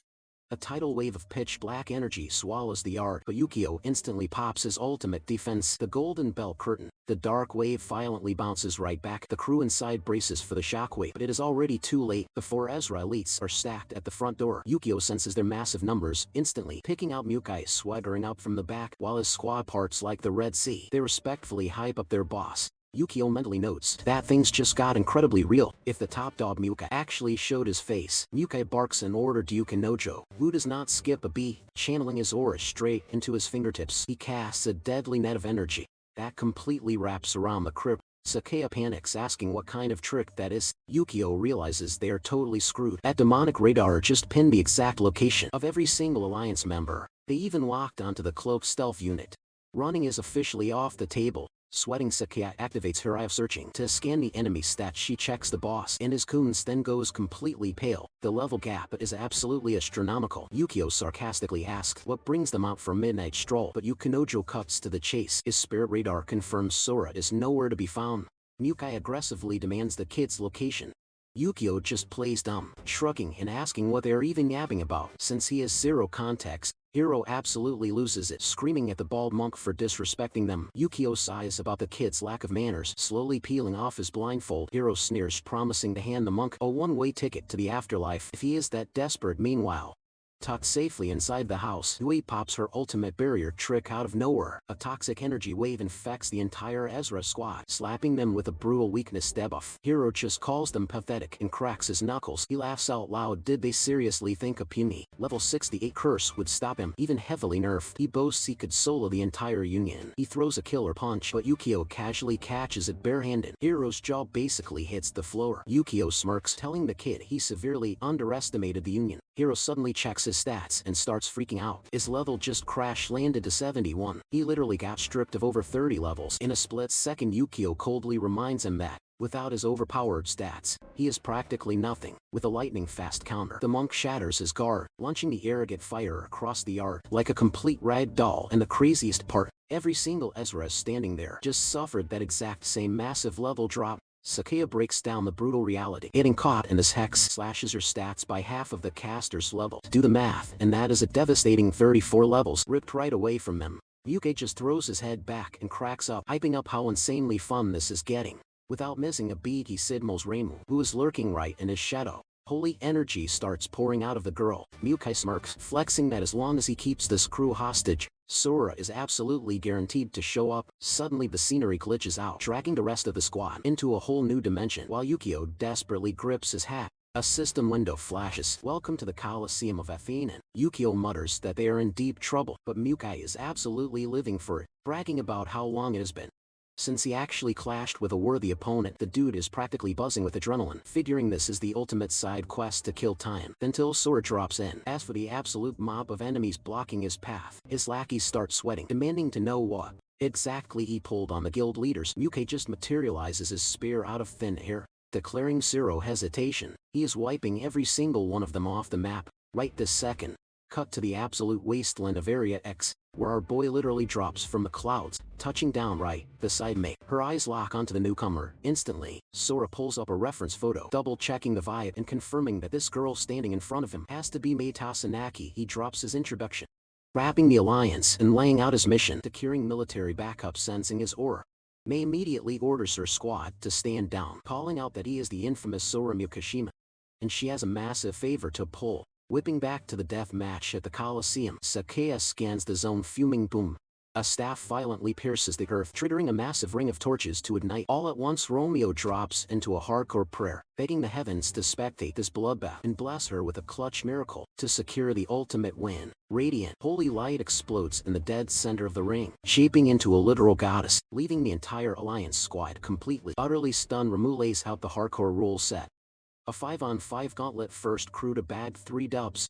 A tidal wave of pitch black energy swallows the yard, but Yukio instantly pops his ultimate defense, the Golden Bell Curtain. The dark wave violently bounces right back. The crew inside braces for the shockwave, but it is already too late. The 4 Ezra elites are stacked at the front door. Yukio senses their massive numbers, instantly picking out Mukai swaggering up from the back, while his squad parts like the Red Sea. They respectfully hype up their boss. Yukio mentally notes that things just got incredibly real. If the top dog Mukai actually showed his face. Mukai barks an order to Yukinojo, who does not skip a beat. Channeling his aura straight into his fingertips, he casts a deadly net of energy that completely wraps around the crypt. Sakuya panics, asking what kind of trick that is. Yukio realizes they are totally screwed. That demonic radar just pinned the exact location of every single Alliance member. They even locked onto the cloak stealth unit. Running is officially off the table. Sweating, Sakuya activates her eye of searching to scan the enemy stats. She checks the boss, and his coons then goes completely pale. The level gap is absolutely astronomical. Yukio sarcastically asks what brings them out for a midnight stroll, but Yukinojo cuts to the chase. His spirit radar confirms Sora is nowhere to be found. Mukai aggressively demands the kid's location. Yukio just plays dumb, shrugging and asking what they are even yapping about. Since he has zero context, Hero absolutely loses it, screaming at the bald monk for disrespecting them. Yukio sighs about the kid's lack of manners, slowly peeling off his blindfold. Hero sneers, promising to hand the monk a one-way ticket to the afterlife if he is that desperate. Meanwhile, tucked safely inside the house, Yui pops her ultimate barrier trick out of nowhere. A toxic energy wave infects the entire Ezra squad, slapping them with a brutal weakness debuff. Hero just calls them pathetic and cracks his knuckles. He laughs out loud. Did they seriously think a puny level 68 curse would stop him? Even heavily nerfed, he boasts he could solo the entire union. He throws a killer punch, but Yukio casually catches it barehanded. Hero's jaw basically hits the floor. Yukio smirks, telling the kid he severely underestimated the union. Hero suddenly checks his stats and starts freaking out. His level just crash landed to 71. He literally got stripped of over 30 levels. In a split second, Yukio coldly reminds him that, without his overpowered stats, he is practically nothing. With a lightning-fast counter, the monk shatters his guard, launching the arrogant fire across the yard like a complete rag doll. And the craziest part, every single Ezra standing there just suffered that exact same massive level drop. Sakuya breaks down the brutal reality. Getting caught in this hex slashes your stats by half of the caster's level. Do the math, and that is a devastating 34 levels ripped right away from them. Yuki just throws his head back and cracks up, hyping up how insanely fun this is getting. Without missing a beat, he signals Reimu, who is lurking right in his shadow. Holy energy starts pouring out of the girl. Mukai smirks, flexing that as long as he keeps this crew hostage, Sora is absolutely guaranteed to show up. Suddenly the scenery glitches out, dragging the rest of the squad into a whole new dimension while Yukio desperately grips his hat. A system window flashes. Welcome to the Coliseum of Athena. Yukio mutters that they are in deep trouble, but Mukai is absolutely living for it, bragging about how long it has been since he actually clashed with a worthy opponent. The dude is practically buzzing with adrenaline, figuring this is the ultimate side quest to kill time, until Sora drops in. As for the absolute mob of enemies blocking his path, his lackeys start sweating, demanding to know what exactly he pulled on the guild leaders. Mukai just materializes his spear out of thin air, declaring zero hesitation. He is wiping every single one of them off the map, right this second. Cut to the absolute wasteland of Area X, where our boy literally drops from the clouds, touching down right beside Mei. Her eyes lock onto the newcomer. Instantly, Sora pulls up a reference photo, double-checking the vibe and confirming that this girl standing in front of him has to be Mei Tasanaki. He drops his introduction, wrapping the alliance and laying out his mission, securing military backup, sensing his aura. Mei immediately orders her squad to stand down, calling out that he is the infamous Sora Mukashima, and she has a massive favor to pull. Whipping back to the death match at the Coliseum, Sakuya scans the zone, fuming. Boom. A staff violently pierces the earth, triggering a massive ring of torches to ignite. All at once Romeo drops into a hardcore prayer, begging the heavens to spectate this bloodbath and bless her with a clutch miracle to secure the ultimate win. Radiant, holy light explodes in the dead center of the ring, shaping into a literal goddess, leaving the entire alliance squad completely, utterly stunned. Ramu lays out the hardcore rule set. A 5-on-5 gauntlet. First crew to bag 3 dubs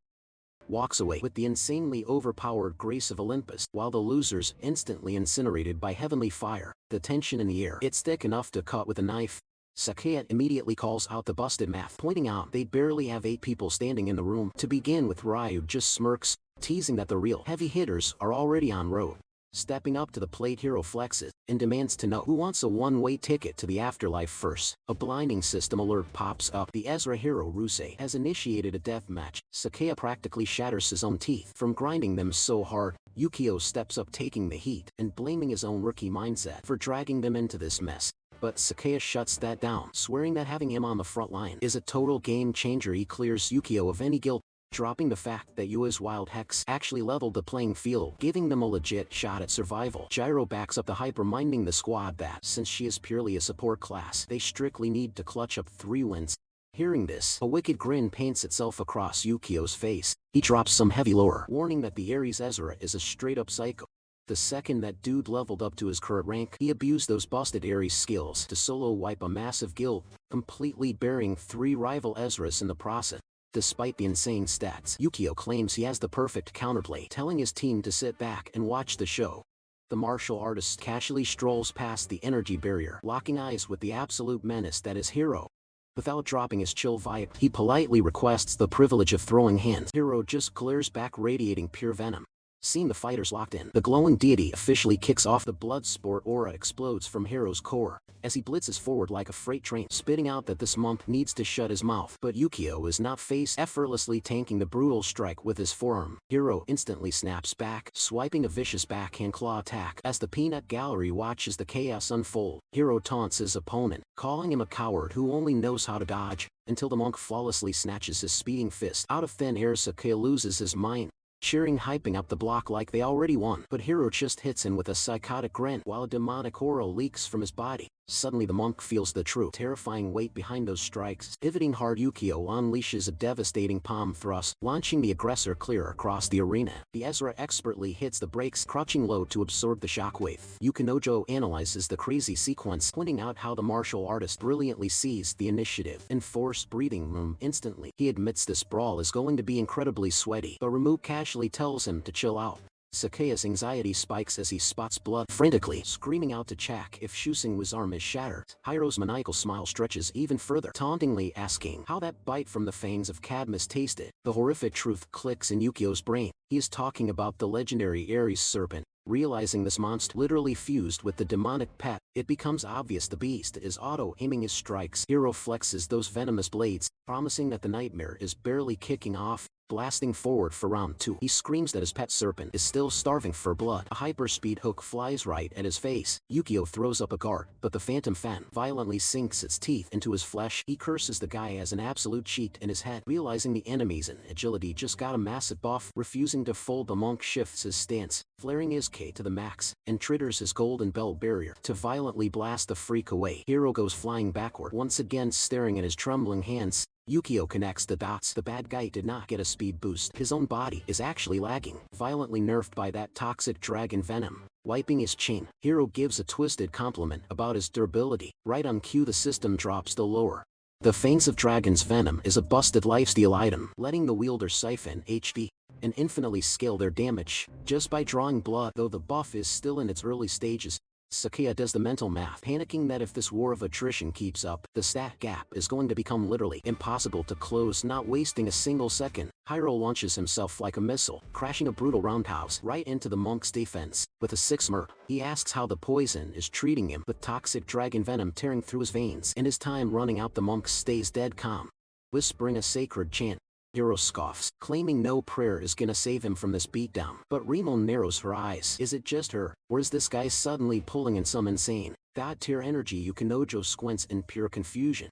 walks away with the insanely overpowered grace of Olympus, while the losers instantly incinerated by heavenly fire. The tension in the air, it's thick enough to cut with a knife. Sakuya immediately calls out the busted math, pointing out they barely have 8 people standing in the room. To begin with, Ryu just smirks, teasing that the real heavy hitters are already on road. Stepping up to the plate, Hero flexes and demands to know who wants a one-way ticket to the afterlife first. A blinding system alert pops up. The Ezra hero Rusei has initiated a death match. Sakuya practically shatters his own teeth from grinding them so hard. Yukio steps up, taking the heat and blaming his own rookie mindset for dragging them into this mess. But Sakuya shuts that down, swearing that having him on the front line is a total game changer. He clears Yukio of any guilt, dropping the fact that Yua's wild hex actually leveled the playing field, giving them a legit shot at survival. Gyro backs up the hype, reminding the squad that since she is purely a support class, they strictly need to clutch up 3 wins. Hearing this, a wicked grin paints itself across Yukio's face. He drops some heavy lore, warning that the Ares Ezra is a straight-up psycho. The second that dude leveled up to his current rank, he abused those busted Ares skills to solo wipe a massive guild, completely burying 3 rival Ezras in the process. Despite the insane stats, Yukio claims he has the perfect counterplay, telling his team to sit back and watch the show. The martial artist casually strolls past the energy barrier, locking eyes with the absolute menace that is Hero. Without dropping his chill vibe, he politely requests the privilege of throwing hands. Hero just glares back, radiating pure venom. Seeing the fighters locked in, the glowing deity officially kicks off. The blood sport aura explodes from Hero's core as he blitzes forward like a freight train, spitting out that this monk needs to shut his mouth. But Yukio is not phased, effortlessly tanking the brutal strike with his forearm. Hero instantly snaps back, swiping a vicious backhand claw attack. As the peanut gallery watches the chaos unfold, Hero taunts his opponent, calling him a coward who only knows how to dodge, until the monk flawlessly snatches his speeding fist out of thin air. Sakuya loses his mind, cheering, hyping up the block like they already won. But Hero just hits him with a psychotic grin while a demonic aura leaks from his body. Suddenly the monk feels the true terrifying weight behind those strikes. Pivoting hard, Yukio unleashes a devastating palm thrust, launching the aggressor clear across the arena. The Ezra expertly hits the brakes, crouching low to absorb the shockwave. Yukinojo analyzes the crazy sequence, pointing out how the martial artist brilliantly seized the initiative and forced breathing room instantly. He admits this brawl is going to be incredibly sweaty, but Ramu casually tells him to chill out. Sakuya's anxiety spikes as he spots blood, frantically screaming out to check if Shusingwa's arm is shattered. Hiro's maniacal smile stretches even further, tauntingly asking how that bite from the fangs of Cadmus tasted. The horrific truth clicks in Yukio's brain. He is talking about the legendary Ares serpent. Realizing this monster literally fused with the demonic pet, it becomes obvious the beast is auto-aiming his strikes. Hero flexes those venomous blades, promising that the nightmare is barely kicking off. blasting forward for round 2. He screams that his pet serpent is still starving for blood. A hyperspeed hook flies right at his face. Yukio throws up a guard, but the phantom fan violently sinks its teeth into his flesh. He curses the guy as an absolute cheat in his head. Realizing the enemies in agility just got a massive buff, refusing to fold, the monk shifts his stance, flaring his K to the max, and triggers his golden bell barrier to violently blast the freak away. Hero goes flying backward, once again staring at his trembling hands. Yukio connects the dots. The bad guy did not get a speed boost. His own body is actually lagging, violently nerfed by that toxic dragon venom. Wiping his chin, Hero gives a twisted compliment about his durability. Right on cue, the system drops the lore. The Fangs of Dragon's venom is a busted lifesteal item, letting the wielder siphon HP and infinitely scale their damage just by drawing blood. Though the buff is still in its early stages, Sakuya does the mental math, panicking that if this war of attrition keeps up, the stat gap is going to become literally impossible to close. Not wasting a single second, Hiro launches himself like a missile, crashing a brutal roundhouse right into the monk's defense. With a 6 mer, he asks how the poison is treating him. With toxic dragon venom tearing through his veins and his time running out, the monk stays dead calm, whispering a sacred chant. Hiro scoffs, claiming no prayer is gonna save him from this beatdown. But Remo narrows her eyes. Is it just her, or is this guy suddenly pulling in some insane god-tier energy? Yukinojo squints in pure confusion.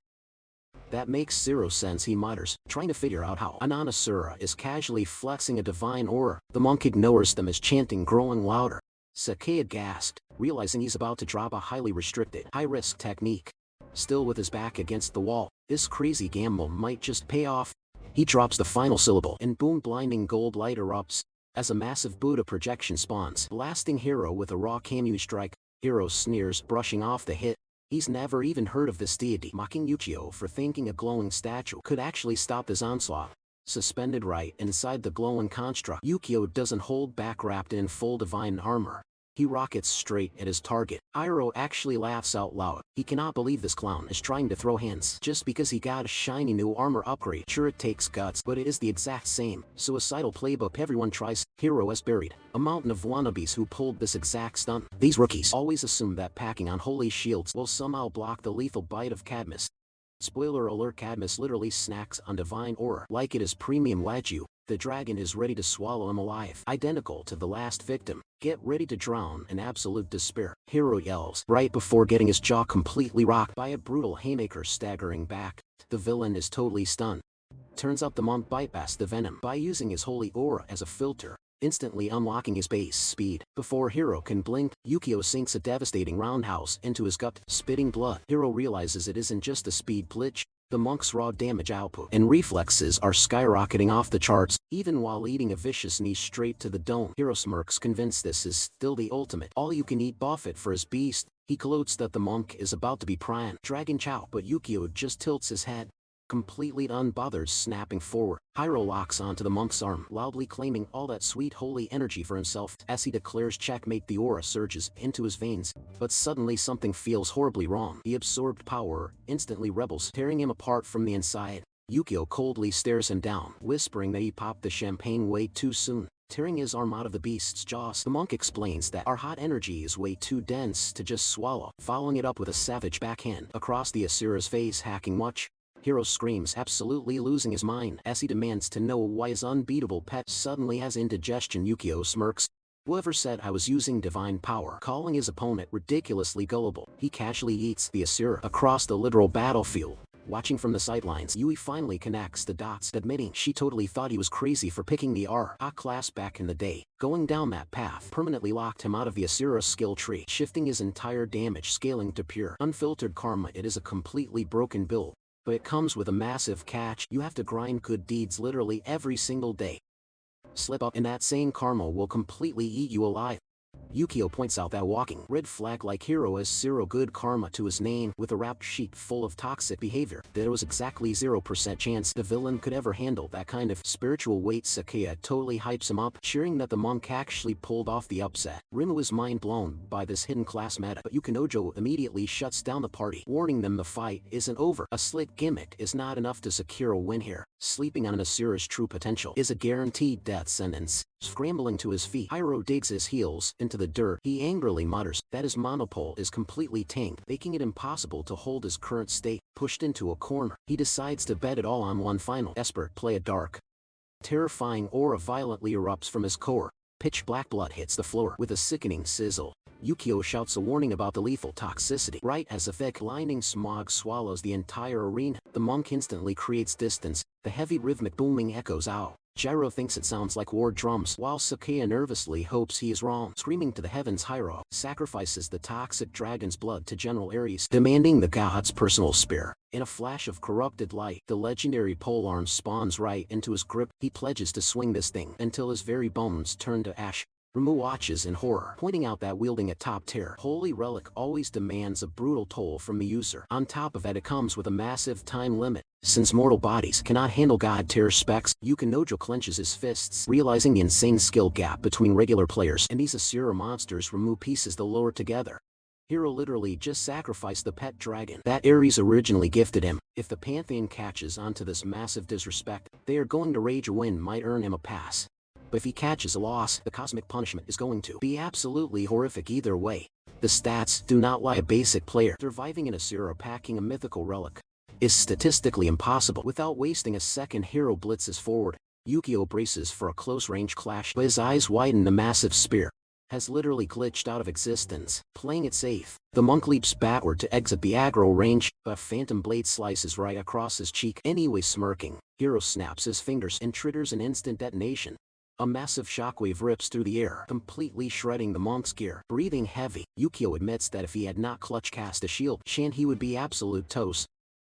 That makes 0 sense, he mutters, trying to figure out how. Asura is casually flexing a divine aura. The monk ignores them, as chanting growing louder. Sakuya gasped, realizing he's about to drop a highly restricted, high-risk technique. Still with his back against the wall, this crazy gamble might just pay off. He drops the final syllable, and boom, blinding gold light erupts as a massive Buddha projection spawns, blasting Hiro with a raw Kamui strike. Hiro sneers, brushing off the hit. He's never even heard of this deity, mocking Yukio for thinking a glowing statue could actually stop this onslaught. Suspended right inside the glowing construct, Yukio doesn't hold back, wrapped in full divine armor. He rockets straight at his target. Hiro actually laughs out loud. He cannot believe this clown is trying to throw hands just because he got a shiny new armor upgrade. Sure, it takes guts, but it is the exact same suicidal playbook everyone tries. Hiro is buried a mountain of wannabes who pulled this exact stunt. These rookies always assume that packing on holy shields will somehow block the lethal bite of Cadmus. Spoiler alert, Cadmus literally snacks on divine aura like it is premium wagyu. The dragon is ready to swallow him alive, identical to the last victim. Get ready to drown in absolute despair, Hiro yells, right before getting his jaw completely rocked by a brutal haymaker staggering back. The villain is totally stunned. Turns out the monk bypassed the venom by using his holy aura as a filter, instantly unlocking his base speed. Before Hiro can blink, Yukio sinks a devastating roundhouse into his gut, spitting blood. Hiro realizes it isn't just a speed glitch. The monk's raw damage output and reflexes are skyrocketing off the charts, even while eating a vicious knee straight to the dome. Hiro smirks, convinced this is still the ultimate all-you-can-eat buffet for his beast. He gloats that the monk is about to be prime Dragon Chow, but Yukio just tilts his head, completely unbothered, snapping forward. Hiro locks onto the monk's arm, loudly claiming all that sweet holy energy for himself. As he declares checkmate, the aura surges into his veins, but suddenly something feels horribly wrong. The absorbed power instantly rebels, tearing him apart from the inside. Yukio coldly stares him down, whispering that he popped the champagne way too soon, tearing his arm out of the beast's jaws. The monk explains that our hot energy is way too dense to just swallow, following it up with a savage backhand across the Asura's face, hacking much. Hiro screams, absolutely losing his mind, as he demands to know why his unbeatable pet suddenly has indigestion. Yukio smirks. Whoever said I was using divine power, calling his opponent ridiculously gullible. He casually eats the Asura across the literal battlefield. Watching from the sidelines, Yui finally connects the dots, admitting she totally thought he was crazy for picking the R.A. class back in the day. Going down that path permanently locked him out of the Asura skill tree, shifting his entire damage scaling to pure, unfiltered karma. It is a completely broken build, but it comes with a massive catch. You have to grind good deeds literally every single day. Slip up and that same karma will completely eat you alive. Yukio points out that walking red flag like Hiro has 0 good karma to his name. With a rap sheet full of toxic behavior, there was exactly 0% chance the villain could ever handle that kind of spiritual weight. Sakuya totally hypes him up, cheering that the monk actually pulled off the upset. Rimu is mind blown by this hidden class meta, but Yukinojo immediately shuts down the party, warning them the fight isn't over. A slick gimmick is not enough to secure a win here. Sleeping on an Asura's true potential is a guaranteed death sentence. Scrambling to his feet, Hiro digs his heels into the dirt. He angrily mutters that his monopole is completely tanked, making it impossible to hold his current state. Pushed into a corner, he decides to bet it all on one final desperate play. A dark Terrifying aura violently erupts from his core. Pitch black blood hits the floor with a sickening sizzle. Yukio shouts a warning about the lethal toxicity. Right as a thick, blinding smog swallows the entire arena, the monk instantly creates distance. The heavy rhythmic booming echoes out. Jiro thinks it sounds like war drums, while Sakea nervously hopes he is wrong. Screaming to the heavens, Hiro sacrifices the toxic dragon's blood to General Ares, demanding the god's personal spear. In a flash of corrupted light, the legendary polearm spawns right into his grip. He pledges to swing this thing until his very bones turn to ash. Ramu watches in horror, pointing out that wielding a top-tier holy relic always demands a brutal toll from the user. On top of that, it comes with a massive time limit. Since mortal bodies cannot handle god-tier specs, Yukinojo clenches his fists, realizing the insane skill gap between regular players and these Asura monsters. Ramu pieces the lore together. Hiro literally just sacrificed the pet dragon that Ares originally gifted him. If the Pantheon catches onto this massive disrespect, they are going to rage. A win might earn him a pass. But if he catches a loss, the cosmic punishment is going to be absolutely horrific either way. The stats do not lie. A basic player surviving in Asura packing a mythical relic is statistically impossible. Without wasting a second, Hiro blitzes forward. Yukio braces for a close-range clash, but his eyes widen. The massive spear has literally glitched out of existence. Playing it safe, the monk leaps backward to exit the aggro range, but a phantom blade slices right across his cheek. Anyway, smirking, Hiro snaps his fingers and triggers an instant detonation. A massive shockwave rips through the air, completely shredding the monk's gear. Breathing heavy, Yukio admits that if he had not clutch cast a shield, he would be absolute toast.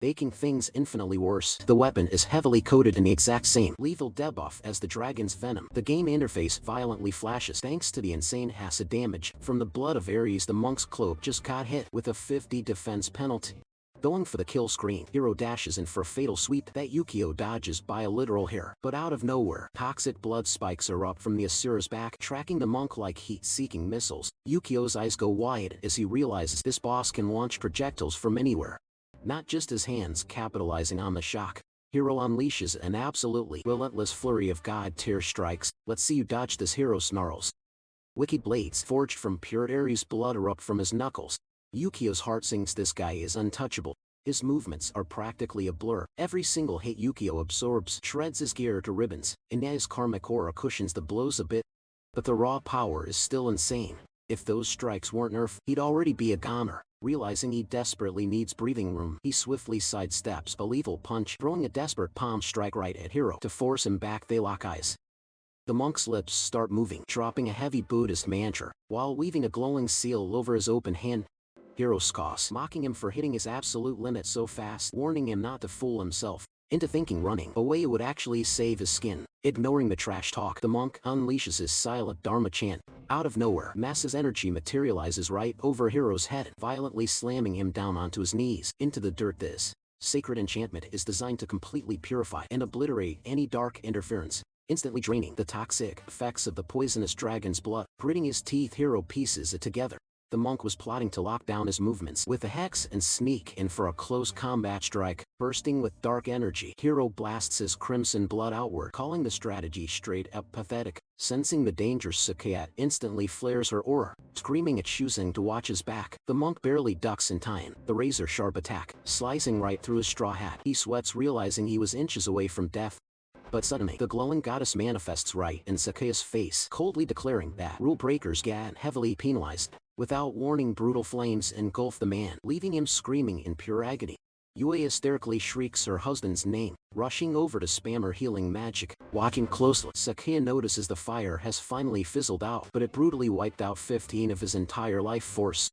Making things infinitely worse, the weapon is heavily coated in the exact same lethal debuff as the dragon's venom. The game interface violently flashes thanks to the insane acid damage from the blood of Ares. The monk's cloak just got hit with a 50 defense penalty. Going for the kill screen, Hiro dashes in for a fatal sweep that Yukio dodges by a literal hair. But out of nowhere, toxic blood spikes erupt from the Asura's back, tracking the monk like heat-seeking missiles. Yukio's eyes go wide as he realizes this boss can launch projectiles from anywhere. Not just his hands. Capitalizing on the shock, Hiro unleashes an absolutely relentless flurry of god-tier strikes. Let's see you dodge this, Hiro snarls. Wicked blades forged from pure Ares blood erupt from his knuckles. Yukio's heart sinks. This guy is untouchable. His movements are practically a blur. Every single hit Yukio absorbs shreds his gear to ribbons, and his karmic aura cushions the blows a bit. But the raw power is still insane. If those strikes weren't nerfed, he'd already be a goner. Realizing he desperately needs breathing room, he swiftly sidesteps a lethal punch, throwing a desperate palm strike right at Hiro to force him back. They lock eyes. The monk's lips start moving, dropping a heavy Buddhist mantra, while weaving a glowing seal over his open hand. Hiro scoffs, mocking him for hitting his absolute limit so fast, warning him not to fool himself into thinking running away would actually save his skin. Ignoring the trash talk, the monk unleashes his silent Dharma chant. Out of nowhere, Masa's energy materializes right over Hiro's head, violently slamming him down onto his knees, into the dirt. This sacred enchantment is designed to completely purify and obliterate any dark interference, instantly draining the toxic effects of the poisonous dragon's blood. Gritting his teeth, Hiro pieces it together. The monk was plotting to lock down his movements with a hex and sneak in for a close combat strike. Bursting with dark energy, Hiro blasts his crimson blood outward, calling the strategy straight up pathetic. Sensing the danger, Sakea instantly flares her aura, screaming at choosing to watch his back. The monk barely ducks in time, the razor-sharp attack slicing right through his straw hat. He sweats, realizing he was inches away from death. But suddenly, the glowing goddess manifests right in Sakea's face, coldly declaring that rule breakers get heavily penalized. Without warning, brutal flames engulf the man, leaving him screaming in pure agony. Yue hysterically shrieks her husband's name, rushing over to spam her healing magic. Watching closely, Sakea notices the fire has finally fizzled out, but it brutally wiped out 15 of his entire life force.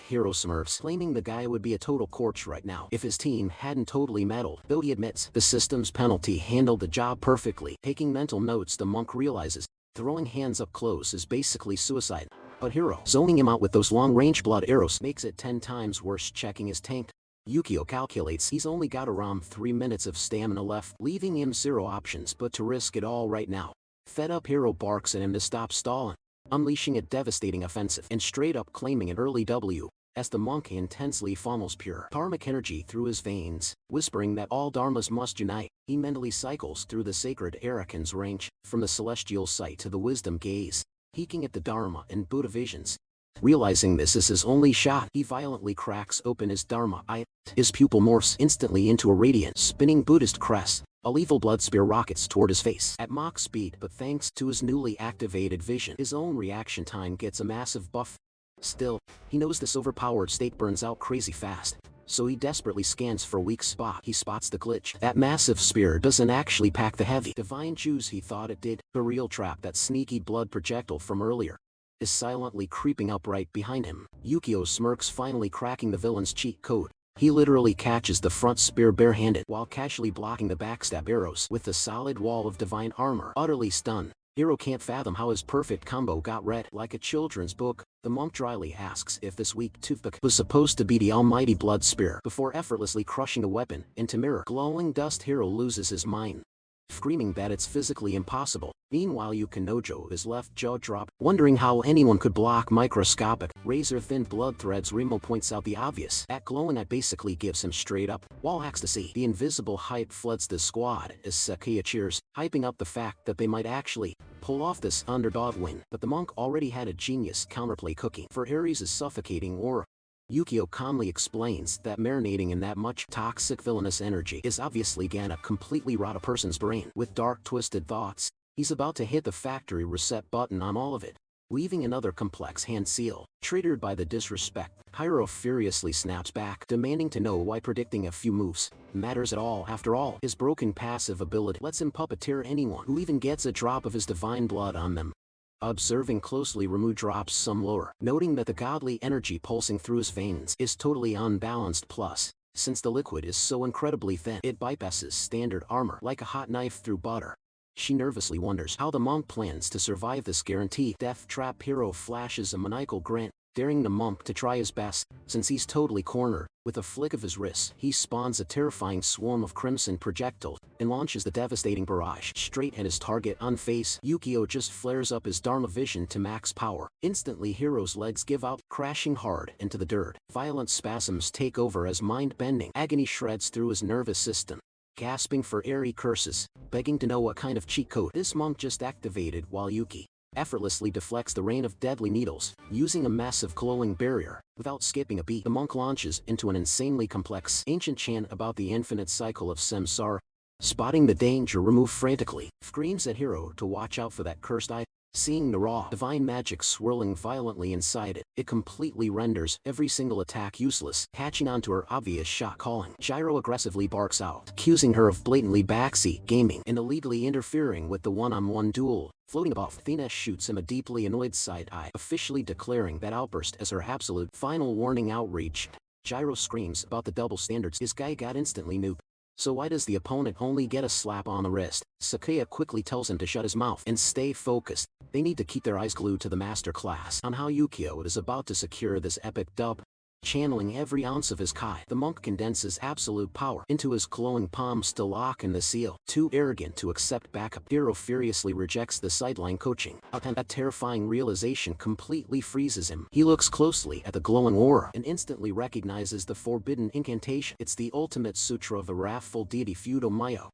Hiro smirks, claiming the guy would be a total corpse right now if his team hadn't totally meddled, though he admits the system's penalty handled the job perfectly. Taking mental notes, the monk realizes throwing hands up close is basically suicide. But Hiro zoning him out with those long-range blood arrows makes it 10 times worse. Checking his tank, Yukio calculates he's only got around 3 minutes of stamina left, leaving him 0 options but to risk it all right now. Fed up, Hiro barks at him to stop stalling, unleashing a devastating offensive and straight up claiming an early W. As the monk intensely funnels pure karmic energy through his veins, whispering that all dharmas must unite, he mentally cycles through the sacred Arakan's range, from the celestial sight to the wisdom gaze, peeking at the Dharma and Buddha visions. Realizing this is his only shot, he violently cracks open his Dharma eye. His pupil morphs instantly into a radiant, spinning Buddhist crest, A lethal blood spear rockets toward his face at Mach speed, but thanks to his newly activated vision, his own reaction time gets a massive buff. Still, he knows this overpowered state burns out crazy fast, so he desperately scans for a weak spot. He spots the glitch. That massive spear doesn't actually pack the heavy divine juice he thought it did. The real trap, that sneaky blood projectile from earlier, is silently creeping up right behind him. Yukio smirks, finally cracking the villain's cheat code. He literally catches the front spear barehanded while casually blocking the backstab arrows with a solid wall of divine armor. Utterly stunned, Hiro can't fathom how his perfect combo got read like a children's book. The monk dryly asks if this weak toothpick was supposed to be the almighty blood spear before effortlessly crushing the weapon into mirror glowing dust. Hiro loses his mind, screaming that it's physically impossible. Meanwhile, Yukinojo is left jaw-dropped, wondering how anyone could block microscopic, razor-thin blood threads. Remo points out the obvious. That glowing eye basically gives him straight-up wall ecstasy. The invisible hype floods the squad as Sakuya cheers, hyping up the fact that they might actually pull off this underdog win. But the monk already had a genius counterplay cooking for Ares' suffocating aura. Yukio calmly explains that marinating in that much toxic villainous energy is obviously gonna completely rot a person's brain. With dark twisted thoughts, he's about to hit the factory reset button on all of it, leaving another complex hand seal. Triggered by the disrespect, Hiro furiously snaps back, demanding to know why predicting a few moves matters at all. After all, his broken passive ability lets him puppeteer anyone who even gets a drop of his divine blood on them. Observing closely, Ramu drops some lower, noting that the godly energy pulsing through his veins is totally unbalanced. Plus, since the liquid is so incredibly thin, it bypasses standard armor like a hot knife through butter. She nervously wonders how the monk plans to survive this guaranteed death trap. Hiro flashes a maniacal grin, daring the monk to try his best, since he's totally cornered. With a flick of his wrist, he spawns a terrifying swarm of crimson projectiles and launches the devastating barrage straight at his target. On face, Yukio just flares up his Dharma vision to max power. Instantly, Hiro's legs give out, crashing hard into the dirt. Violent spasms take over as mind-bending agony shreds through his nervous system. Gasping for air, he curses, begging to know what kind of cheat code this monk just activated, while Yuki effortlessly deflects the rain of deadly needles, using a massive glowing barrier. Without skipping a beat, the monk launches into an insanely complex ancient chant about the infinite cycle of samsara. Spotting the danger, Ramu frantically screams at Hiro to watch out for that cursed eye. Seeing the raw divine magic swirling violently inside it, it completely renders every single attack useless. Catching on to her obvious shot calling, Gyro aggressively barks out, accusing her of blatantly backseat gaming and illegally interfering with the one-on-one duel. Floating above, Athena shoots him a deeply annoyed side eye, officially declaring that outburst as her absolute final warning. Outreach, Gyro screams about the double standards. This guy got instantly nuked. So why does the opponent only get a slap on the wrist? Sakuya quickly tells him to shut his mouth and stay focused. They need to keep their eyes glued to the master class on how Yukio is about to secure this epic dub. Channeling every ounce of his kai, the monk condenses absolute power into his glowing palms to lock in the seal. Too arrogant to accept backup, Hiro furiously rejects the sideline coaching. A terrifying realization completely freezes him. He looks closely at the glowing aura and instantly recognizes the forbidden incantation. It's the ultimate sutra of the wrathful deity Fudo-Mayo.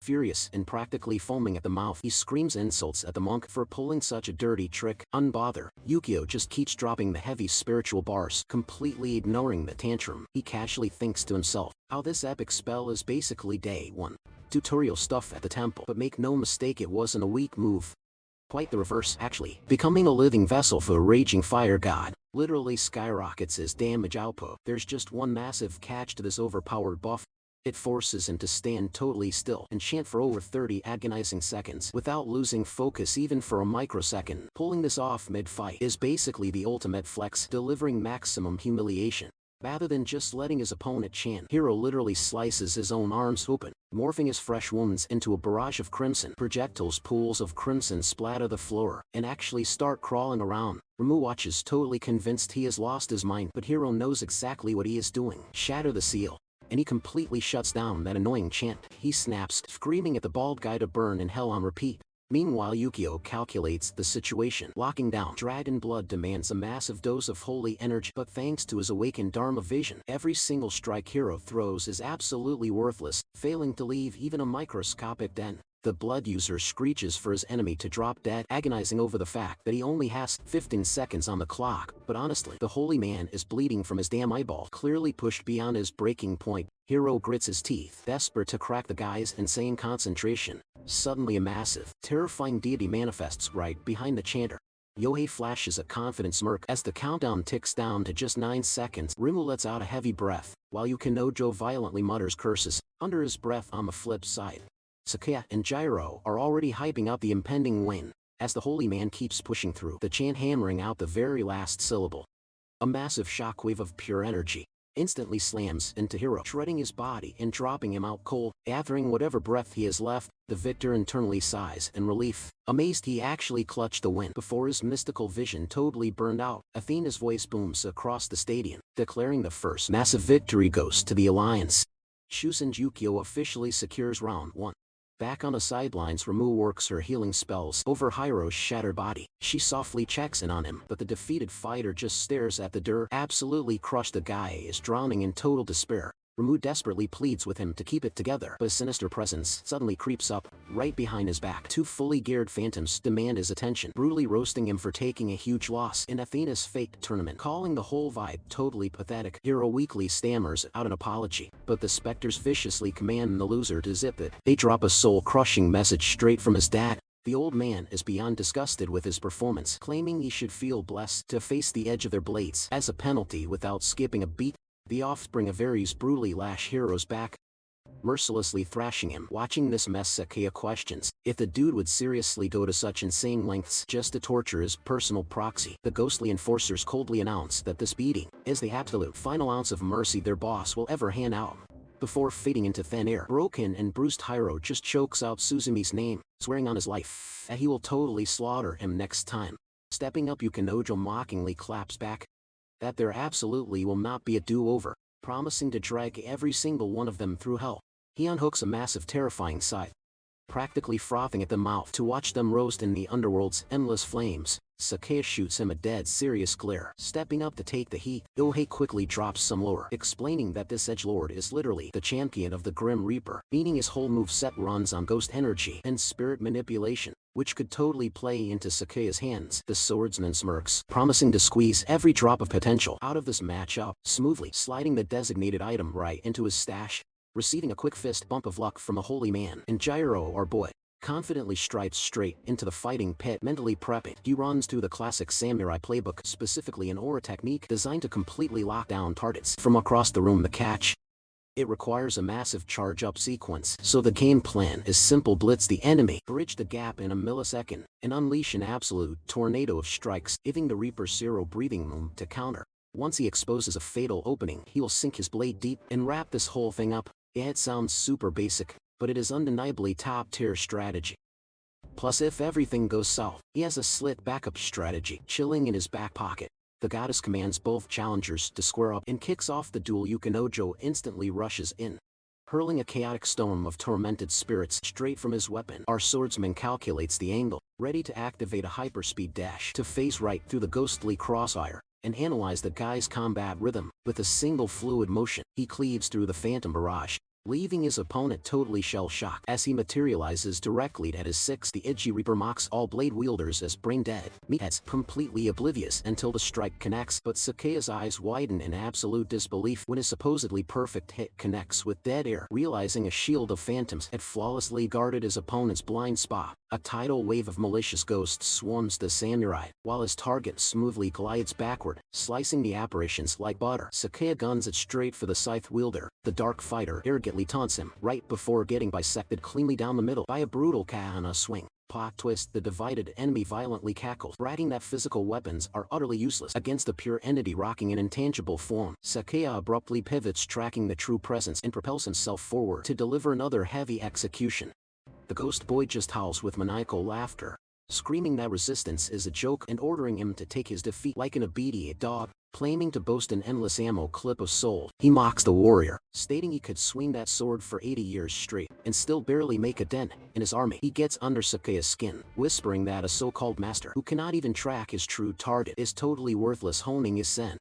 Furious and practically foaming at the mouth, he screams insults at the monk for pulling such a dirty trick. Unbothered, Yukio just keeps dropping the heavy spiritual bars, completely ignoring the tantrum. He casually thinks to himself how this epic spell is basically day one tutorial stuff at the temple. But make no mistake, it wasn't a weak move. Quite the reverse, actually. Becoming a living vessel for the raging fire god literally skyrockets his damage output. There's just one massive catch to this overpowered buff. It forces him to stand totally still and chant for over 30 agonizing seconds without losing focus even for a microsecond. Pulling this off mid-fight is basically the ultimate flex, delivering maximum humiliation. Rather than just letting his opponent chant, Hiro literally slices his own arms open, morphing his fresh wounds into a barrage of crimson projectiles. Pools of crimson splatter the floor and actually start crawling around. Ramu watches, totally convinced he has lost his mind, but Hiro knows exactly what he is doing. Shatter the seal. And he completely shuts down that annoying chant. He snaps, screaming at the bald guy to burn in hell on repeat. Meanwhile, Yukio calculates the situation. Locking down Dragon Blood demands a massive dose of holy energy, but thanks to his awakened Dharma vision, every single strike Hiro throws is absolutely worthless, failing to leave even a microscopic dent. The blood user screeches for his enemy to drop dead, agonizing over the fact that he only has 15 seconds on the clock. But honestly, the holy man is bleeding from his damn eyeball, clearly pushed beyond his breaking point. Hero grits his teeth, desperate to crack the guy's insane concentration. Suddenly a massive, terrifying deity manifests right behind the chanter. Yohei flashes a confident smirk as the countdown ticks down to just 9 seconds. Rimu lets out a heavy breath, while Yukinojo violently mutters curses under his breath. On the flip side, Sakaya and Gyro are already hyping up the impending win, as the holy man keeps pushing through the chant, hammering out the very last syllable. A massive shockwave of pure energy instantly slams into Hero, shredding his body and dropping him out cold. Gathering whatever breath he has left, the victor internally sighs in relief, amazed he actually clutched the win before his mystical vision totally burned out. Athena's voice booms across the stadium, declaring the first massive victory goes to the Alliance. Shusen Jukyo officially secures round 1. Back on the sidelines, Rimu works her healing spells over Hiro's shattered body. She softly checks in on him, but the defeated fighter just stares at the dirt. Absolutely crushed, the guy is drowning in total despair. Rimu desperately pleads with him to keep it together, but a sinister presence suddenly creeps up, right behind his back. 2 fully geared phantoms demand his attention, brutally roasting him for taking a huge loss in Athena's fake tournament, calling the whole vibe totally pathetic. Hero weakly stammers out an apology, but the specters viciously command the loser to zip it. They drop a soul-crushing message straight from his dad. The old man is beyond disgusted with his performance, claiming he should feel blessed to face the edge of their blades as a penalty without skipping a beat. The offspring of Ares brutally lash Hero's back, mercilessly thrashing him. Watching this mess, Sakaya questions if the dude would seriously go to such insane lengths just to torture his personal proxy. The ghostly enforcers coldly announce that this beating is the absolute final ounce of mercy their boss will ever hand out. Before fading into thin air, broken and bruised Hiro just chokes out Suzumi's name, swearing on his life that he will totally slaughter him next time. Stepping up, Yukinojo mockingly claps back that there absolutely will not be a do-over, promising to drag every single one of them through hell. He unhooks a massive terrifying scythe, practically frothing at the mouth to watch them roast in the underworld's endless flames. Sakaya shoots him a dead serious glare. Stepping up to take the heat, Yohei quickly drops some lore, explaining that this edgelord is literally the champion of the Grim Reaper, meaning his whole moveset runs on ghost energy and spirit manipulation, which could totally play into Sakaya's hands. The swordsman smirks, promising to squeeze every drop of potential out of this matchup, smoothly sliding the designated item right into his stash. Receiving a quick fist bump of luck from a holy man, and Gyro, our boy, confidently strides straight into the fighting pit. Mentally prepping, he runs through the classic samurai playbook, specifically an aura technique designed to completely lock down targets from across the room. The catch: it requires a massive charge-up sequence, so the game plan is simple: blitz the enemy, bridge the gap in a millisecond, and unleash an absolute tornado of strikes, giving the Reaper zero breathing room to counter. Once he exposes a fatal opening, he will sink his blade deep and wrap this whole thing up. Yeah, it sounds super basic, but it is undeniably top-tier strategy. Plus, if everything goes south, he has a slit backup strategy chilling in his back pocket. The goddess commands both challengers to square up and kicks off the duel. Yukinojo instantly rushes in, hurling a chaotic storm of tormented spirits straight from his weapon. Our swordsman calculates the angle, ready to activate a hyperspeed dash to phase right through the ghostly crossfire and analyze the guy's combat rhythm. With a single fluid motion, he cleaves through the phantom barrage, leaving his opponent totally shell-shocked as he materializes directly at his 6. The edgy Reaper mocks all blade wielders as brain-dead meatheads, completely oblivious until the strike connects. But Sakaya's eyes widen in absolute disbelief when his supposedly perfect hit connects with dead air. Realizing a shield of phantoms had flawlessly guarded his opponent's blind spot, a tidal wave of malicious ghosts swarms the samurai, while his target smoothly glides backward, slicing the apparitions like butter. Sakaya guns it straight for the scythe wielder. The dark fighter arrogantly taunts him right before getting bisected cleanly down the middle by a brutal katana swing. Plot twist: the divided enemy violently cackles, bragging that physical weapons are utterly useless against the pure entity rocking in intangible form. Sakaya abruptly pivots, tracking the true presence, and propels himself forward to deliver another heavy execution. The ghost boy just howls with maniacal laughter, screaming that resistance is a joke and ordering him to take his defeat like an obedient dog. Claiming to boast an endless ammo clip of soul, he mocks the warrior, stating he could swing that sword for 80 years straight and still barely make a dent in his army. He gets under Sakaya's skin, whispering that a so-called master who cannot even track his true target is totally worthless, honing his zen.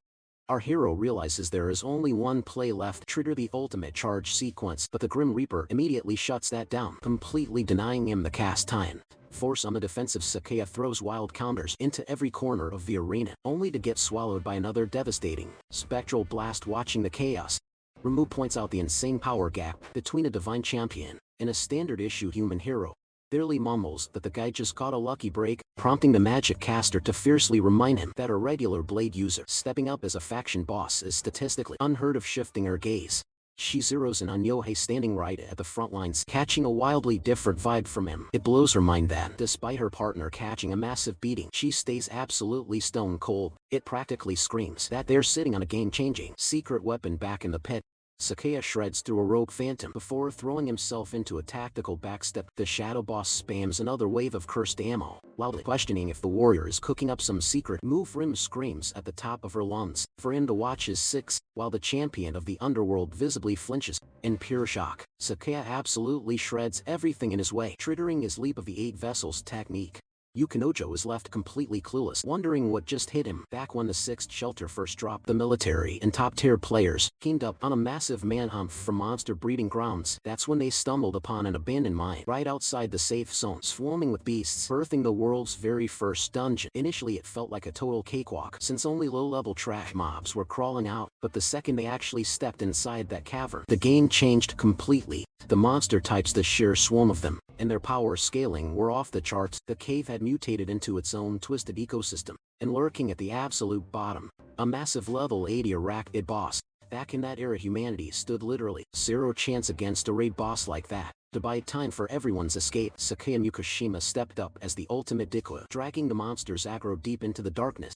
Our hero realizes there is only one play left, trigger the ultimate charge sequence, but the Grim Reaper immediately shuts that down, completely denying him the cast time. Force on the defensive, Sakaya throws wild counters into every corner of the arena, only to get swallowed by another devastating spectral blast. Watching the chaos, Ramu points out the insane power gap between a divine champion and a standard issue human hero. Barely mumbles that the guy just got a lucky break, prompting the magic caster to fiercely remind him that a regular blade user stepping up as a faction boss is statistically unheard of. Shifting her gaze, she zeroes in on Yohei standing right at the front lines, catching a wildly different vibe from him. It blows her mind that, despite her partner catching a massive beating, she stays absolutely stone cold. It practically screams that they're sitting on a game-changing secret weapon back in the pit. Sakaya shreds through a rogue phantom before throwing himself into a tactical backstep. The shadow boss spams another wave of cursed ammo, loudly questioning if the warrior is cooking up some secret move. Rim screams at the top of her lungs for him to watch his six, while the champion of the underworld visibly flinches. In pure shock, Sakaya absolutely shreds everything in his way, triggering his Leap of the Eight Vessels technique. Yukinojo is left completely clueless, wondering what just hit him. Back when the 6th shelter first dropped, the military and top-tier players teamed up on a massive manhunt for monster breeding grounds. That's when they stumbled upon an abandoned mine right outside the safe zone, swarming with beasts, birthing the world's very first dungeon. Initially it felt like a total cakewalk, since only low-level trash mobs were crawling out, but the second they actually stepped inside that cavern, the game changed completely. The monster types, the sheer swarm of them, and their power scaling were off the charts. The cave had mutated into its own twisted ecosystem, and lurking at the absolute bottom, a massive level 80 arachnid boss. Back in that era, humanity stood literally zero chance against a raid boss like that. To buy time for everyone's escape, Sakaya Mukashima stepped up as the ultimate decoy, dragging the monster's aggro deep into the darkness.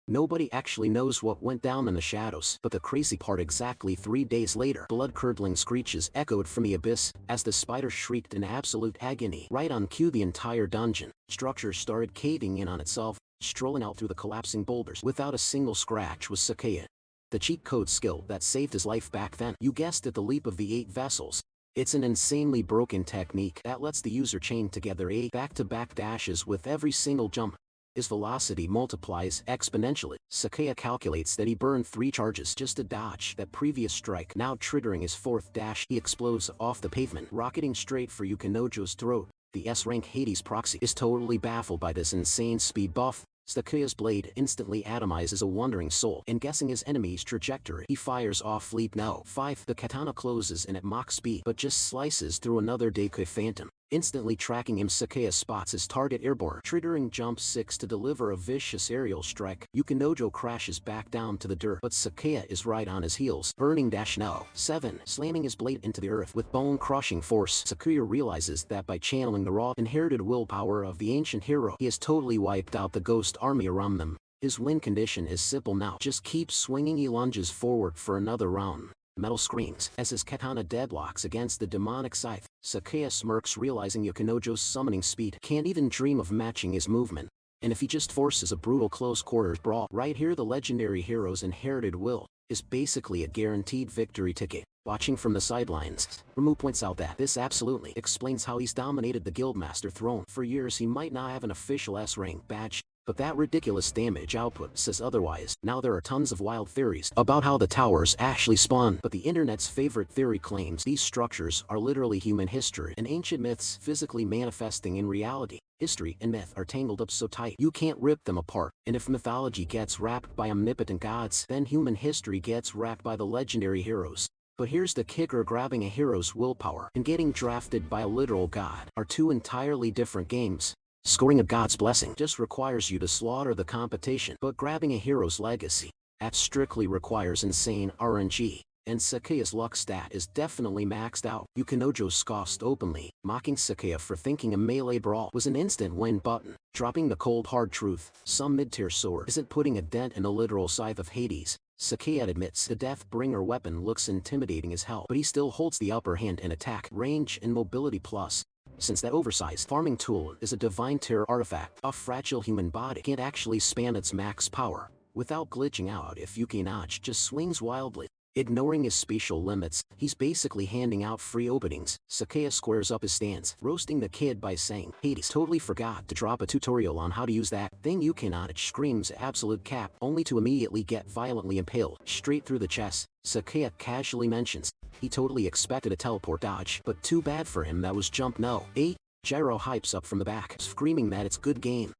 Nobody actually knows what went down in the shadows, but the crazy part, exactly 3 days later, blood-curdling screeches echoed from the abyss as the spider shrieked in absolute agony. Right on cue, the entire dungeon structure started caving in on itself. Strolling out through the collapsing boulders without a single scratch was Sakaya. The cheat code skill that saved his life back then. You guessed it, the Leap of the Eight Vessels. It's an insanely broken technique that lets the user chain together 8 back-to-back dashes with every single jump. His velocity multiplies exponentially. Sakaya calculates that he burned 3 charges just to dodge that previous strike. Now triggering his 4th dash, he explodes off the pavement, rocketing straight for Yukinojo's throat. The S-rank Hades proxy is totally baffled by this insane speed buff. Sakaya's blade instantly atomizes a wandering soul, and guessing his enemy's trajectory, he fires off Leap No. 5. The katana closes in at Mach speed, but just slices through another Deku Phantom. Instantly tracking him, Sakaya spots his target airborne, triggering Jump 6 to deliver a vicious aerial strike. Yukinojo crashes back down to the dirt, but Sakaya is right on his heels, burning Dash No. 7, slamming his blade into the earth with bone-crushing force. Sakaya realizes that by channeling the raw, inherited willpower of the ancient hero, he has totally wiped out the ghost army around them. His win condition is simple now: just keep swinging. He lunges forward for another round. Metal screams as his katana deadlocks against the demonic scythe. Sakaya smirks, realizing Yukinojo's summoning speed can't even dream of matching his movement. And if he just forces a brutal close-quarters brawl, right here the legendary hero's inherited will is basically a guaranteed victory ticket. Watching from the sidelines, Ramu points out that this absolutely explains how he's dominated the Guildmaster throne for years. He might not have an official S-rank badge, but that ridiculous damage output says otherwise. Now there are tons of wild theories about how the towers actually spawn, but the internet's favorite theory claims these structures are literally human history and ancient myths physically manifesting in reality. History and myth are tangled up so tight you can't rip them apart, and if mythology gets wrapped by omnipotent gods, then human history gets wrapped by the legendary heroes. But here's the kicker: grabbing a hero's willpower and getting drafted by a literal god are 2 entirely different games. Scoring a god's blessing just requires you to slaughter the competition, but grabbing a hero's legacy, that strictly requires insane RNG. And Sakaya's luck stat is definitely maxed out. Yukinojo scoffs openly, mocking Sakaya for thinking a melee brawl was an instant win button. Dropping the cold hard truth, some mid-tier sword isn't putting a dent in the literal scythe of Hades. Sakaya admits the Deathbringer weapon looks intimidating as hell, but he still holds the upper hand in attack, range, and mobility plus. Since that oversized farming tool is a divine tier artifact, a fragile human body can't actually span its max power without glitching out if Yukinojo just swings wildly. Ignoring his spatial limits, he's basically handing out free openings. Sakea squares up his stance, roasting the kid by saying, Hades totally forgot to drop a tutorial on how to use that thing you cannot, screams absolute cap, only to immediately get violently impaled, straight through the chest. Sakea casually mentions, he totally expected a teleport dodge, but too bad for him that was jump no. 8. Gyro hypes up from the back, screaming that it's good game.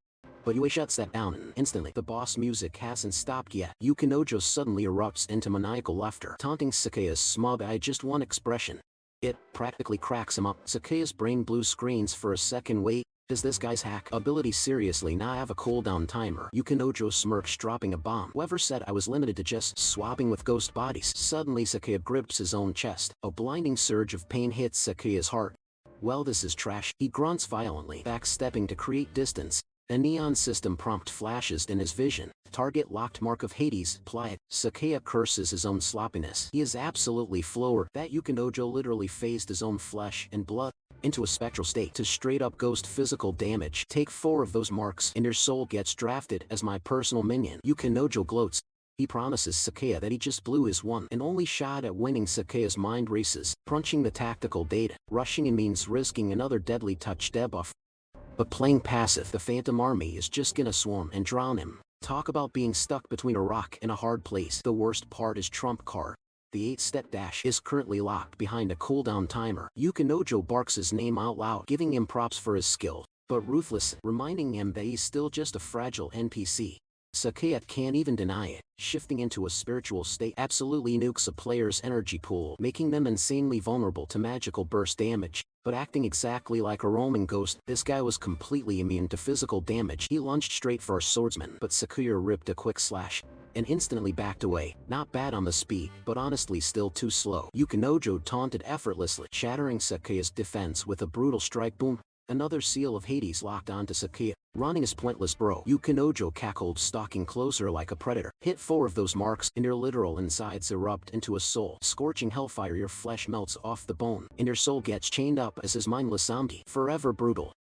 But Yui shuts that down and instantly the boss music hasn't stopped yet. Yukinojo suddenly erupts into maniacal laughter, taunting Sakea's smug I just one expression. It practically cracks him up. Sakea's brain blue screens for a second. Wait, does this guy's hack ability seriously not have a cooldown timer? Yukinojo smirks, dropping a bomb. Whoever said I was limited to just swapping with ghost bodies? Suddenly Sakea grips his own chest. A blinding surge of pain hits Sakea's heart. Well, this is trash. He grunts violently, backstepping to create distance. A neon system prompt flashes in his vision. Target locked, mark of Hades, apply it. Sakea curses his own sloppiness. He is absolutely floored that Yukinojo literally phased his own flesh and blood into a spectral state to straight up ghost physical damage. Take 4 of those marks and your soul gets drafted as my personal minion. Yukinojo gloats. He promises Sakea that he just blew his one and only shot at winning. Sakea's mind races, crunching the tactical data. Rushing in means risking another deadly touch debuff. But playing passive, the Phantom Army is just gonna swarm and drown him. Talk about being stuck between a rock and a hard place. The worst part is trump card. The 8-step dash is currently locked behind a cooldown timer. Yukinojo barks his name out loud, giving him props for his skill, but ruthless, reminding him that he's still just a fragile NPC. Sakea can't even deny it. Shifting into a spiritual state absolutely nukes a player's energy pool, making them insanely vulnerable to magical burst damage. But acting exactly like a roaming ghost, this guy was completely immune to physical damage. He lunged straight for our swordsman, but Sakea ripped a quick slash and instantly backed away. Not bad on the speed, but honestly still too slow. Yukinojo taunted effortlessly, shattering Sakea's defense with a brutal strike. Boom. Another seal of Hades locked onto Sakea. Running is pointless, bro. Yukinojo cackled, stalking closer like a predator. Hit 4 of those marks and your literal insides erupt into a soul scorching hellfire. Your flesh melts off the bone and your soul gets chained up as his mindless zombie. Forever brutal.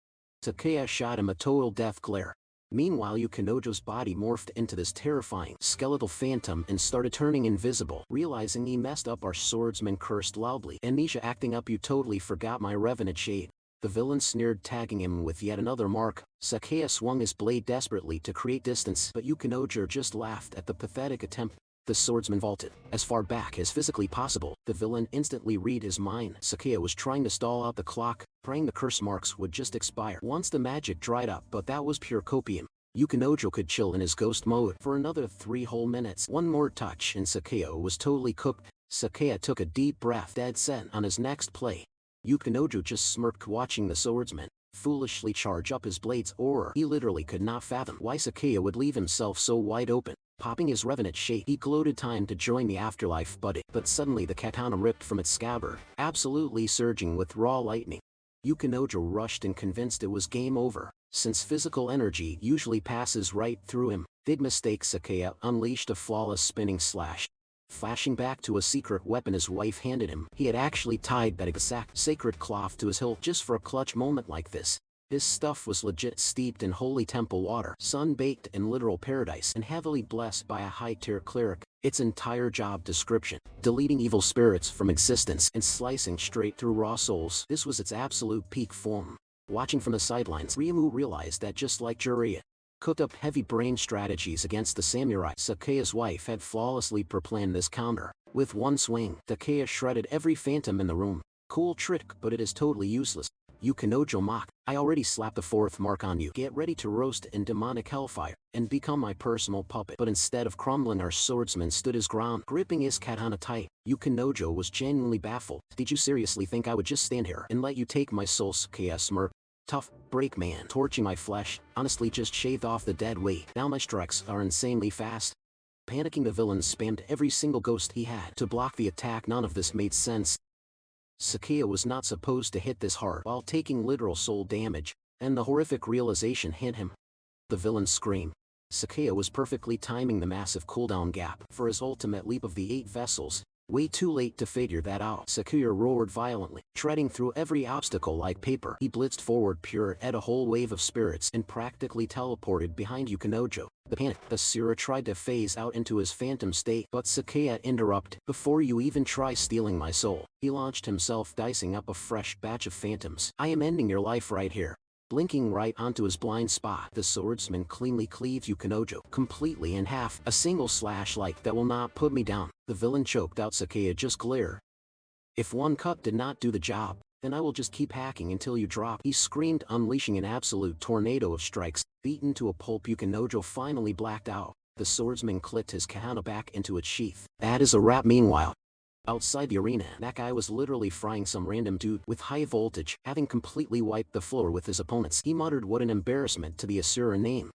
Sakea shot him a total death glare. Meanwhile, Yukinojo's body morphed into this terrifying skeletal phantom and started turning invisible. Realizing he messed up, our swordsman cursed loudly. Amnesia acting up. You totally forgot my revenant shade. The villain sneered, tagging him with yet another mark. Sakea swung his blade desperately to create distance, but Yukinojo just laughed at the pathetic attempt. The swordsman vaulted as far back as physically possible. The villain instantly read his mind. Sakea was trying to stall out the clock, praying the curse marks would just expire once the magic dried up, but that was pure copium. Yukinojo could chill in his ghost mode for another 3 whole minutes. One more touch and Sakea was totally cooked. Sakea took a deep breath, dead set on his next play. Yukinojo just smirked, watching the swordsman foolishly charge up his blades. Or he literally could not fathom why Sakea would leave himself so wide open. Popping his revenant shade, he gloated time to join the afterlife, but suddenly the katana ripped from its scabbard, absolutely surging with raw lightning. Yukinojo rushed and convinced it was game over, since physical energy usually passes right through him. Big mistake. Sakea unleashed a flawless spinning slash, flashing back to a secret weapon his wife handed him. He had actually tied that exact sacred cloth to his hilt just for a clutch moment like this. This stuff was legit steeped in holy temple water, sun-baked in literal paradise, and heavily blessed by a high-tier cleric. Its entire job description: deleting evil spirits from existence and slicing straight through raw souls. This was its absolute peak form. Watching from the sidelines, Ryumu realized that just like Jiraiya cooked up heavy brain strategies against the samurai, Sakea's wife had flawlessly preplanned this counter. With one swing, Sakea shredded every phantom in the room. Cool trick, but it is totally useless. Yukinojo mocked, I already slapped the 4th mark on you. Get ready to roast in demonic hellfire and become my personal puppet. But instead of crumbling, our swordsman stood his ground, gripping his katana tight. Yukinojo was genuinely baffled. Did you seriously think I would just stand here and let you take my soul? Sakea smirked. Tough break, man. Torching my flesh. Honestly, just shaved off the dead weight. Now my strikes are insanely fast. Panicking, the villain spammed every single ghost he had to block the attack. None of this made sense. Sakea was not supposed to hit this hard while taking literal soul damage, and the horrific realization hit him. The villain screamed. Sakea was perfectly timing the massive cooldown gap for his ultimate leap of the 8 vessels. Way too late to figure that out. Sakea roared violently, treading through every obstacle like paper. He blitzed forward, pure at a whole wave of spirits, and practically teleported behind Yukinojo. The panicked Asura tried to phase out into his phantom state, but Sakea interrupted. Before you even try stealing my soul, he launched himself, dicing up a fresh batch of phantoms. I am ending your life right here. Blinking right onto his blind spot, the swordsman cleanly cleaved Yukinojo completely in half. A single slash like that will not put me down. The villain choked out. Sakea just glare. If one cut did not do the job, then I will just keep hacking until you drop, he screamed, unleashing an absolute tornado of strikes. Beaten to a pulp, Yukinojo finally blacked out. The swordsman clicked his katana back into its sheath. That is a wrap. Meanwhile, outside the arena, that guy was literally frying some random dude with high voltage, having completely wiped the floor with his opponents. He muttered what an embarrassment to the Asura name.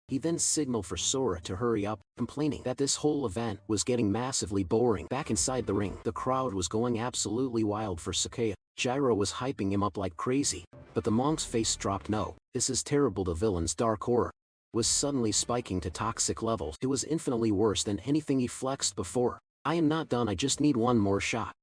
He then signaled for Sora to hurry up, complaining that this whole event was getting massively boring. Back inside the ring, the crowd was going absolutely wild for Sakea. Gyro was hyping him up like crazy, but the monk's face dropped. No, this is terrible. The villain's dark horror was suddenly spiking to toxic levels. It was infinitely worse than anything he flexed before. I am not done, I just need one more shot.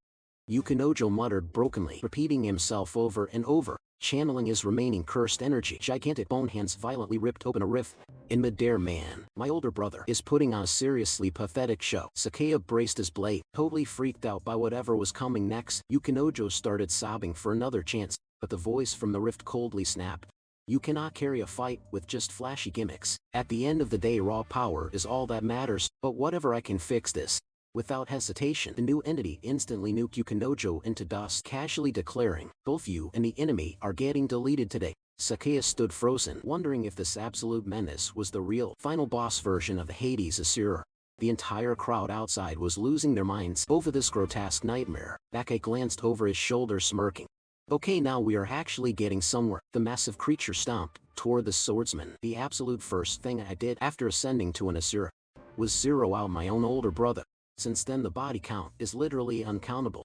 Yukinojo muttered brokenly, repeating himself over and over, channeling his remaining cursed energy. Gigantic bone hands violently ripped open a rift in midair. Man, my older brother is putting on a seriously pathetic show. Sakea braced his blade, totally freaked out by whatever was coming next. Yukinojo started sobbing for another chance, but the voice from the rift coldly snapped. You cannot carry a fight with just flashy gimmicks. At the end of the day, raw power is all that matters, but whatever, I can fix this. Without hesitation, the new entity instantly nuked Yukinojo into dust, casually declaring, both you and the enemy are getting deleted today. Sakea stood frozen, wondering if this absolute menace was the real, final boss version of the Hades Asura. The entire crowd outside was losing their minds over this grotesque nightmare. Bake glanced over his shoulder, smirking. Okay, now we are actually getting somewhere. The massive creature stomped toward the swordsman. The absolute first thing I did after ascending to an Asura was zero out my own older brother. Since then the body count is literally uncountable.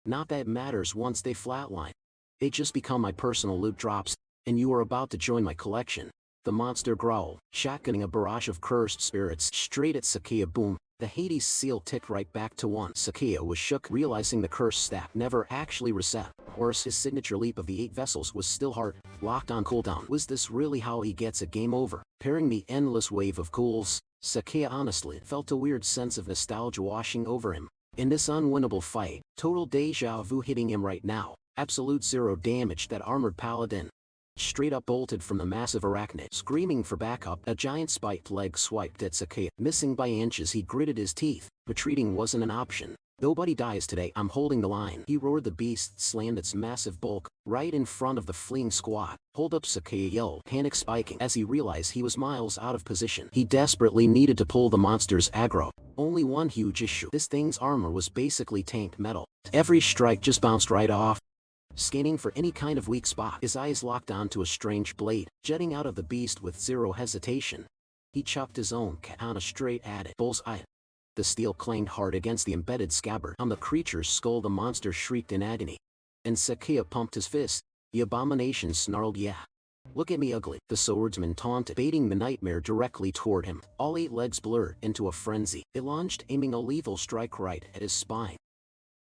Not that it matters once they flatline. They just become my personal loot drops, and you are about to join my collection. The monster growled, shotgunning a barrage of cursed spirits straight at Sakea. Boom. The Hades seal ticked right back to 1. Sakea was shook, realizing the curse stack never actually reset. Worse, his signature leap of the 8 vessels was still hard, locked on cooldown. Was this really how he gets a game over? Pairing the endless wave of cools, Sakea honestly felt a weird sense of nostalgia washing over him. In this unwinnable fight, total deja vu hitting him right now. Absolute zero damage. That armored paladin straight up bolted from the massive arachnid. Screaming for backup, a giant spiked leg swiped at Sakea. Missing by inches, he gritted his teeth. Retreating wasn't an option. Nobody dies today, I'm holding the line. He roared. The beast slammed its massive bulk right in front of the fleeing squad. Hold up, Sakea yelled, panic spiking as he realized he was miles out of position. He desperately needed to pull the monster's aggro. Only one huge issue. This thing's armor was basically tanked metal. Every strike just bounced right off. Scanning for any kind of weak spot, his eyes locked onto a strange blade jutting out of the beast. With zero hesitation, he chucked his own katana straight at it. Bullseye. The steel clanged hard against the embedded scabbard on the creature's skull. The monster shrieked in agony, and Sakea pumped his fist. The abomination snarled, yeah, look at me, ugly. The swordsman taunted, baiting the nightmare directly toward him. All 8 legs blurred into a frenzy. It launched, aiming a lethal strike right at his spine.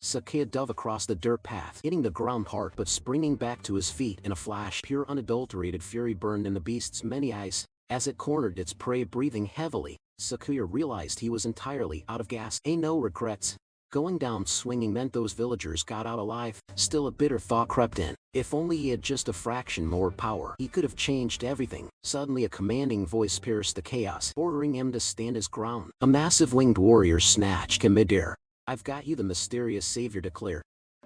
Sakea dove across the dirt path, hitting the ground hard but springing back to his feet in a flash. Pure unadulterated fury burned in the beast's many eyes as it cornered its prey. Breathing heavily, Sakea realized he was entirely out of gas. No regrets. Going down swinging meant those villagers got out alive. Still, a bitter thought crept in. If only he had just a fraction more power, he could have changed everything. Suddenly a commanding voice pierced the chaos, ordering him to stand his ground. A massive winged warrior snatched him midair. I've got you, the mysterious savior declared.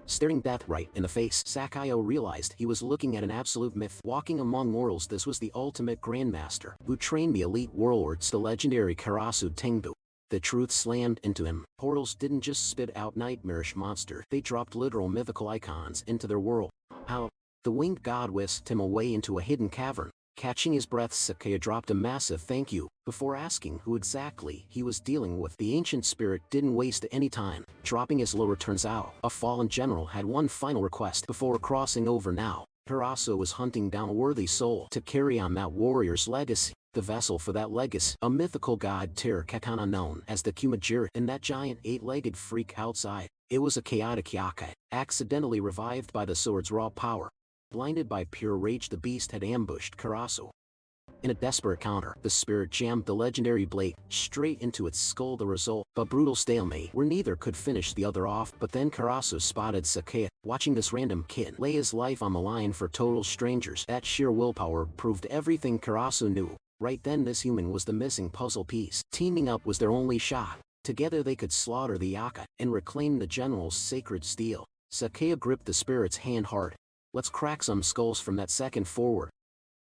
Staring death right in the face, Sakaya realized he was looking at an absolute myth. Walking among mortals, this was the ultimate grandmaster who trained the elite warlords, the legendary Karasu Tengu. The truth slammed into him. Portals didn't just spit out nightmarish monsters, they dropped literal mythical icons into their world. How? The winged god whisked him away into a hidden cavern. Catching his breath, Sakaya dropped a massive thank you before asking who exactly he was dealing with. The ancient spirit didn't waste any time. Dropping his lure, turns out a fallen general had one final request before crossing over. Now, Karasu was hunting down a worthy soul to carry on that warrior's legacy. The vessel for that legacy, a mythical god tier katana known as the Kumajiri, and that giant 8-legged freak outside. It was a chaotic yakai, accidentally revived by the sword's raw power. Blinded by pure rage, the beast had ambushed Karasu. In a desperate counter, the spirit jammed the legendary blade straight into its skull. The result, a brutal stalemate where neither could finish the other off. But then Karasu spotted Sakea, watching this random kid lay his life on the line for total strangers. That sheer willpower proved everything Karasu knew. Right then, this human was the missing puzzle piece. Teaming up was their only shot. Together they could slaughter the Yaka and reclaim the general's sacred steel. Sakea gripped the spirit's hand hard. Let's crack some skulls from that second forward.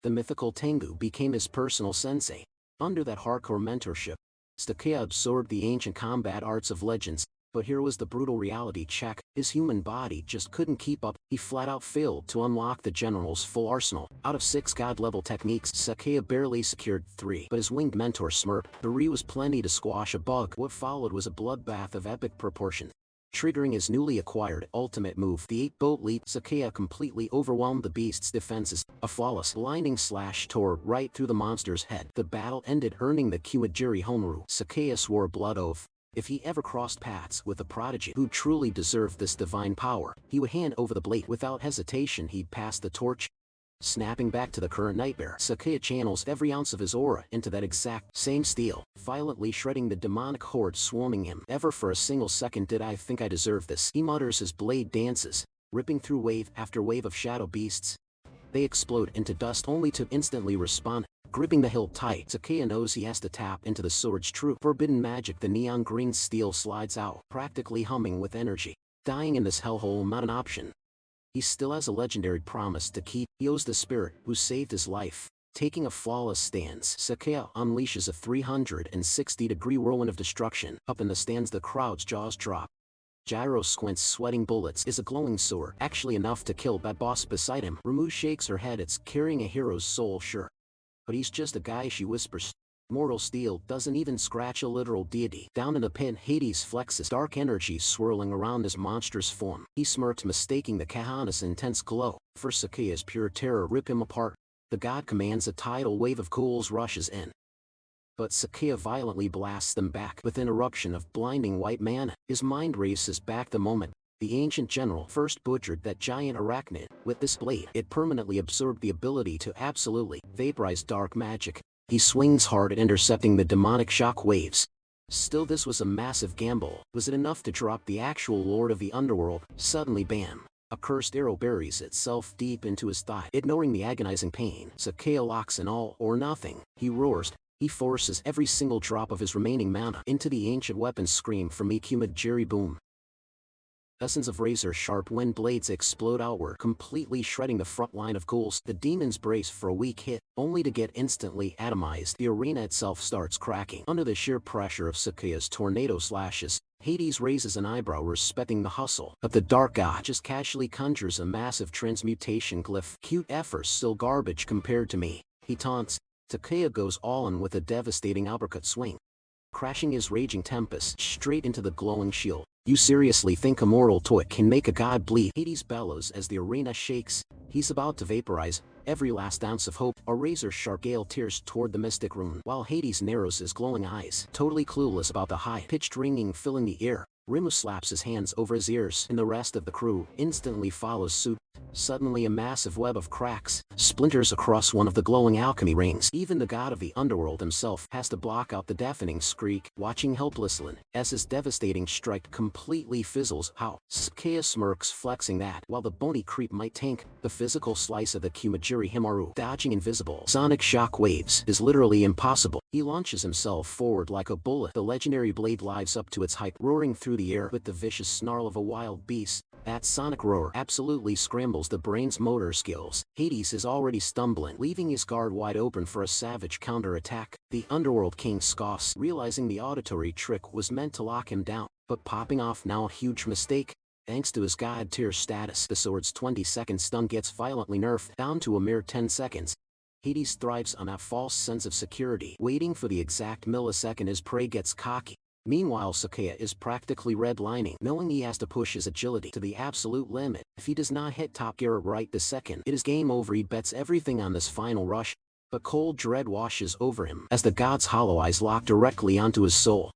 The mythical Tengu became his personal sensei. Under that hardcore mentorship, Sakea absorbed the ancient combat arts of legends. But here was the brutal reality check. His human body just couldn't keep up. He flat out failed to unlock the general's full arsenal. Out of 6 god-level techniques, Sakea barely secured 3. But his winged mentor smirked. 3 was plenty to squash a bug. What followed was a bloodbath of epic proportions. Triggering his newly acquired ultimate move, the 8-boat leap, Sakea completely overwhelmed the beast's defenses. A flawless, blinding slash tore right through the monster's head. The battle ended, earning the Kumajiri Honru. Sakea swore a blood oath. If he ever crossed paths with a prodigy who truly deserved this divine power, he would hand over the blade without hesitation. He'd pass the torch. Snapping back to the current nightmare, Sakea channels every ounce of his aura into that exact same steel, violently shredding the demonic horde swarming him. Never for a single second did I think I deserved this, he mutters. His blade dances, ripping through wave after wave of shadow beasts. They explode into dust only to instantly respawn. Gripping the hilt tight, Sakea knows he has to tap into the sword's true forbidden magic. The neon green steel slides out, practically humming with energy. Dying in this hellhole not an option. He still has a legendary promise to keep. He owes the spirit who saved his life. Taking a flawless stance, Sakea unleashes a 360-degree whirlwind of destruction. Up in the stands, the crowd's jaws drop. Gyro squints, sweating bullets. Is a glowing sword actually enough to kill that boss beside him? Ramu shakes her head. It's carrying a hero's soul, sure. But he's just a guy, she whispers. Mortal steel doesn't even scratch a literal deity. Down in the pit, Hades flexes, dark energy swirling around his monstrous form. He smirks, mistaking the Kahana's intense glow for Sakea's pure terror. Rip him apart. The god commands. A tidal wave of ghouls rushes in. But Sakea violently blasts them back with an eruption of blinding white mana. His mind races back the moment the ancient general first butchered that giant arachnid. With this blade, it permanently absorbed the ability to absolutely vaporize dark magic. He swings hard at intercepting the demonic shock waves. Still, this was a massive gamble. Was it enough to drop the actual lord of the underworld? Suddenly, bam! A cursed arrow buries itself deep into his thigh. Ignoring the agonizing pain, Sakea locks in all or nothing. He roars. He forces every single drop of his remaining mana into the ancient weapon. Scream from Kumajiri boom. Dozens of razor-sharp wind blades explode outward, completely shredding the front line of ghouls. The demons brace for a weak hit, only to get instantly atomized. The arena itself starts cracking under the sheer pressure of Sakea's tornado slashes. Hades raises an eyebrow, respecting the hustle of the dark god. Just casually conjures a massive transmutation glyph. Cute efforts, still garbage compared to me, he taunts. Sakea goes all in with a devastating uppercut swing, crashing his raging tempest straight into the glowing shield. You seriously think a mortal toy can make a god bleed? Hades bellows as the arena shakes. He's about to vaporize every last ounce of hope. A razor-sharp gale tears toward the mystic rune, while Hades narrows his glowing eyes, totally clueless about the high-pitched ringing filling the air. Rimu slaps his hands over his ears, and the rest of the crew instantly follows suit. Suddenly, a massive web of cracks splinters across one of the glowing alchemy rings. Even the god of the underworld himself has to block out the deafening shriek, watching helplessly as his devastating strike completely fizzles out. Sakea smirks, flexing that while the bony creep might tank the physical slice of the Kumajiri Himaru. Dodging invisible sonic shock waves is literally impossible. He launches himself forward like a bullet. The legendary blade lives up to its height, roaring through the air with the vicious snarl of a wild beast. That sonic roar absolutely scrambles the brain's motor skills. Hades is already stumbling, leaving his guard wide open for a savage counterattack. The Underworld King scoffs, realizing the auditory trick was meant to lock him down, but popping off now. A huge mistake. Thanks to his god tier status, the sword's 20-second stun gets violently nerfed down to a mere 10 seconds. Hades thrives on that false sense of security, waiting for the exact millisecond his prey gets cocky. Meanwhile, Sakea is practically redlining, knowing he has to push his agility to the absolute limit. If he does not hit top gear right this second, it is game over. He bets everything on this final rush, but cold dread washes over him as the god's hollow eyes lock directly onto his soul.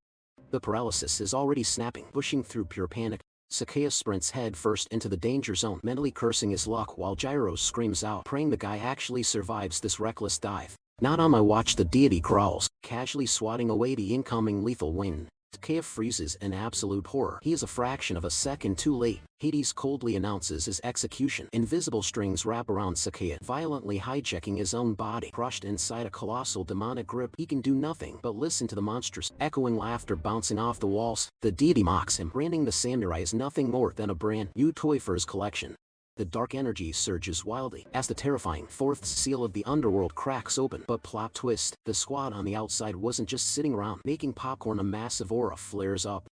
The paralysis is already snapping, pushing through pure panic. Sakea sprints headfirst into the danger zone, mentally cursing his luck while Gyro screams out, praying the guy actually survives this reckless dive. Not on my watch, the deity growls, casually swatting away the incoming lethal wind. Takea freezes in absolute horror. He is a fraction of a second too late. Hades coldly announces his execution. Invisible strings wrap around Takea, violently hijacking his own body. Crushed inside a colossal demonic grip, he can do nothing but listen to the monstrous, echoing laughter bouncing off the walls. The deity mocks him, branding the samurai as nothing more than a brand new toy for his collection. The dark energy surges wildly as the terrifying fourth seal of the underworld cracks open. But plot twist, the squad on the outside wasn't just sitting around making popcorn. A massive aura flares up.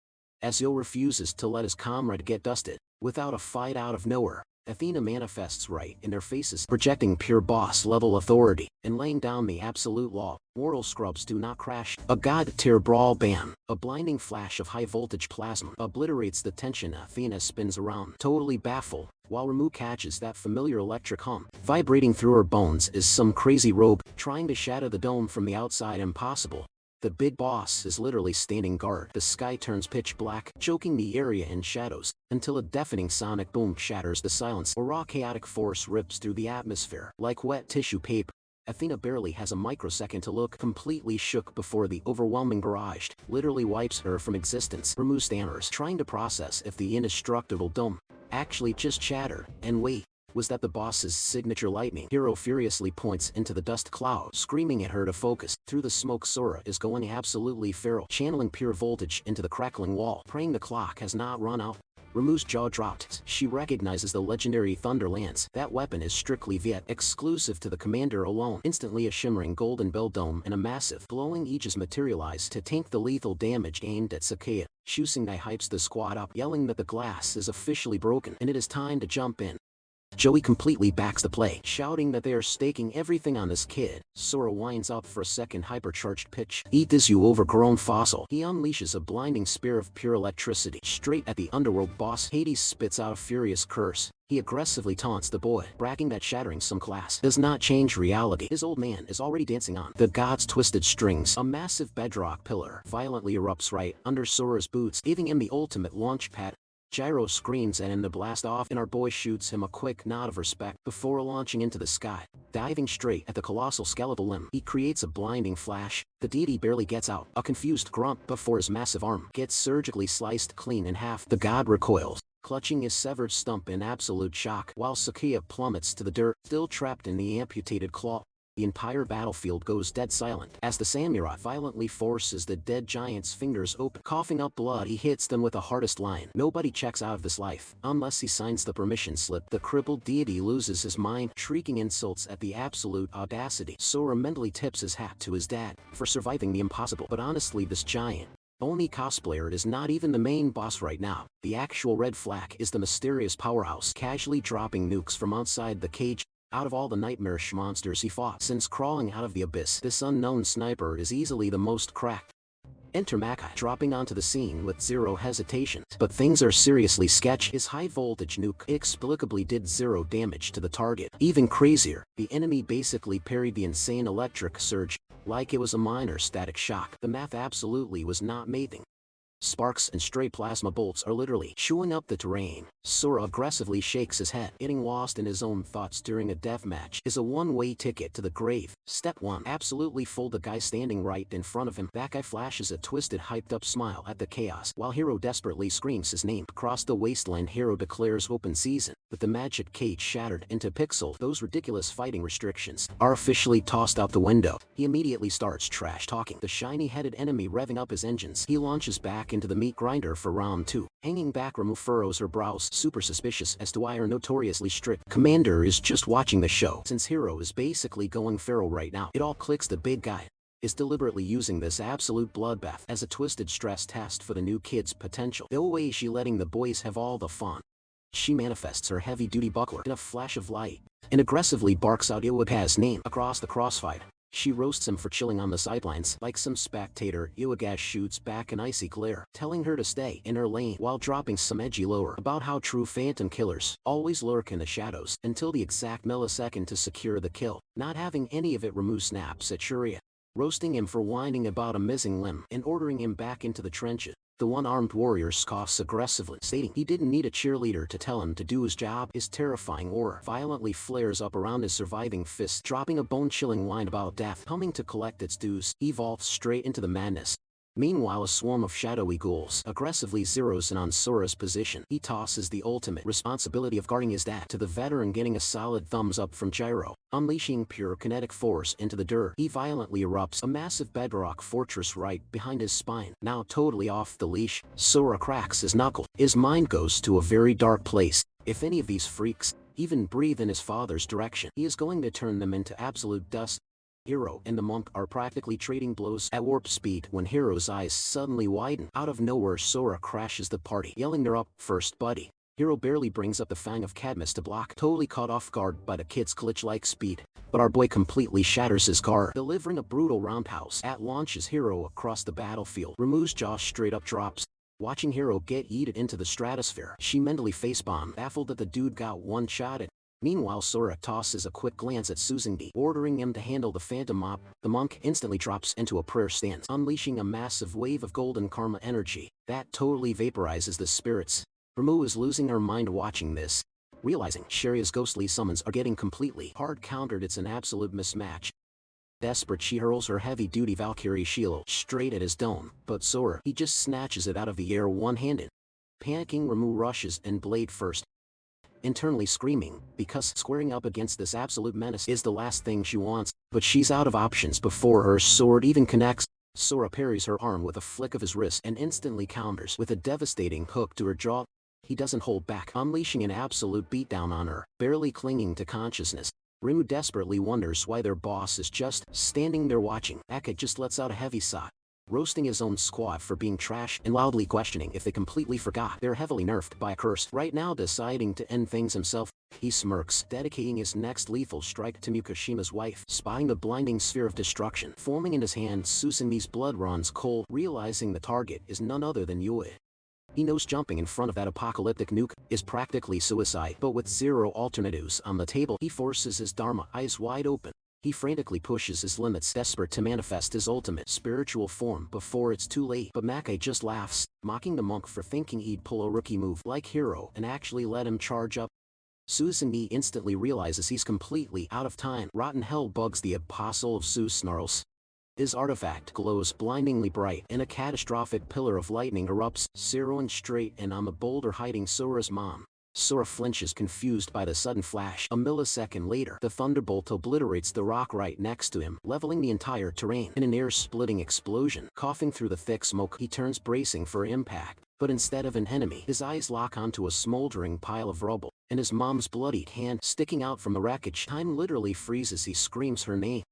Ezio refuses to let his comrade get dusted. Without a fight, out of nowhere, Athena manifests right in their faces, projecting pure boss-level authority and laying down the absolute law. Moral scrubs do not crash. A god-tier brawl. Bam! A blinding flash of high-voltage plasma obliterates the tension. Athena spins around, totally baffled, while Ramu catches that familiar electric hum. Vibrating through her bones is some crazy robe, trying to shatter the dome from the outside. Impossible. The big boss is literally standing guard. The sky turns pitch black, choking the area in shadows, until a deafening sonic boom shatters the silence. A raw chaotic force rips through the atmosphere like wet tissue paper. Athena barely has a microsecond to look, completely shook before the overwhelming barrage literally wipes her from existence. Ramu stammers, trying to process if the indestructible dome actually just shattered. And wait, was that the boss's signature lightning? Hero furiously points into the dust cloud, screaming at her to focus. Through the smoke, Sora is going absolutely feral, channeling pure voltage into the crackling wall, praying the clock has not run out. Ramu's jaw dropped. She recognizes the legendary Thunder Lance. That weapon is strictly Viet, exclusive to the commander alone. Instantly, a shimmering golden bell dome and a massive, glowing aegis materialize to tank the lethal damage aimed at Sakea. Shusengai hypes the squad up, yelling that the glass is officially broken and it is time to jump in. Joey completely backs the play, shouting that they are staking everything on this kid. Sora winds up for a second hypercharged pitch. Eat this, you overgrown fossil. He unleashes a blinding spear of pure electricity straight at the underworld boss. Hades spits out a furious curse. He aggressively taunts the boy, bragging that shattering some glass does not change reality. His old man is already dancing on the god's twisted strings. A massive bedrock pillar violently erupts right under Sora's boots, giving him the ultimate launch pad. Gyro screams at him to blast off, and our boy shoots him a quick nod of respect before launching into the sky. Diving straight at the colossal skeletal limb, he creates a blinding flash. The deity barely gets out a confused grunt before his massive arm gets surgically sliced clean in half. The god recoils, clutching his severed stump in absolute shock, while Sakea plummets to the dirt, still trapped in the amputated claw. The entire battlefield goes dead silent as the samurai violently forces the dead giant's fingers open. Coughing up blood, he hits them with the hardest line. Nobody checks out of this life unless he signs the permission slip. The crippled deity loses his mind, shrieking insults at the absolute audacity. Sora mentally tips his hat to his dad for surviving the impossible. But honestly, this giant Oni cosplayer is not even the main boss right now. The actual red flag is the mysterious powerhouse, casually dropping nukes from outside the cage. Out of all the nightmarish monsters he fought since crawling out of the abyss, this unknown sniper is easily the most cracked. Enter Maka, dropping onto the scene with zero hesitation. But things are seriously sketchy. His high-voltage nuke inexplicably did zero damage to the target. Even crazier, the enemy basically parried the insane electric surge like it was a minor static shock. The math absolutely was not mathing. Sparks and stray plasma bolts are literally chewing up the terrain. Sora aggressively shakes his head. Getting lost in his own thoughts during a deathmatch is a one-way ticket to the grave. Step 1. Absolutely fool the guy standing right in front of him. That guy flashes a twisted, hyped-up smile at the chaos, while Hero desperately screams his name. Across the wasteland, Hero declares open season. With the magic cage shattered into pixels, those ridiculous fighting restrictions are officially tossed out the window. He immediately starts trash-talking the shiny-headed enemy, revving up his engines. He launches back into the meat grinder for round 2. Hanging back, Ramu furrows her brows, super suspicious as to why her notoriously strict commander is just watching the show. Since Hero is basically going feral right now, it all clicks. The big guy is deliberately using this absolute bloodbath as a twisted stress test for the new kid's potential. No way is she letting the boys have all the fun. She manifests her heavy-duty buckler in a flash of light and aggressively barks out Iwaga's name across the crossfire. She roasts him for chilling on the sidelines. Like some spectator, Iwaga shoots back an icy glare, telling her to stay in her lane while dropping some edgy lore about how true phantom killers always lurk in the shadows until the exact millisecond to secure the kill. Not having any of it, Ramu snaps at Shuria. roasting him for whining about a missing limb and ordering him back into the trenches. The one-armed warrior scoffs aggressively, stating he didn't need a cheerleader to tell him to do his job. His terrifying aura violently flares up around his surviving fist, dropping a bone-chilling line about death. Coming to collect its dues, evolves straight into the madness. Meanwhile, a swarm of shadowy ghouls aggressively zeroes in on Sora's position. He tosses the ultimate responsibility of guarding his dad to the veteran, getting a solid thumbs up from Gyro. Unleashing pure kinetic force into the dirt, he violently erupts a massive bedrock fortress right behind his spine. Now totally off the leash, Sora cracks his knuckle. His mind goes to a very dark place. If any of these freaks even breathe in his father's direction, he is going to turn them into absolute dust. Hero and the monk are practically trading blows at warp speed when Hero's eyes suddenly widen. Out of nowhere, Sora crashes the party, yelling, "They're up first, buddy." Hero barely brings up the Fang of Cadmus to block, totally caught off guard by the kid's glitch-like speed. But our boy completely shatters his car, delivering a brutal roundhouse at launches Hero across the battlefield. Remu's jaw straight up drops. Watching Hero get yeeted into the stratosphere, she mentally facepalmed, baffled that the dude got one-shotted. Meanwhile, Sora tosses a quick glance at Suzuki, ordering him to handle the Phantom Mop. The monk instantly drops into a prayer stance, unleashing a massive wave of golden karma energy that totally vaporizes the spirits. Remu is losing her mind watching this. Realizing Sharia's ghostly summons are getting completely hard-countered, it's an absolute mismatch. Desperate, she hurls her heavy-duty Valkyrie shield straight at his dome, but Sora, he just snatches it out of the air one-handed. Panicking, Remu rushes in blade first, internally screaming, because squaring up against this absolute menace is the last thing she wants, but she's out of options before her sword even connects. Sora parries her arm with a flick of his wrist and instantly counters with a devastating hook to her jaw. He doesn't hold back, unleashing an absolute beatdown on her, barely clinging to consciousness. Remu desperately wonders why their boss is just standing there watching. Eka just lets out a heavy sigh, roasting his own squad for being trash and loudly questioning if they completely forgot they're heavily nerfed by a curse. Right now, deciding to end things himself, he smirks, dedicating his next lethal strike to Mikashima's wife. Spotting the blinding sphere of destruction forming in his hand, Suzumi's blood runs cold, realizing the target is none other than Yue. He knows jumping in front of that apocalyptic nuke is practically suicide, but with zero alternatives on the table, he forces his Dharma, eyes wide open. He frantically pushes his limits, desperate to manifest his ultimate spiritual form before it's too late. But Makai just laughs, mocking the monk for thinking he'd pull a rookie move like Hero and actually let him charge up. Suzuki instantly realizes he's completely out of time. Rotten hell bugs the apostle of Zeus snarls. His artifact glows blindingly bright, and a catastrophic pillar of lightning erupts, zeroing straight in on the boulder hiding Sora's mom. Sora flinches, confused by the sudden flash. A millisecond later, the thunderbolt obliterates the rock right next to him, leveling the entire terrain in an air-splitting explosion. Coughing through the thick smoke, he turns, bracing for impact. But instead of an enemy, his eyes lock onto a smoldering pile of rubble, and his mom's bloodied hand sticking out from the wreckage. Time literally freezes. He screams her name,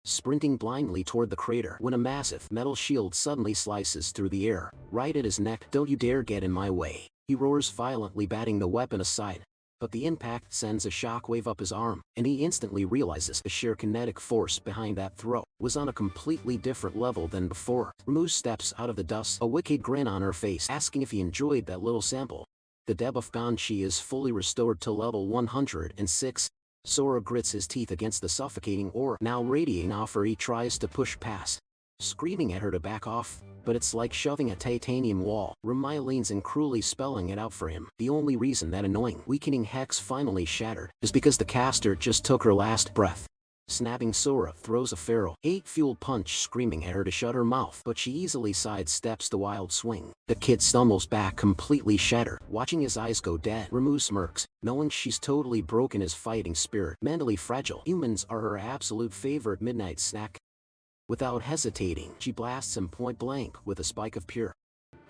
sprinting blindly toward the crater, when a massive metal shield suddenly slices through the air, right at his neck. "Don't you dare get in my way," he roars, violently batting the weapon aside. But the impact sends a shockwave up his arm, and he instantly realizes the sheer kinetic force behind that throw was on a completely different level than before. Remu steps out of the dust, a wicked grin on her face, asking if he enjoyed that little sample. The debuff gone, she is fully restored to level 106. Sora grits his teeth against the suffocating aura now radiating off her. He tries to push past, screaming at her to back off, but it's like shoving a titanium wall. Remy leans in, cruelly spelling it out for him. The only reason that annoying, weakening hex finally shattered is because the caster just took her last breath. Snapping, Sora throws a feral, hate-fueled punch, screaming at her to shut her mouth, but she easily sidesteps the wild swing. The kid stumbles back, completely shattered. Watching his eyes go dead, Remu smirks, knowing she's totally broken his fighting spirit. Mentally fragile, humans are her absolute favorite midnight snack. Without hesitating, she blasts him point blank with a spike of pure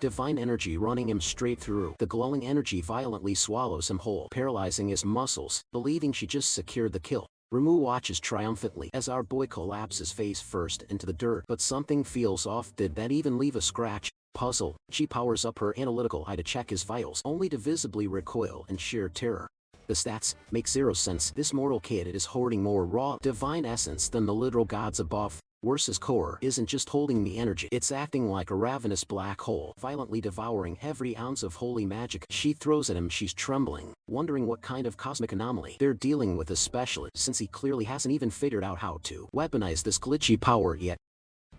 divine energy, running him straight through. The glowing energy violently swallows him whole, paralyzing his muscles. Believing she just secured the kill, Remu watches triumphantly as our boy collapses face first into the dirt, but something feels off. Did that even leave a scratch? Puzzled, she powers up her analytical eye to check his vitals, only to visibly recoil in sheer terror. The stats make zero sense. This mortal kid is hoarding more raw divine essence than the literal gods above. Worse, his core isn't just holding the energy, it's acting like a ravenous black hole, violently devouring every ounce of holy magic she throws at him. She's trembling, wondering what kind of cosmic anomaly they're dealing with, especially since he clearly hasn't even figured out how to weaponize this glitchy power yet.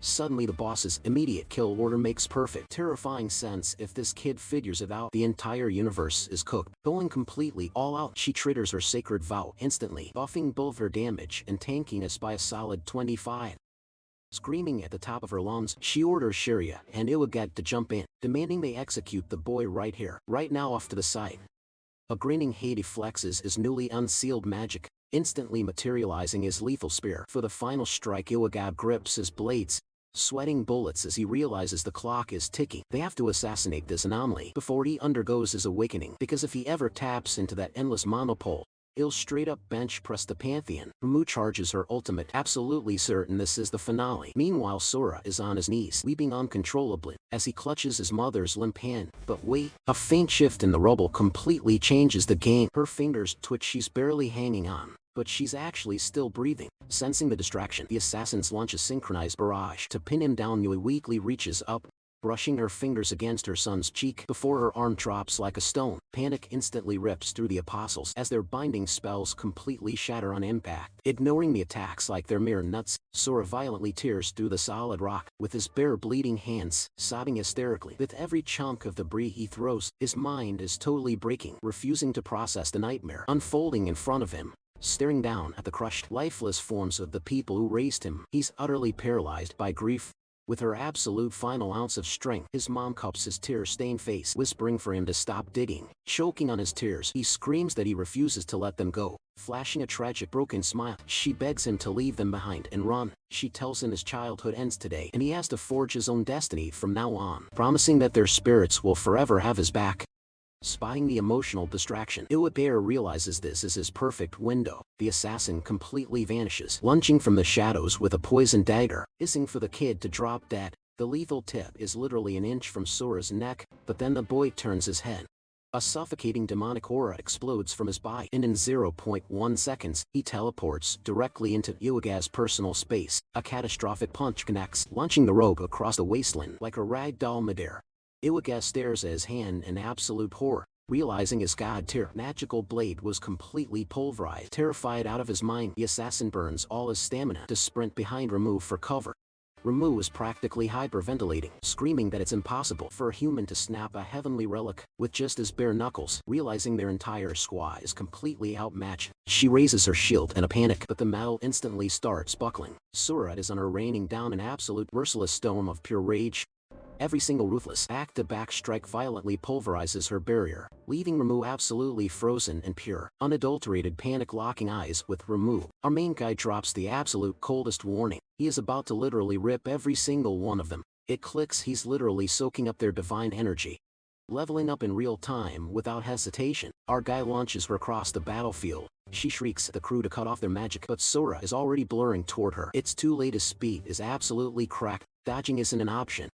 Suddenly the boss's immediate kill order makes perfect, terrifying sense. If this kid figures it out, the entire universe is cooked. Going completely all out, she triggers her sacred vow instantly, buffing both her damage and tankiness by a solid 25. Screaming at the top of her lungs, she orders Shiria and Iwagat to jump in, demanding they execute the boy right here, right now off to the side. A grinning Hades flexes his newly unsealed magic, instantly materializing his lethal spear. For the final strike, Iwagat grips his blades, sweating bullets as he realizes the clock is ticking. They have to assassinate this anomaly before he undergoes his awakening, because if he ever taps into that endless monopole, he'll straight up bench press the Pantheon. Ramu charges her ultimate, absolutely certain this is the finale. Meanwhile, Sora is on his knees, weeping uncontrollably, as he clutches his mother's limp hand. But wait, a faint shift in the rubble completely changes the game. Her fingers twitch, she's barely hanging on, but she's actually still breathing. Sensing the distraction, the assassins launch a synchronized barrage to pin him down. Yui weakly reaches up, brushing her fingers against her son's cheek before her arm drops like a stone. Panic instantly rips through the apostles as their binding spells completely shatter on impact. Ignoring the attacks like they're mere nuts, Sora violently tears through the solid rock, with his bare bleeding hands, sobbing hysterically. With every chunk of debris he throws, his mind is totally breaking, refusing to process the nightmare unfolding in front of him. Staring down at the crushed, lifeless forms of the people who raised him, he's utterly paralyzed by grief. With her absolute final ounce of strength, his mom cups his tear-stained face, whispering for him to stop digging. Choking on his tears, he screams that he refuses to let them go. Flashing a tragic broken smile, she begs him to leave them behind and run. She tells him his childhood ends today, and he has to forge his own destiny from now on, promising that their spirits will forever have his back. Spotting the emotional distraction, Iwabear realizes this is his perfect window. The assassin completely vanishes, lunging from the shadows with a poisoned dagger, hissing for the kid to drop dead. The lethal tip is literally an inch from Sora's neck, but then the boy turns his head. A suffocating demonic aura explodes from his body, and in 0.1 seconds, he teleports directly into Iwaga's personal space. A catastrophic punch connects, launching the rogue across the wasteland like a ragdoll midair. Iwaga stares at his hand in absolute horror, realizing his god-tier magical blade was completely pulverized. Terrified out of his mind, the assassin burns all his stamina to sprint behind Ramu for cover. Ramu is practically hyperventilating, screaming that it's impossible for a human to snap a heavenly relic with just his bare knuckles. Realizing their entire squad is completely outmatched, she raises her shield in a panic, but the metal instantly starts buckling. Sora is on her, raining down an absolute merciless storm of pure rage. Every single ruthless back-to-back strike violently pulverizes her barrier, leaving Ramu absolutely frozen and pure, unadulterated panic-locking eyes with Ramu. Our main guy drops the absolute coldest warning. He is about to literally rip every single one of them. It clicks, he's literally soaking up their divine energy. Leveling up in real time without hesitation, our guy launches her across the battlefield. She shrieks at the crew to cut off their magic, but Sora is already blurring toward her. It's too late, his speed is absolutely cracked, dodging isn't an option.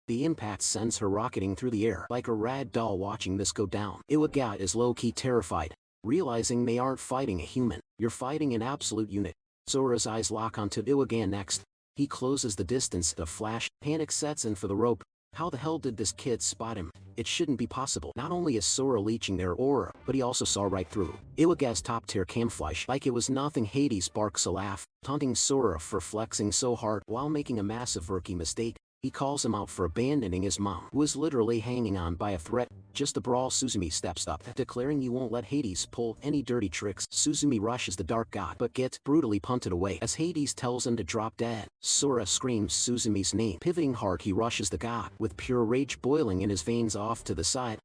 The impact sends her rocketing through the air like a rag doll. Watching this go down, Iwaga is low-key terrified, realizing they aren't fighting a human, you're fighting an absolute unit. Sora's eyes lock onto Iwaga next. He closes the distance. A flash, panic sets in for the rope. How the hell did this kid spot him? It shouldn't be possible. Not only is Sora leeching their aura, but he also saw right through Iwaga's top-tier camouflage like it was nothing. Hades barks a laugh, taunting Sora for flexing so hard while making a massive rookie mistake. He calls him out for abandoning his mom, who is literally hanging on by a thread. Just a brawl, Suzumi steps up, declaring you won't let Hades pull any dirty tricks. Suzumi rushes the dark god, but gets brutally punted away as Hades tells him to drop dead. Sora screams Suzumi's name. Pivoting hard, he rushes the god, with pure rage boiling in his veins off to the side.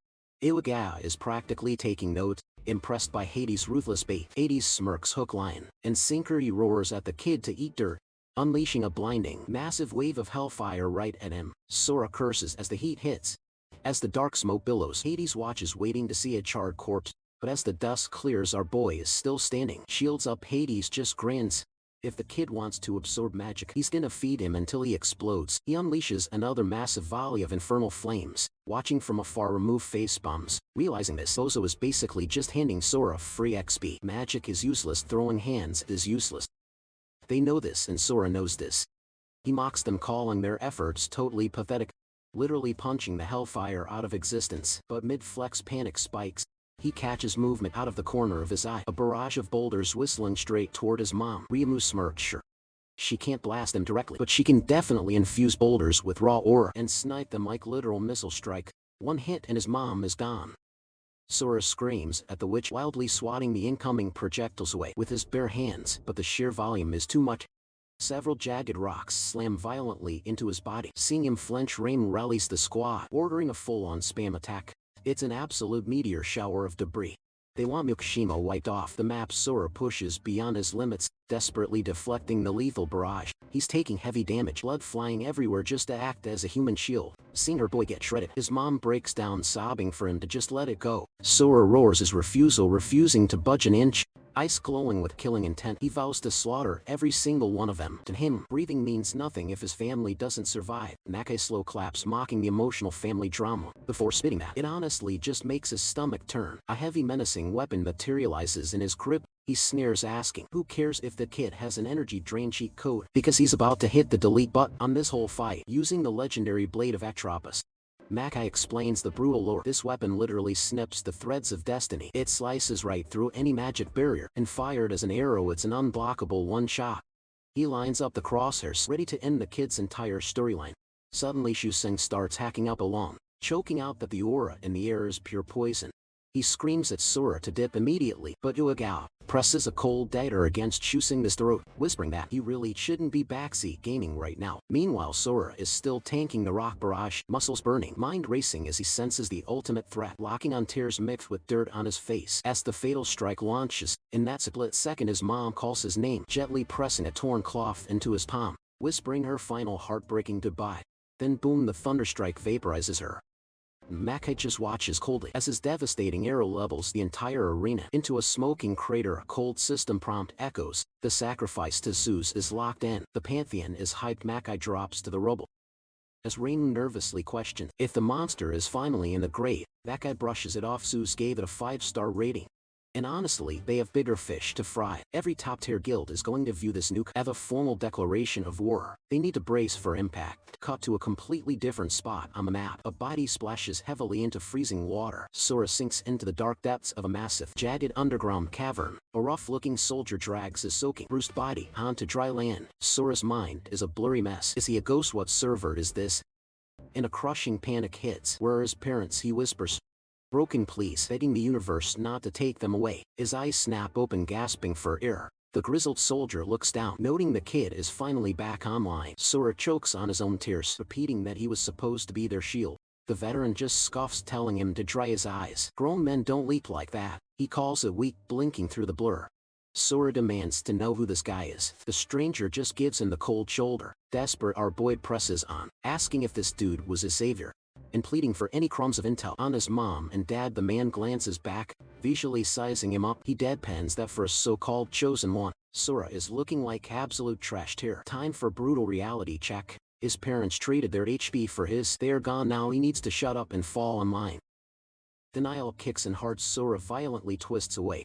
Iwaga is practically taking note, impressed by Hades' ruthless bait. Hades smirks hook, line, and sinker. He roars at the kid to eat dirt, unleashing a blinding, massive wave of hellfire right at him. Sora curses as the heat hits. As the dark smoke billows, Hades watches, waiting to see a charred corpse, but as the dust clears, our boy is still standing. Shields up, Hades just grins. If the kid wants to absorb magic, he's gonna feed him until he explodes. He unleashes another massive volley of infernal flames. Watching from afar, Remove face bombs. Realizing this, Bozo is basically just handing Sora free XP. Magic is useless, throwing hands is useless. They know this, and Sora knows this. He mocks them, calling their efforts totally pathetic, literally punching the hellfire out of existence. But mid-flex, panic spikes. He catches movement out of the corner of his eye, a barrage of boulders whistling straight toward his mom. Ryumu smirks. Sure, She can't blast them directly, but she can definitely infuse boulders with raw aura and snipe them like literal missile strike. One hit and his mom is gone. Sora screams at the witch, wildly swatting the incoming projectiles away with his bare hands, but the sheer volume is too much. Several jagged rocks slam violently into his body. Seeing him flinch, Rain rallies the squad, ordering a full-on spam attack. It's an absolute meteor shower of debris. They want Mukashima wiped off the map. Sora pushes beyond his limits, desperately deflecting the lethal barrage. He's taking heavy damage, blood flying everywhere just to act as a human shield. Seeing her boy get shredded, his mom breaks down sobbing for him to just let it go. Sora roars his refusal, refusing to budge an inch. Ice glowing with killing intent, he vows to slaughter every single one of them. To him, breathing means nothing if his family doesn't survive. Nakai slow claps, mocking the emotional family drama. Before spitting that, it honestly just makes his stomach turn. A heavy menacing weapon materializes in his grip. He sneers, asking, who cares if the kid has an energy drain cheat code? Because he's about to hit the delete button on this whole fight, using the legendary blade of Atropos. Makai explains the brutal lore. This weapon literally snips the threads of destiny. It slices right through any magic barrier, and fired as an arrow, it's an unblockable one-shot. He lines up the crosshairs, ready to end the kid's entire storyline. Suddenly Shuseng starts hacking up along, choking out that the aura in the air is pure poison. He screams at Sora to dip immediately, but Uegao presses a cold dagger against Shuseng's throat, whispering that he really shouldn't be backseat gaming right now. Meanwhile, Sora is still tanking the rock barrage, muscles burning, mind racing as he senses the ultimate threat, locking on tears mixed with dirt on his face. As the fatal strike launches, in that split second his mom calls his name, gently pressing a torn cloth into his palm, whispering her final heartbreaking goodbye. Then boom, the thunderstrike vaporizes her. Makai just watches coldly as his devastating arrow levels the entire arena into a smoking crater. A cold system prompt echoes. The sacrifice to Zeus is locked in. The pantheon is hyped. Makai drops to the rubble. As Rain nervously questions if the monster is finally in the grave, that guy brushes it off. Zeus gave it a 5-star rating. And honestly, they have bigger fish to fry. Every top-tier guild is going to view this nuke as a formal declaration of war. They need to brace for impact. Cut to a completely different spot on the map. A body splashes heavily into freezing water. Sora sinks into the dark depths of a massive, jagged underground cavern. A rough-looking soldier drags his soaking, bruised body onto dry land. Sora's mind is a blurry mess. Is he a ghost? What server is this? And a crushing panic hits. Where are his parents? He whispers. Broken, please, begging the universe not to take them away. His eyes snap open, gasping for air. The grizzled soldier looks down, noting the kid is finally back online. Sora chokes on his own tears, repeating that he was supposed to be their shield. The veteran just scoffs, telling him to dry his eyes. Grown men don't leap like that. He calls it weak, blinking through the blur. Sora demands to know who this guy is. The stranger just gives him the cold shoulder. Desperate, our boy presses on, asking if this dude was his savior, and pleading for any crumbs of intel on his mom and dad. The man glances back, visually sizing him up. He deadpans that for a so-called chosen one, Sora is looking like absolute trash tier. Time for brutal reality check. His parents traded their HP for his. They're gone now. He needs to shut up and fall in line. Denial kicks in hard. Sora violently twists away,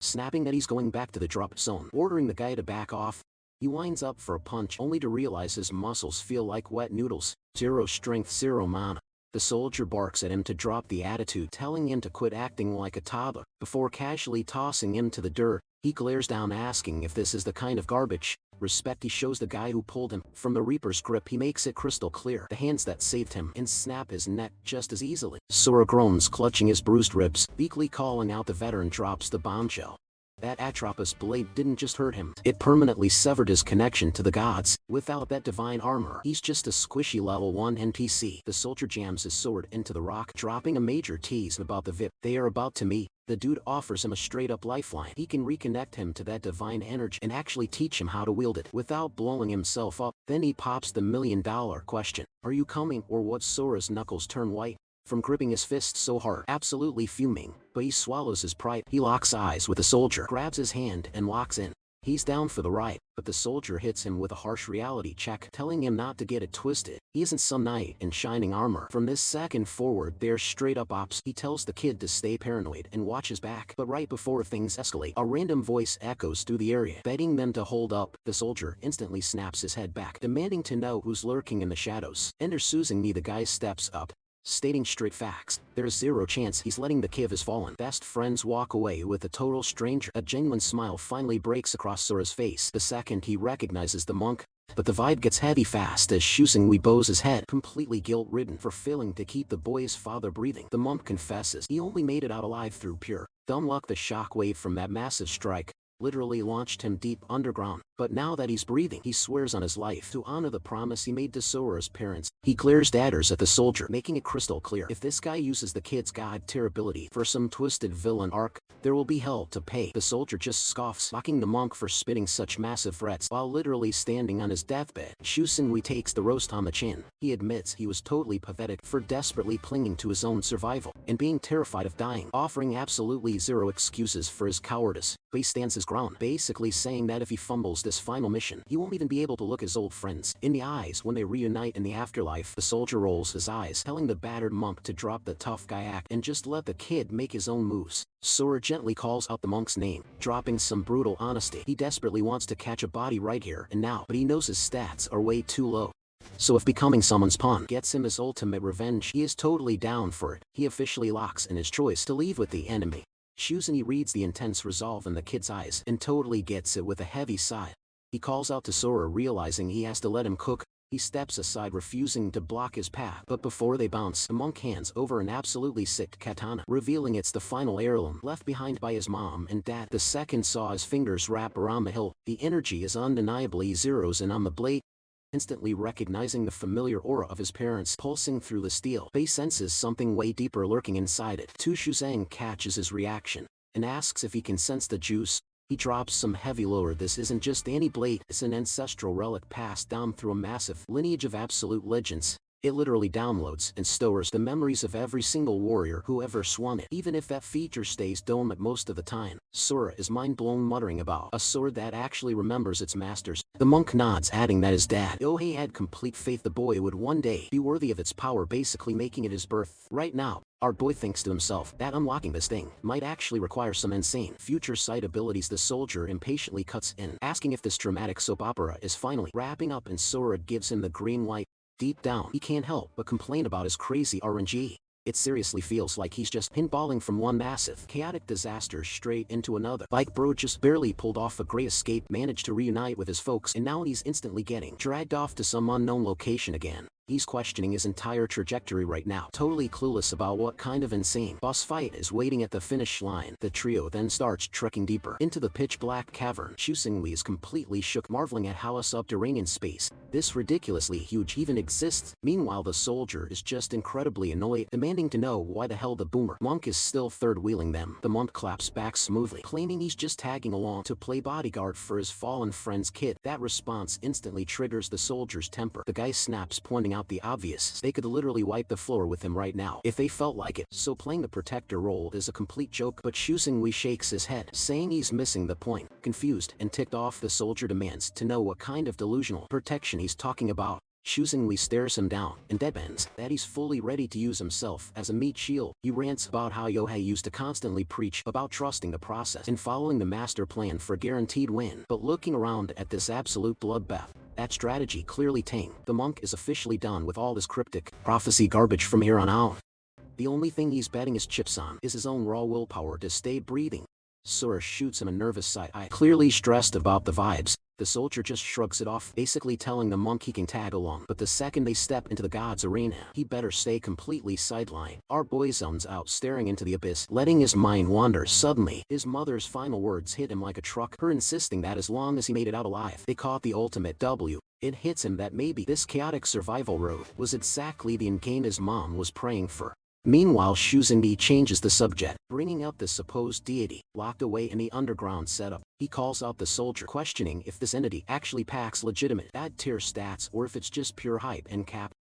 snapping that he's going back to the drop zone, ordering the guy to back off. He winds up for a punch, only to realize his muscles feel like wet noodles. 0 strength, 0 mana. The soldier barks at him to drop the attitude, telling him to quit acting like a toddler. Before casually tossing him to the dirt, he glares down, asking if this is the kind of garbage respect he shows the guy who pulled him from the Reaper's grip. He makes it crystal clear the hands that saved him and snap his neck just as easily. Sora groans, clutching his bruised ribs, weakly calling out. The veteran drops the bombshell. That Atropos blade didn't just hurt him, it permanently severed his connection to the gods. Without that divine armor, he's just a squishy level 1 NPC. The soldier jams his sword into the rock, dropping a major tease about the VIP they are about to meet. The dude offers him a straight-up lifeline. He can reconnect him to that divine energy and actually teach him how to wield it without blowing himself up. Then he pops the $1,000,000 question. Are you coming or what? Sora's knuckles turn white from gripping his fist so hard, absolutely fuming, but he swallows his pride. He locks eyes with the soldier, grabs his hand and locks in. He's down for the ride, but the soldier hits him with a harsh reality check, telling him not to get it twisted. He isn't some knight in shining armor. From this second forward, they're straight up ops. He tells the kid to stay paranoid and watch his back, but right before things escalate, a random voice echoes through the area, begging them to hold up. The soldier instantly snaps his head back, demanding to know who's lurking in the shadows. Enter Susan. The guy steps up, stating straight facts. There's zero chance he's letting the kid of his fallen best friends walk away with a total stranger. A genuine smile finally breaks across Sora's face the second he recognizes the monk. But the vibe gets heavy fast as Shusengwi bows his head, completely guilt-ridden for failing to keep the boy's father breathing. The monk confesses he only made it out alive through pure dumb luck. The shockwave from that massive strike literally launched him deep underground. But now that he's breathing, he swears on his life to honor the promise he made to Sora's parents. He glares daggers at the soldier, making it crystal clear if this guy uses the kid's god-tier ability for some twisted villain arc, there will be hell to pay. The soldier just scoffs, mocking the monk for spitting such massive threats while literally standing on his deathbed. Shusengwi takes the roast on the chin. He admits he was totally pathetic for desperately clinging to his own survival and being terrified of dying, offering absolutely zero excuses for his cowardice. But he stands his ground, basically saying that if he fumbles this final mission, he won't even be able to look his old friends in the eyes when they reunite in the afterlife. The soldier rolls his eyes, telling the battered monk to drop the tough guy act and just let the kid make his own moves. Sora gently calls out the monk's name, dropping some brutal honesty. He desperately wants to catch a body right here and now, but he knows his stats are way too low. So if becoming someone's pawn gets him his ultimate revenge, he is totally down for it. He officially locks in his choice to leave with the enemy. Shusengwi reads the intense resolve in the kid's eyes and totally gets it with a heavy sigh. He calls out to Sora, realizing he has to let him cook. He steps aside, refusing to block his path, but before they bounce, the monk hands over an absolutely sick katana, revealing it's the final heirloom left behind by his mom and dad. The second saw his fingers wrap around the hilt, the energy is undeniably zeroes in on the blade. Instantly recognizing the familiar aura of his parents pulsing through the steel, he senses something way deeper lurking inside it. Shuseng catches his reaction and asks if he can sense the juice. He drops some heavy lore. This isn't just any blade, it's an ancestral relic passed down through a massive lineage of absolute legends. It literally downloads and stores the memories of every single warrior who ever swung it, even if that feature stays dormant most of the time. Sora is mind-blown, muttering about a sword that actually remembers its masters. The monk nods, adding that his dad Yohei had complete faith the boy would one day be worthy of its power, basically making it his birth. Right now, our boy thinks to himself that unlocking this thing might actually require some insane future sight abilities. The soldier impatiently cuts in, asking if this dramatic soap opera is finally wrapping up, and Sora gives him the green light. Deep down, he can't help but complain about his crazy RNG. It seriously feels like he's just pinballing from one massive, chaotic disaster straight into another. Like bro just barely pulled off a great escape, managed to reunite with his folks, and now he's instantly getting dragged off to some unknown location again. He's questioning his entire trajectory right now, totally clueless about what kind of insane boss fight is waiting at the finish line. The trio then starts trekking deeper into the pitch-black cavern. Shusengwi is completely shook, marveling at how a subterranean space this ridiculously huge even exists. Meanwhile, the soldier is just incredibly annoyed, demanding to know why the hell the boomer monk is still third-wheeling them. The monk claps back smoothly, claiming he's just tagging along to play bodyguard for his fallen friend's kid. That response instantly triggers the soldier's temper. The guy snaps, pointing out the obvious. They could literally wipe the floor with him right now if they felt like it, so playing the protector role is a complete joke. But Shusengwi shakes his head, saying he's missing the point. Confused and ticked off, the soldier demands to know what kind of delusional protection he's talking about. Shusengwi stares him down and deadpans that he's fully ready to use himself as a meat shield. He rants about how Yohei used to constantly preach about trusting the process and following the master plan for a guaranteed win. But looking around at this absolute bloodbath, that strategy clearly tanked. The monk is officially done with all this cryptic prophecy garbage from here on out. The only thing he's betting his chips on is his own raw willpower to stay breathing. Sora shoots him a nervous side eye, clearly stressed about the vibes. The soldier just shrugs it off, basically telling the monk he can tag along. But the second they step into the god's arena, he better stay completely sidelined. Our boy zones out, staring into the abyss, letting his mind wander. Suddenly, his mother's final words hit him like a truck, her insisting that as long as he made it out alive, they caught the ultimate W. It hits him that maybe this chaotic survival road was exactly the endgame his mom was praying for. Meanwhile, Shusengwi changes the subject, bringing up the supposed deity locked away in the underground setup. He calls out the soldier, questioning if this entity actually packs legitimate bad-tier stats or if it's just pure hype and cap.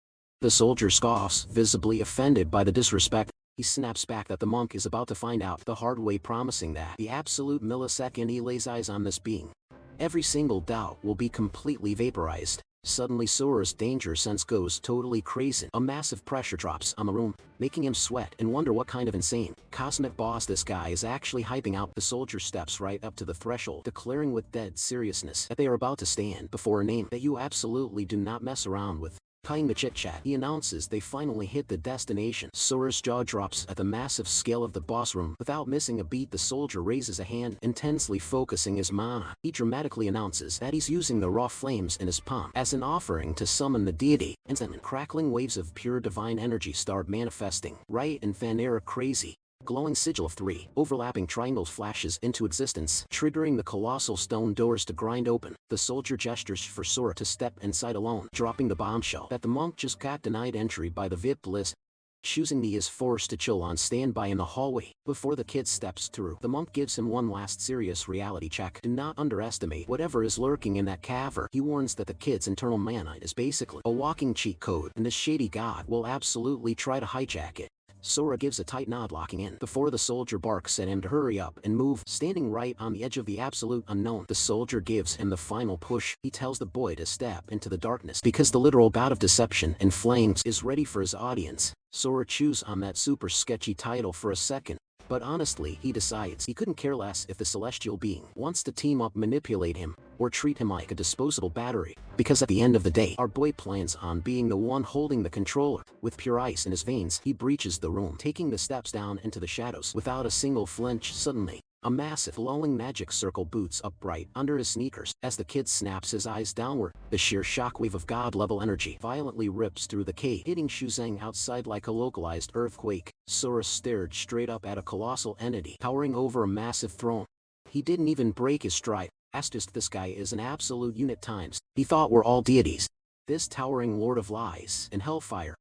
The soldier scoffs, visibly offended by the disrespect. He snaps back that the monk is about to find out the hard way, promising that the absolute millisecond he lays eyes on this being, every single doubt will be completely vaporized. Suddenly, Sora's danger sense goes totally crazy. A massive pressure drops on the room, making him sweat and wonder what kind of insane cosmic boss this guy is actually hyping out. The soldier steps right up to the threshold, declaring with dead seriousness that they are about to stand before a name that you absolutely do not mess around with. Cutting the chit-chat, he announces they finally hit the destination. Sora's jaw drops at the massive scale of the boss room. Without missing a beat, the soldier raises a hand, intensely focusing his mana. He dramatically announces that he's using the raw flames in his palm as an offering to summon the deity. Instantly, crackling waves of pure divine energy start manifesting. Right and Fanera crazy. Glowing sigil of 3 overlapping triangles flashes into existence, triggering the colossal stone doors to grind open. The soldier gestures for Sora to step inside alone, dropping the bombshell that the monk just got denied entry by the VIP list. Choosing he is forced to chill on standby in the hallway. Before the kid steps through, the monk gives him one last serious reality check. Do not underestimate whatever is lurking in that cavern. He warns that the kid's internal mana is basically a walking cheat code, and this shady god will absolutely try to hijack it. Sora gives a tight nod, locking in before the soldier barks at him to hurry up and move. Standing right on the edge of the absolute unknown, the soldier gives him the final push. He tells the boy to step into the darkness because the literal god of deception and flames is ready for his audience. Sora chews on that super sketchy title for a second, but honestly he decides he couldn't care less if the celestial being wants to team up, manipulate him, or treat him like a disposable battery, because at the end of the day our boy plans on being the one holding the controller. With pure ice in his veins, he breaches the room, taking the steps down into the shadows without a single flinch. Suddenly, a massive glowing magic circle boots up right under his sneakers. As the kid snaps his eyes downward, the sheer shockwave of god-level energy violently rips through the cave, hitting Shuzang outside like a localized earthquake. Sora stared straight up at a colossal entity towering over a massive throne. He didn't even break his stride. Asterisk, this guy is an absolute unit times. He thought we're all deities. This towering lord of lies and hellfire.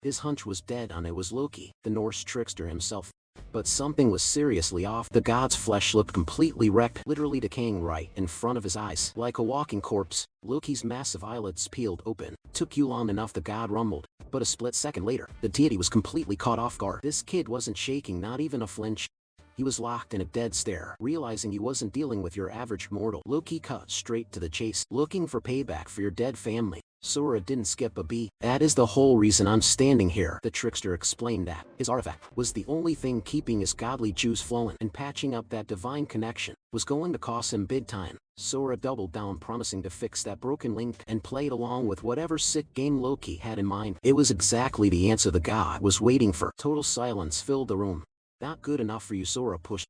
His hunch was dead on. It was Loki, the Norse trickster himself. But something was seriously off. The god's flesh looked completely wrecked, literally decaying right in front of his eyes. Like a walking corpse, Loki's massive eyelids peeled open. Took you long enough, the god rumbled. But a split second later, the deity was completely caught off guard. This kid wasn't shaking, not even a flinch. He was locked in a dead stare, realizing he wasn't dealing with your average mortal. Loki cut straight to the chase, looking for payback for your dead family. Sora didn't skip a beat. That is the whole reason I'm standing here. The trickster explained that his artifact was the only thing keeping his godly juice flowing, and patching up that divine connection was going to cost him big time. Sora doubled down, promising to fix that broken link and play it along with whatever sick game Loki had in mind. It was exactly the answer the god was waiting for. Total silence filled the room. Not good enough for you, Sora pushed.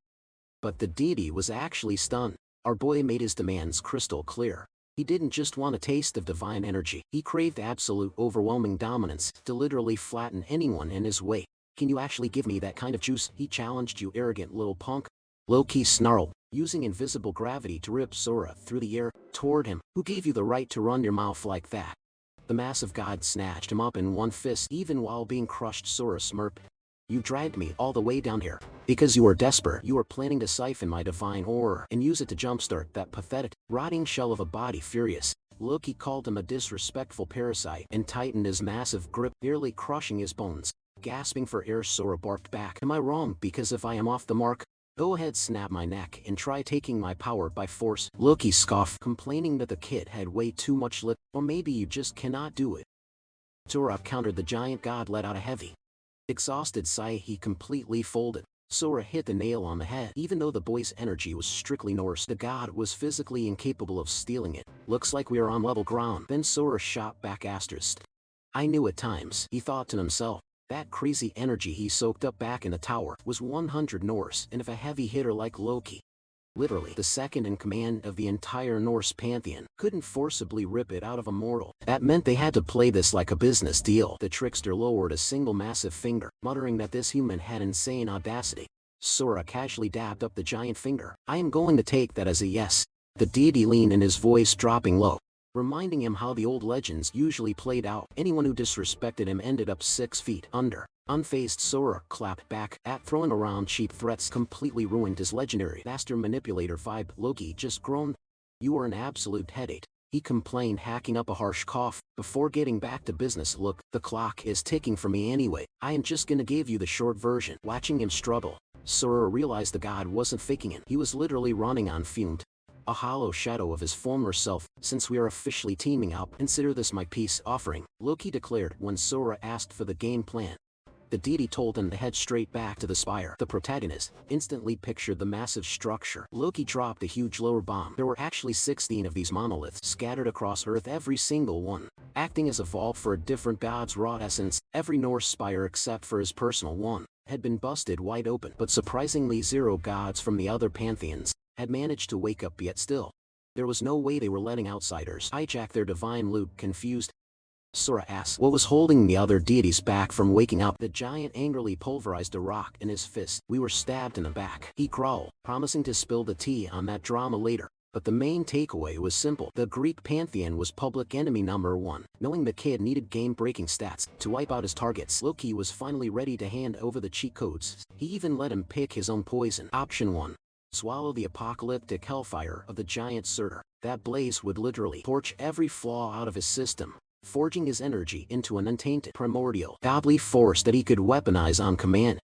But the deity was actually stunned. Our boy made his demands crystal clear. He didn't just want a taste of divine energy. He craved absolute, overwhelming dominance to literally flatten anyone in his way. Can you actually give me that kind of juice? He challenged. You arrogant little punk. Loki snarled, using invisible gravity to rip Sora through the air toward him. Who gave you the right to run your mouth like that? The massive god snatched him up in one fist. Even while being crushed, Sora smirked. You dragged me all the way down here because you were desperate. You were planning to siphon my divine aura and use it to jumpstart that pathetic, rotting shell of a body. Furious, Loki called him a disrespectful parasite and tightened his massive grip, nearly crushing his bones. Gasping for air, Sora barked back. Am I wrong? Because if I am off the mark, go ahead, snap my neck and try taking my power by force. Loki scoffed, complaining that the kid had way too much lip. Or maybe you just cannot do it. Sora countered. The giant god let out a heavy, exhausted sigh. He completely folded. Sora hit the nail on the head. Even though the boy's energy was strictly Norse, the god was physically incapable of stealing it. Looks like we are on level ground. Then Sora shot back. Asterisk. I knew at times, he thought to himself. That crazy energy he soaked up back in the tower was 100 Norse, and if a heavy hitter like Loki, literally the second in command of the entire Norse pantheon, couldn't forcibly rip it out of a mortal, that meant they had to play this like a business deal. The trickster lowered a single massive finger, muttering that this human had insane audacity. Sora casually dabbed up the giant finger. I am going to take that as a yes. The deity leaned in, his voice dropping low, reminding him how the old legends usually played out. Anyone who disrespected him ended up 6 feet under. Unfazed, Sora clapped back at throwing around cheap threats completely ruined his legendary master manipulator vibe. Loki just groaned. You are an absolute headache, he complained, hacking up a harsh cough. Before getting back to business, look, the clock is ticking for me anyway. I am just gonna give you the short version. Watching him struggle, Sora realized the god wasn't faking it. He was literally running on fumes. A hollow shadow of his former self. Since we are officially teaming up, consider this my peace offering, Loki declared when Sora asked for the game plan. The deity told him to head straight back to the spire. The protagonist instantly pictured the massive structure. Loki dropped a huge lower bomb. There were actually 16 of these monoliths scattered across Earth, every single one acting as a vault for a different god's raw essence. Every Norse spire except for his personal one had been busted wide open, but surprisingly 0 gods from the other pantheons had managed to wake up, yet still there was no way they were letting outsiders hijack their divine loot. Confused, Asura asked what was holding the other deities back from waking up. The giant angrily pulverized a rock in his fist. We were stabbed in the back, he growled, promising to spill the tea on that drama later. But the main takeaway was simple. The Greek pantheon was public enemy number 1. Knowing the kid needed game-breaking stats to wipe out his targets, Loki was finally ready to hand over the cheat codes. He even let him pick his own poison. Option 1. Swallow the apocalyptic hellfire of the giant Surtur. That blaze would literally torch every flaw out of his system, forging his energy into an untainted primordial godly force that he could weaponize on command.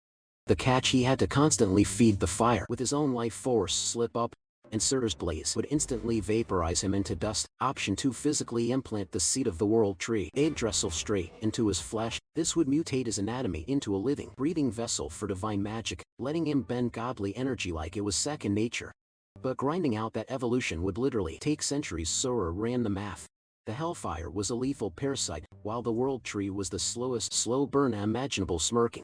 The catch: he had to constantly feed the fire with his own life force. Slip up, and Surtur's blaze would instantly vaporize him into dust. Option 2. Physically implant the seed of the world tree Yggdrasil straight into his flesh. This would mutate his anatomy into a living, breathing vessel for divine magic, letting him bend godly energy like it was second nature. But grinding out that evolution would literally take centuries. Surtur ran the math. The hellfire was a lethal parasite, while the world tree was the slowest slow burn imaginable. Smirking,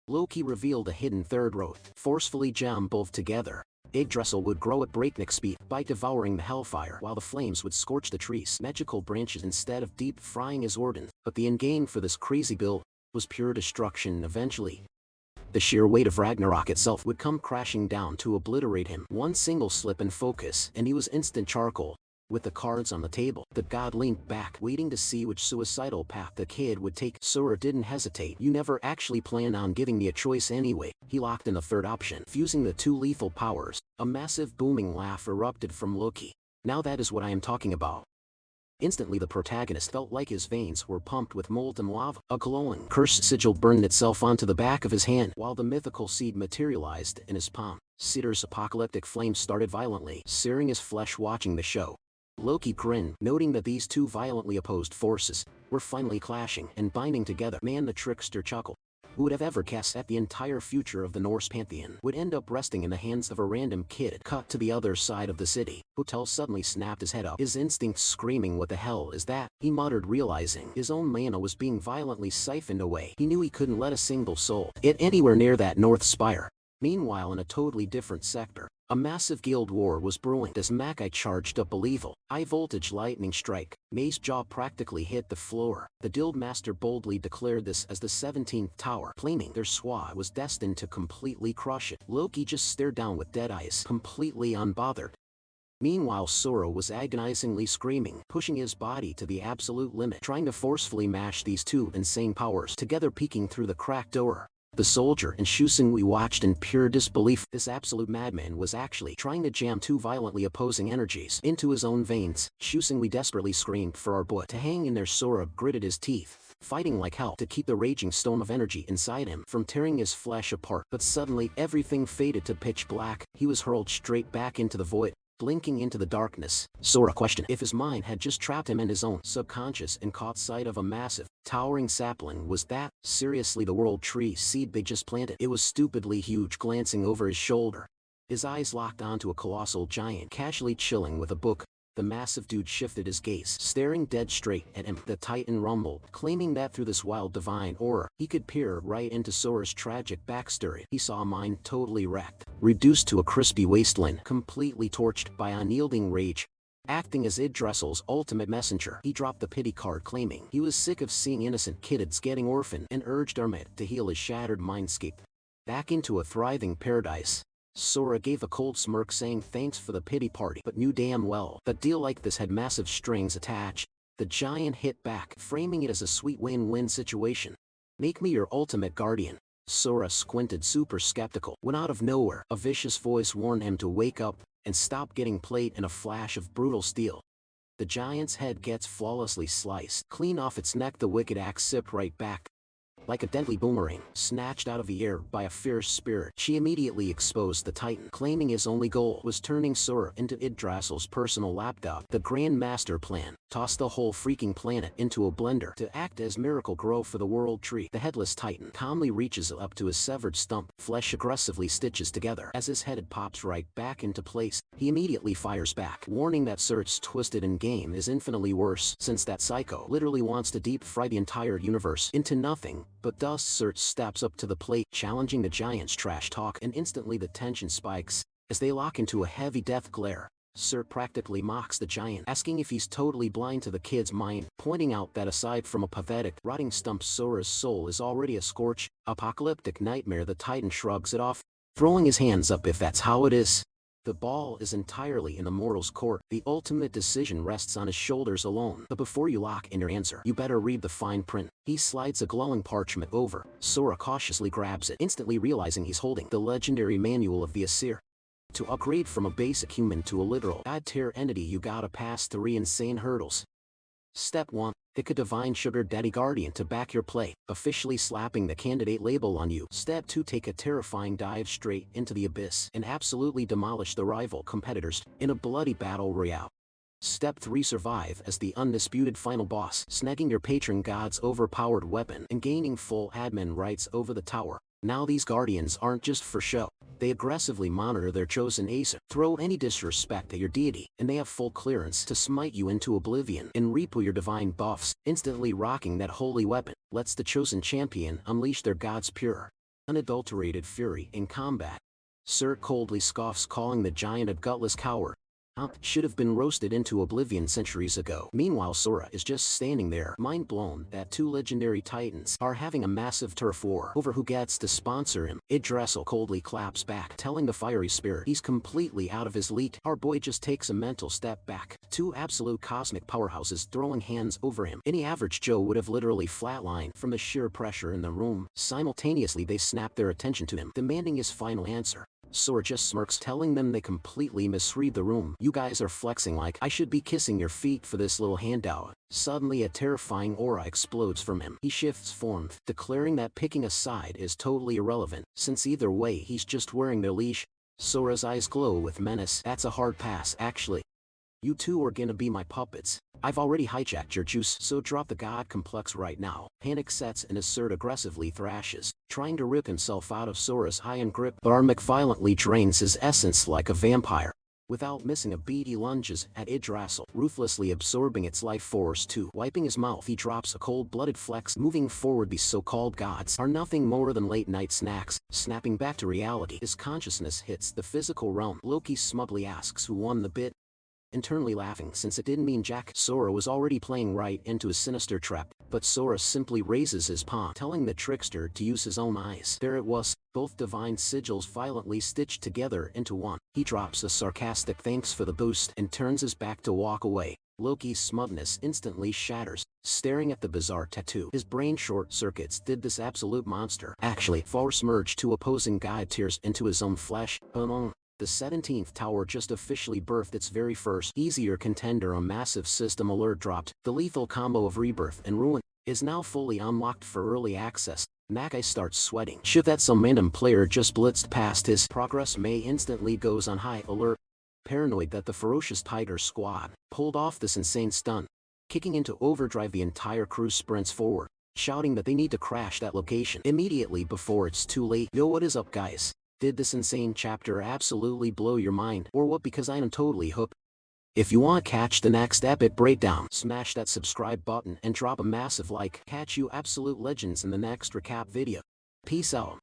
Loki revealed a hidden third road. Forcefully jam both together, Yggdrasil would grow at breakneck speed by devouring the hellfire, while the flames would scorch the tree's magical branches instead of deep frying his organs. But the end game for this crazy build was pure destruction. Eventually, the sheer weight of Ragnarok itself would come crashing down to obliterate him. One single slip and focus, and he was instant charcoal. With the cards on the table, the god leaned back, waiting to see which suicidal path the kid would take. Surtur didn't hesitate. You never actually planned on giving me a choice anyway. He locked in the third option, fusing the 2 lethal powers. A massive booming laugh erupted from Loki. Now that is what I am talking about. Instantly the protagonist felt like his veins were pumped with molten lava. A glowing cursed sigil burned itself onto the back of his hand, while the mythical seed materialized in his palm. Surtur's apocalyptic flame started violently searing his flesh. Watching the show, Loki grinned, noting that these 2 violently opposed forces were finally clashing and binding together. Man, the trickster chuckled. Who would have ever guessed that the entire future of the Norse pantheon would end up resting in the hands of a random kid? Cut to the other side of the city. Hotel suddenly snapped his head up, his instincts screaming, what the hell is that? He muttered, realizing his own mana was being violently siphoned away. He knew he couldn't let a single soul get anywhere near that north spire. Meanwhile, in a totally different sector, a massive guild war was brewing. As Makai charged up a lethal, high-voltage lightning strike, May's jaw practically hit the floor. The guild master boldly declared this as the 17th tower, claiming their squad was destined to completely crush it. Loki just stared down with dead eyes, completely unbothered. Meanwhile, Surtur was agonizingly screaming, pushing his body to the absolute limit, trying to forcefully mash these 2 insane powers together. Peeking through the cracked door, the soldier and Shusingwi watched in pure disbelief. This absolute madman was actually trying to jam 2 violently opposing energies into his own veins. Shusingwi desperately screamed for our boy to hang in there. Surtur gritted his teeth, fighting like hell to keep the raging storm of energy inside him from tearing his flesh apart. But suddenly, everything faded to pitch black. He was hurled straight back into the void, blinking into the darkness. Surtur questioned if his mind had just trapped him in his own subconscious and caught sight of a massive, towering sapling. Was that seriously the world tree seed they just planted? It was stupidly huge. Glancing over his shoulder, his eyes locked onto a colossal giant casually chilling with a book. The massive dude shifted his gaze, staring dead straight at him. The titan rumbled, claiming that through this wild divine aura, he could peer right into Surtur's tragic backstory. He saw a mind totally wrecked, reduced to a crispy wasteland, completely torched by unyielding rage. Acting as Yggdrasil's ultimate messenger, he dropped the pity card, claiming he was sick of seeing innocent kids getting orphaned, and urged Hermit to heal his shattered mindscape back into a thriving paradise. Surtur gave a cold smirk, saying thanks for the pity party, but knew damn well that deal like this had massive strings attached. The giant hit back, framing it as a sweet win-win situation. Make me your ultimate guardian. Surtur squinted, super skeptical, when out of nowhere, a vicious voice warned him to wake up and stop getting played. In a flash of brutal steel, the giant's head gets flawlessly sliced clean off its neck. The wicked axe zipped right back, Like a deadly boomerang, snatched out of the air by a fierce spirit, she immediately exposed the Titan, claiming his only goal was turning Sora into Yggdrasil's personal lapdog. The Grand Master plan: toss the whole freaking planet into a blender to act as miracle grow for the world tree. The headless Titan calmly reaches up to his severed stump, flesh aggressively stitches together. As his head pops right back into place, he immediately fires back, warning that Surt's twisted in-game is infinitely worse, since that psycho literally wants to deep fry the entire universe into nothing but dust. Surt steps up to the plate, challenging the giant's trash talk, and instantly the tension spikes as they lock into a heavy death glare. Surt practically mocks the giant, asking if he's totally blind to the kid's mind, pointing out that aside from a pathetic, rotting stump, Sora's soul is already a scorched, apocalyptic nightmare. The Titan shrugs it off, throwing his hands up. If that's how it is, the ball is entirely in the mortal's court. The ultimate decision rests on his shoulders alone. But before you lock in your answer, you better read the fine print. He slides a glowing parchment over. Sora cautiously grabs it, instantly realizing he's holding the legendary manual of the Asura. To upgrade from a basic human to a literal god-tier entity, you gotta pass 3 insane hurdles. Step 1. Pick a divine sugar daddy guardian to back your play, officially slapping the candidate label on you. Step 2. Take a terrifying dive straight into the abyss and absolutely demolish the rival competitors in a bloody battle royale. Step 3. Survive as the undisputed final boss, snagging your patron god's overpowered weapon and gaining full admin rights over the tower. Now these guardians aren't just for show. They aggressively monitor their chosen ace, throw any disrespect at your deity, and they have full clearance to smite you into oblivion and repo your divine buffs. Instantly rocking that holy weapon lets the chosen champion unleash their god's pure, unadulterated fury in combat. Surt coldly scoffs, calling the giant a gutless coward. Should have been roasted into oblivion centuries ago. Meanwhile, Sora is just standing there, mind blown that 2 legendary titans are having a massive turf war over who gets to sponsor him. Yggdrasil coldly claps back, telling the fiery spirit he's completely out of his league. Our boy just takes a mental step back. 2 absolute cosmic powerhouses throwing hands over him. Any average Joe would have literally flatlined from the sheer pressure in the room. Simultaneously, they snap their attention to him, demanding his final answer. Sora just smirks, telling them they completely misread the room. You guys are flexing like I should be kissing your feet for this little handout. Suddenly a terrifying aura explodes from him. He shifts form, declaring that picking a side is totally irrelevant, since either way he's just wearing their leash. Sora's eyes glow with menace. That's a hard pass, actually. You 2 are gonna be my puppets. I've already hijacked your juice, so drop the god complex right now. Panic sets and Asura aggressively thrashes, trying to rip himself out of Sora's iron grip, but Armic violently drains his essence like a vampire. Without missing a beat, he lunges at Yggdrasil, ruthlessly absorbing its life force too. Wiping his mouth, he drops a cold-blooded flex. Moving forward, these so-called gods are nothing more than late-night snacks. Snapping back to reality, his consciousness hits the physical realm. Loki smugly asks who won the bid, internally laughing since it didn't mean jack. Sora was already playing right into a sinister trap, but Sora simply raises his palm, telling the trickster to use his own eyes. There it was, both divine sigils violently stitched together into one. He drops a sarcastic thanks for the boost and turns his back to walk away. Loki's smugness instantly shatters. Staring at the bizarre tattoo, his brain short circuits. Did this absolute monster actually force merge 2 opposing god tiers into his own flesh? The 17th tower just officially birthed its very first easier contender. A massive system alert dropped. The lethal combo of rebirth and ruin is now fully unlocked for early access. Nakai starts sweating. Should that some random player just blitzed past his progress, May instantly goes on high alert, paranoid that the ferocious Tiger Squad pulled off this insane stunt. Kicking into overdrive, the entire crew sprints forward, shouting that they need to crash that location immediately before it's too late. Yo, what is up, guys? Did this insane chapter absolutely blow your mind, or what? Because I am totally hooked. If you want to catch the next epic breakdown, smash that subscribe button and drop a massive like. Catch you absolute legends in the next recap video. Peace out.